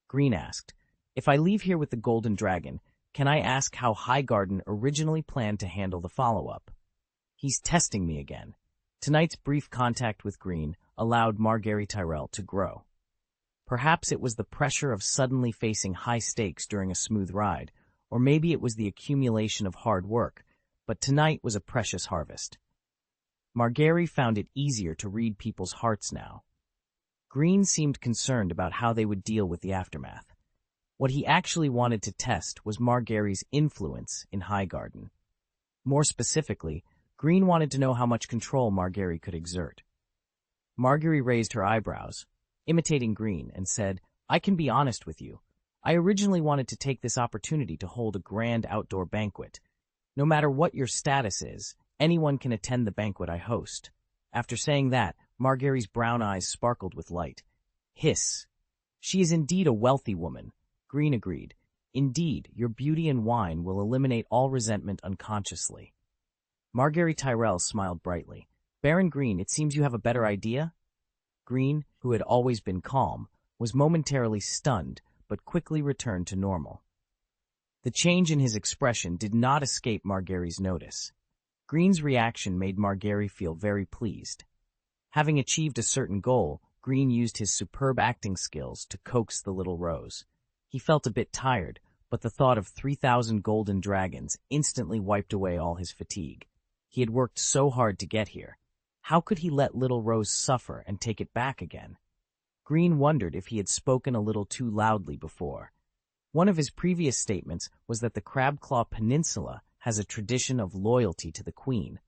Greene asked, if I leave here with the Golden Dragon, can I ask how Highgarden originally planned to handle the follow-up? He's testing me again. Tonight's brief contact with Greene allowed Margaery Tyrell to grow. Perhaps it was the pressure of suddenly facing high stakes during a smooth ride, or maybe it was the accumulation of hard work, but tonight was a precious harvest. Margaery found it easier to read people's hearts now. Greene seemed concerned about how they would deal with the aftermath. What he actually wanted to test was Margaery's influence in Highgarden. More specifically, Greene wanted to know how much control Margaery could exert. Margaery raised her eyebrows, imitating Greene, and said, I can be honest with you. I originally wanted to take this opportunity to hold a grand outdoor banquet. No matter what your status is, anyone can attend the banquet I host. After saying that, Margaery's brown eyes sparkled with light. Hiss. She is indeed a wealthy woman. Greene agreed. Indeed, your beauty and wine will eliminate all resentment unconsciously. Margaery Tyrell smiled brightly. Baron Greene, it seems you have a better idea? Greene, who had always been calm, was momentarily stunned, but quickly returned to normal. The change in his expression did not escape Margaery's notice. Greene's reaction made Margaery feel very pleased. Having achieved a certain goal, Greene used his superb acting skills to coax the little Rose. He felt a bit tired, but the thought of 3,000 golden dragons instantly wiped away all his fatigue. He had worked so hard to get here. How could he let little Rose suffer and take it back again? Greene wondered if he had spoken a little too loudly before. One of his previous statements was that the Crabclaw Peninsula has a tradition of loyalty to the Queen.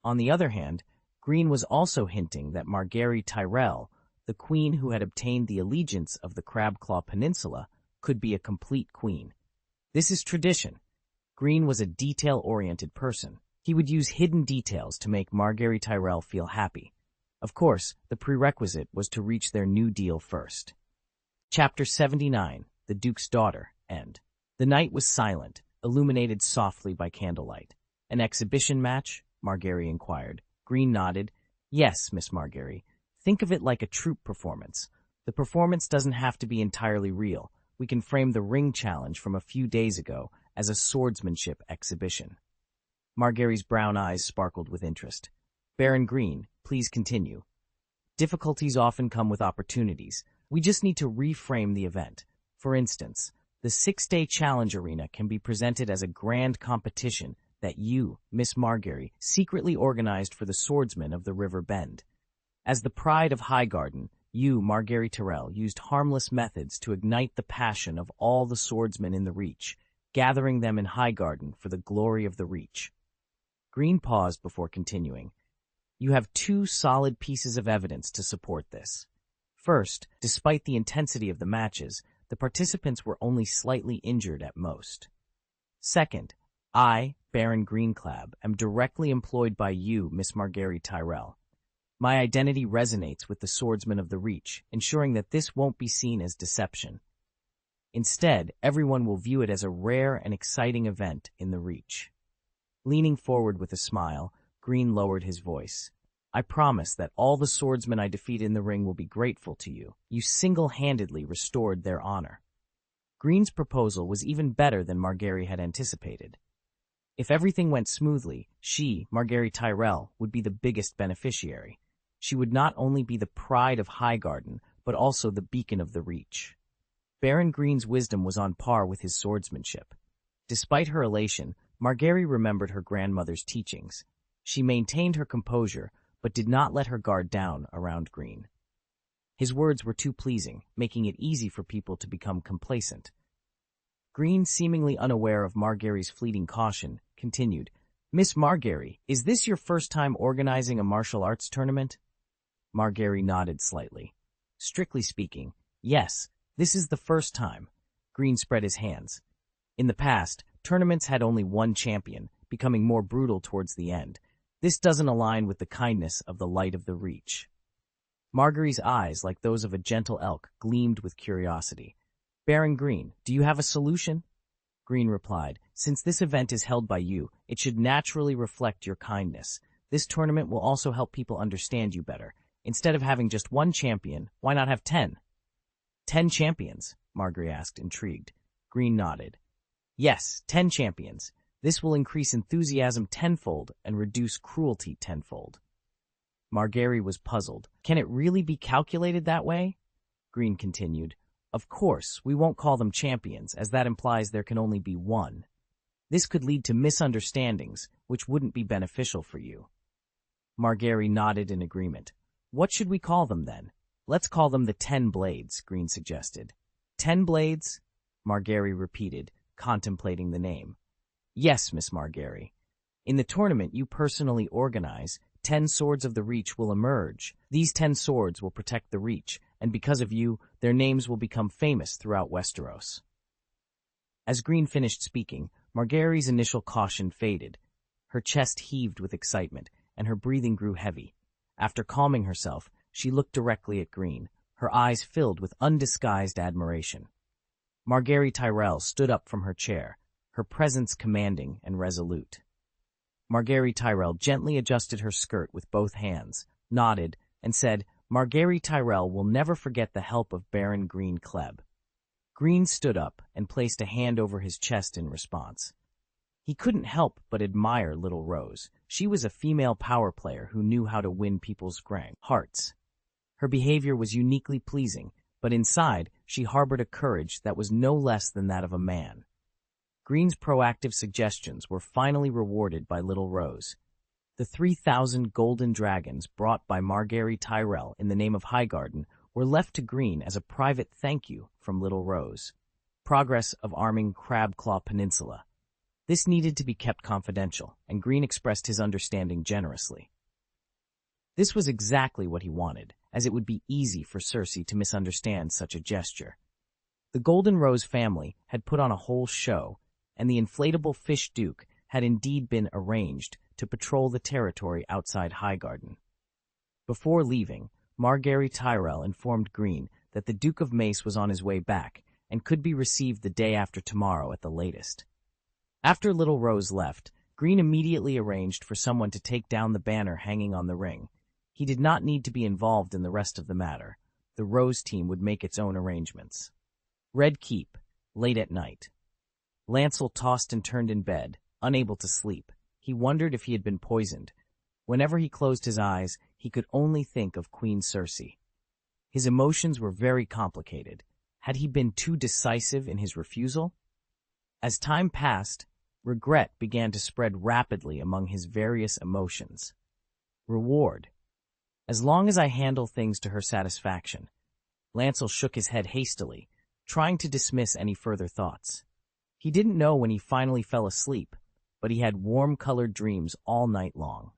On the other hand, Greene was also hinting that Margaery Tyrell, the queen who had obtained the allegiance of the Crabclaw Peninsula, could be a complete queen. This is tradition. Greene was a detail-oriented person. He would use hidden details to make Margaery Tyrell feel happy. Of course, the prerequisite was to reach their new deal first. Chapter 79, The Duke's Daughter, End. The night was silent, illuminated softly by candlelight. An exhibition match? Margaery inquired. Greene nodded. Yes, Miss Margaery. Think of it like a troupe performance. The performance doesn't have to be entirely real. We can frame the ring challenge from a few days ago as a swordsmanship exhibition. Margaery's brown eyes sparkled with interest. Baron Greene, please continue. Difficulties often come with opportunities. We just need to reframe the event. For instance, the 6-day challenge arena can be presented as a grand competition that you, Miss Margaery, secretly organized for the swordsmen of the River Bend. As the pride of Highgarden, you, Margaery Tyrell, used harmless methods to ignite the passion of all the swordsmen in the Reach, gathering them in Highgarden for the glory of the Reach. Greene paused before continuing. You have 2 solid pieces of evidence to support this. First, despite the intensity of the matches, the participants were only slightly injured at most. Second, I, Baron Greene Kleb, am directly employed by you, Miss Margaery Tyrell. My identity resonates with the swordsmen of the Reach, ensuring that this won't be seen as deception. Instead, everyone will view it as a rare and exciting event in the Reach. Leaning forward with a smile, Greene lowered his voice. I promise that all the swordsmen I defeat in the ring will be grateful to you. You single-handedly restored their honor. Greene's proposal was even better than Margaery had anticipated. If everything went smoothly, she, Margaery Tyrell, would be the biggest beneficiary. She would not only be the pride of Highgarden, but also the beacon of the Reach. Baron Greene's wisdom was on par with his swordsmanship. Despite her elation, Margaery remembered her grandmother's teachings. She maintained her composure, but did not let her guard down around Greene. His words were too pleasing, making it easy for people to become complacent. Greene, seemingly unaware of Margaery's fleeting caution, continued, Miss Margaery, is this your first time organizing a martial arts tournament? Margaery nodded slightly. Strictly speaking, yes, this is the first time. Greene spread his hands. In the past, tournaments had only one champion, becoming more brutal towards the end. This doesn't align with the kindness of the Light of the Reach. Margaery's eyes, like those of a gentle elk, gleamed with curiosity. Baron Greene, do you have a solution? Greene replied, since this event is held by you, it should naturally reflect your kindness. This tournament will also help people understand you better. Instead of having just one champion, why not have 10? 10 champions? Margaery asked, intrigued. Greene nodded. Yes, 10 champions. This will increase enthusiasm tenfold and reduce cruelty tenfold. Margaery was puzzled. Can it really be calculated that way? Greene continued. Of course, we won't call them champions, as that implies there can only be one. This could lead to misunderstandings, which wouldn't be beneficial for you. Margaery nodded in agreement. What should we call them then? Let's call them the 10 Blades, Greene suggested. 10 Blades? Margaery repeated, contemplating the name. Yes, Miss Margaery. In the tournament you personally organize, 10 Swords of the Reach will emerge. These 10 swords will protect the Reach, and because of you, their names will become famous throughout Westeros. As Greene finished speaking, Margaery's initial caution faded. Her chest heaved with excitement, and her breathing grew heavy. After calming herself, she looked directly at Greene, her eyes filled with undisguised admiration. Margaery Tyrell stood up from her chair, her presence commanding and resolute. Margaery Tyrell gently adjusted her skirt with both hands, nodded, and said, Margaery Tyrell will never forget the help of Baron Greene Kleb. Greene stood up and placed a hand over his chest in response. He couldn't help but admire Little Rose. She was a female power player who knew how to win people's hearts. Her behavior was uniquely pleasing, but inside she harbored a courage that was no less than that of a man. Greene's proactive suggestions were finally rewarded by Little Rose. The 3,000 golden dragons brought by Margaery Tyrell in the name of Highgarden were left to Greene as a private thank you from Little Rose. Progress of arming Crabclaw Peninsula. This needed to be kept confidential, and Greene expressed his understanding generously. This was exactly what he wanted, as it would be easy for Cersei to misunderstand such a gesture. The Golden Rose family had put on a whole show, and the inflatable Fish Duke had indeed been arranged to patrol the territory outside Highgarden. Before leaving, Margaery Tyrell informed Greene that the Duke of Mace was on his way back and could be received the day after tomorrow at the latest. After Little Rose left, Greene immediately arranged for someone to take down the banner hanging on the ring. He did not need to be involved in the rest of the matter. The Rose team would make its own arrangements. Red Keep, late at night. Lancel tossed and turned in bed, unable to sleep. He wondered if he had been poisoned. Whenever he closed his eyes, he could only think of Queen Cersei. His emotions were very complicated. Had he been too decisive in his refusal? As time passed, regret began to spread rapidly among his various emotions. Reward. As long as I handle things to her satisfaction. Lancel shook his head hastily, trying to dismiss any further thoughts. He didn't know when he finally fell asleep, but he had warm-colored dreams all night long.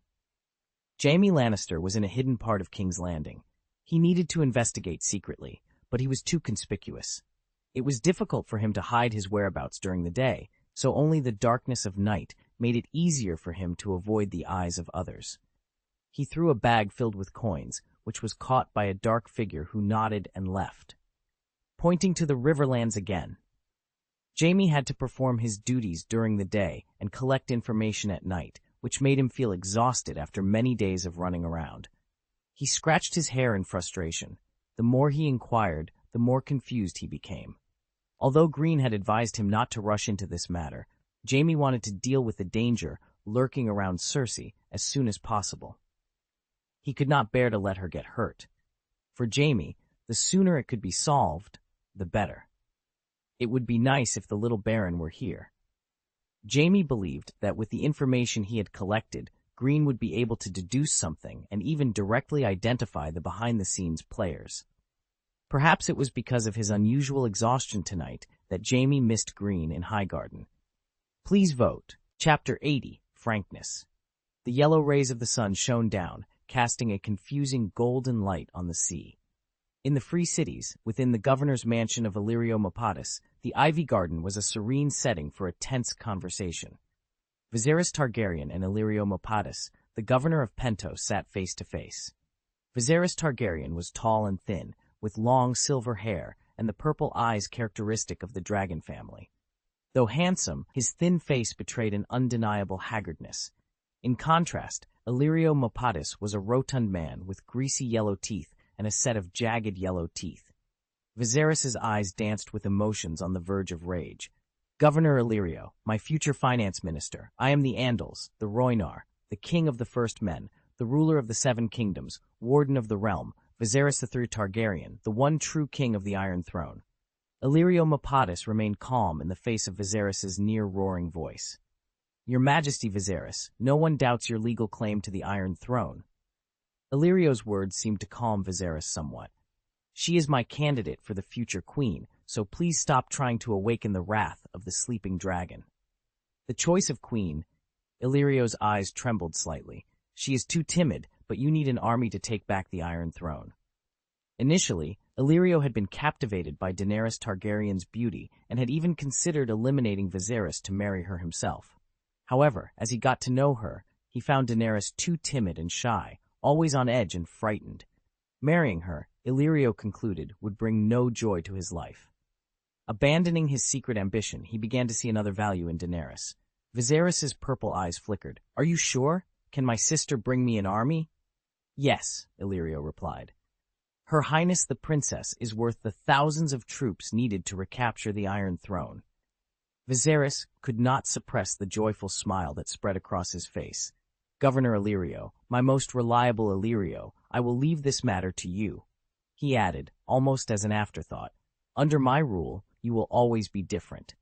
Jaime Lannister was in a hidden part of King's Landing. He needed to investigate secretly, but he was too conspicuous. It was difficult for him to hide his whereabouts during the day, so only the darkness of night made it easier for him to avoid the eyes of others. He threw a bag filled with coins, which was caught by a dark figure who nodded and left. Pointing to the Riverlands again. Jaime had to perform his duties during the day and collect information at night, which made him feel exhausted after many days of running around. He scratched his hair in frustration. The more he inquired, the more confused he became. Although Greene had advised him not to rush into this matter, Jaime wanted to deal with the danger lurking around Cersei as soon as possible. He could not bear to let her get hurt. For Jaime, the sooner it could be solved, the better. It would be nice if the little Baron were here. Jaime believed that with the information he had collected, Greene would be able to deduce something and even directly identify the behind-the-scenes players. Perhaps it was because of his unusual exhaustion tonight that Jaime missed Greene in Highgarden. Please vote. Chapter 80, Frankness. The yellow rays of the sun shone down, casting a confusing golden light on the sea. In the Free Cities, within the governor's mansion of Illyrio Mopatis, the Ivy Garden was a serene setting for a tense conversation. Viserys Targaryen and Illyrio Mopatis, the governor of Pentos, sat face to face. Viserys Targaryen was tall and thin, with long silver hair and the purple eyes characteristic of the dragon family. Though handsome, his thin face betrayed an undeniable haggardness. In contrast, Illyrio Mopatis was a rotund man with greasy yellow teeth and a set of jagged yellow teeth. Viserys' eyes danced with emotions on the verge of rage. Governor Illyrio, my future finance minister, I am the Andals, the Rhoynar, the king of the First Men, the ruler of the Seven Kingdoms, warden of the realm, Viserys III Targaryen, the one true king of the Iron Throne. Illyrio Mopatis remained calm in the face of Viserys' near-roaring voice. Your Majesty Viserys, no one doubts your legal claim to the Iron Throne. Illyrio's words seemed to calm Viserys somewhat. She is my candidate for the future queen, so please stop trying to awaken the wrath of the sleeping dragon. The choice of queen, Illyrio's eyes trembled slightly. She is too timid, but you need an army to take back the Iron Throne. Initially, Illyrio had been captivated by Daenerys Targaryen's beauty and had even considered eliminating Viserys to marry her himself. However, as he got to know her, he found Daenerys too timid and shy, always on edge and frightened. Marrying her, Illyrio concluded, would bring no joy to his life. Abandoning his secret ambition, he began to see another value in Daenerys. Viserys' purple eyes flickered. Are you sure? Can my sister bring me an army? Yes, Illyrio replied. Her Highness the Princess is worth the thousands of troops needed to recapture the Iron Throne. Viserys could not suppress the joyful smile that spread across his face. Governor Illyrio, my most reliable Illyrio, I will leave this matter to you. He added, almost as an afterthought, under my rule, you will always be different.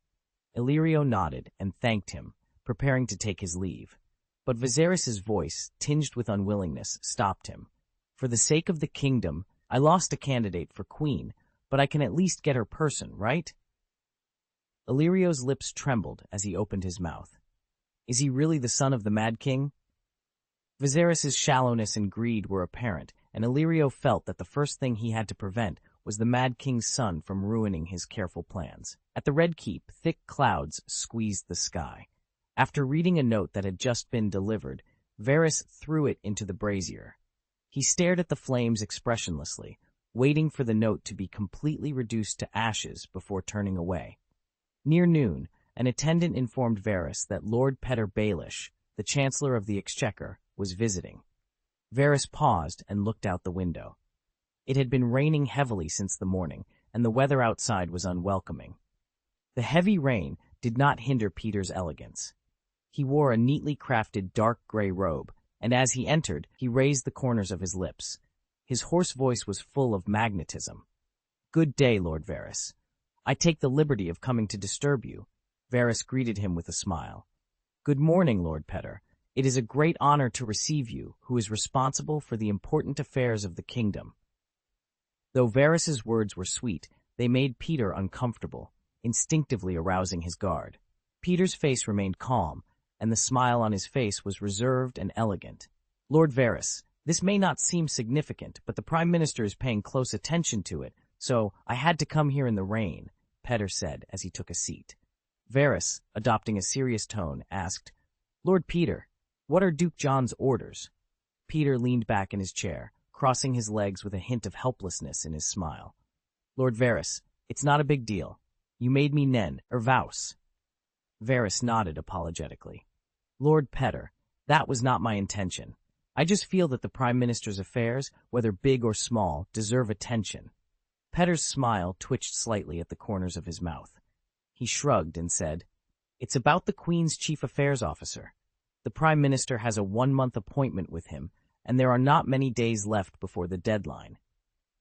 Illyrio nodded and thanked him, preparing to take his leave. But Viserys' voice, tinged with unwillingness, stopped him. For the sake of the kingdom, I lost a candidate for queen, but I can at least get her person, right? Illyrio's lips trembled as he opened his mouth. Is he really the son of the Mad King? Viserys' shallowness and greed were apparent, and Illyrio felt that the first thing he had to prevent was the Mad King's son from ruining his careful plans. At the Red Keep, thick clouds squeezed the sky. After reading a note that had just been delivered, Varys threw it into the brazier. He stared at the flames expressionlessly, waiting for the note to be completely reduced to ashes before turning away. Near noon, an attendant informed Varys that Lord Petyr Baelish, the Chancellor of the Exchequer, was visiting. Varys paused and looked out the window. It had been raining heavily since the morning, and the weather outside was unwelcoming. The heavy rain did not hinder Peter's elegance. He wore a neatly crafted dark gray robe, and as he entered, he raised the corners of his lips. His hoarse voice was full of magnetism. Good day, Lord Varys. I take the liberty of coming to disturb you. Varys greeted him with a smile. Good morning, Lord Petyr. It is a great honor to receive you, who is responsible for the important affairs of the kingdom. Though Varys' words were sweet, they made Petyr uncomfortable, instinctively arousing his guard. Peter's face remained calm, and the smile on his face was reserved and elegant. Lord Varys, this may not seem significant, but the Prime Minister is paying close attention to it, so I had to come here in the rain, Petyr said as he took a seat. Varys, adopting a serious tone, asked, Lord Petyr, what are Duke John's orders? Petyr leaned back in his chair, crossing his legs with a hint of helplessness in his smile. Lord Varys, it's not a big deal. You made me Nen, or Vaus. Varys nodded apologetically. Lord Petyr, That was not my intention. I just feel that the Prime Minister's affairs, whether big or small, deserve attention. Petter's smile twitched slightly at the corners of his mouth. He shrugged and said, "It's about the Queen's chief affairs officer. The Prime Minister has a 1-month appointment with him, and there are not many days left before the deadline."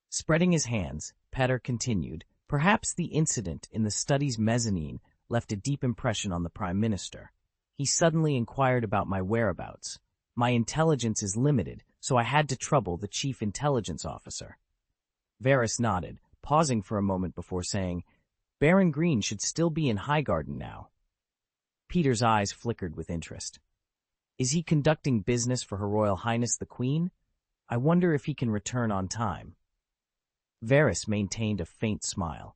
Spreading his hands, Petter continued, "Perhaps the incident in the study's mezzanine left a deep impression on the Prime Minister. He suddenly inquired about my whereabouts. My intelligence is limited, so I had to trouble the Chief Intelligence Officer." Varys nodded, pausing for a moment before saying, "Baron Greene should still be in Highgarden now." Peter's eyes flickered with interest. "Is he conducting business for Her Royal Highness the Queen? I wonder if he can return on time." Varys maintained a faint smile.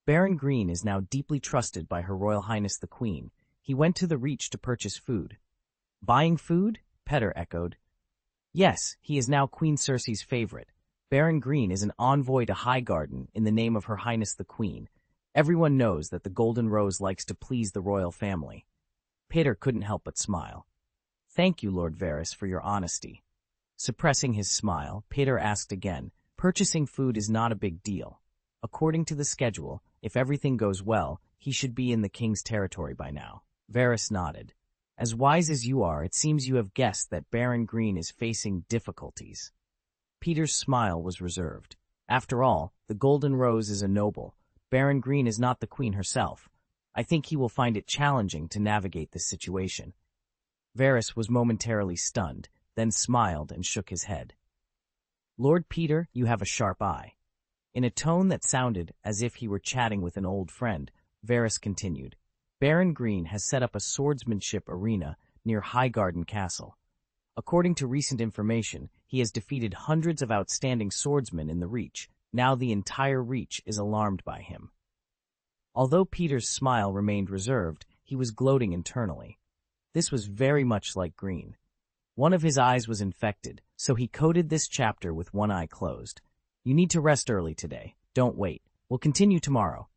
"Baron Greene is now deeply trusted by Her Royal Highness the Queen. He went to the Reach to purchase food." "Buying food?" Petter echoed. "Yes, he is now Queen Cersei's favorite. Baron Greene is an envoy to Highgarden in the name of Her Highness the Queen. Everyone knows that the Golden Rose likes to please the royal family." Peter couldn't help but smile. "Thank you, Lord Varys, for your honesty." Suppressing his smile, Peter asked again, "Purchasing food is not a big deal. According to the schedule, if everything goes well, he should be in the king's territory by now." Varys nodded. "As wise as you are, it seems you have guessed that Baron Greene is facing difficulties." Peter's smile was reserved. "After all, the Golden Rose is a noble. Baron Greene is not the Queen herself. I think he will find it challenging to navigate this situation." Varys was momentarily stunned, then smiled and shook his head. "Lord Peter, you have a sharp eye." In a tone that sounded as if he were chatting with an old friend, Varys continued, "Baron Greene has set up a swordsmanship arena near Highgarden Castle. According to recent information, he has defeated hundreds of outstanding swordsmen in the Reach. Now the entire Reach is alarmed by him." Although Peter's smile remained reserved, he was gloating internally. This was very much like Greene. One of his eyes was infected, so he coded this chapter with one eye closed. "You need to rest early today. Don't wait. We'll continue tomorrow.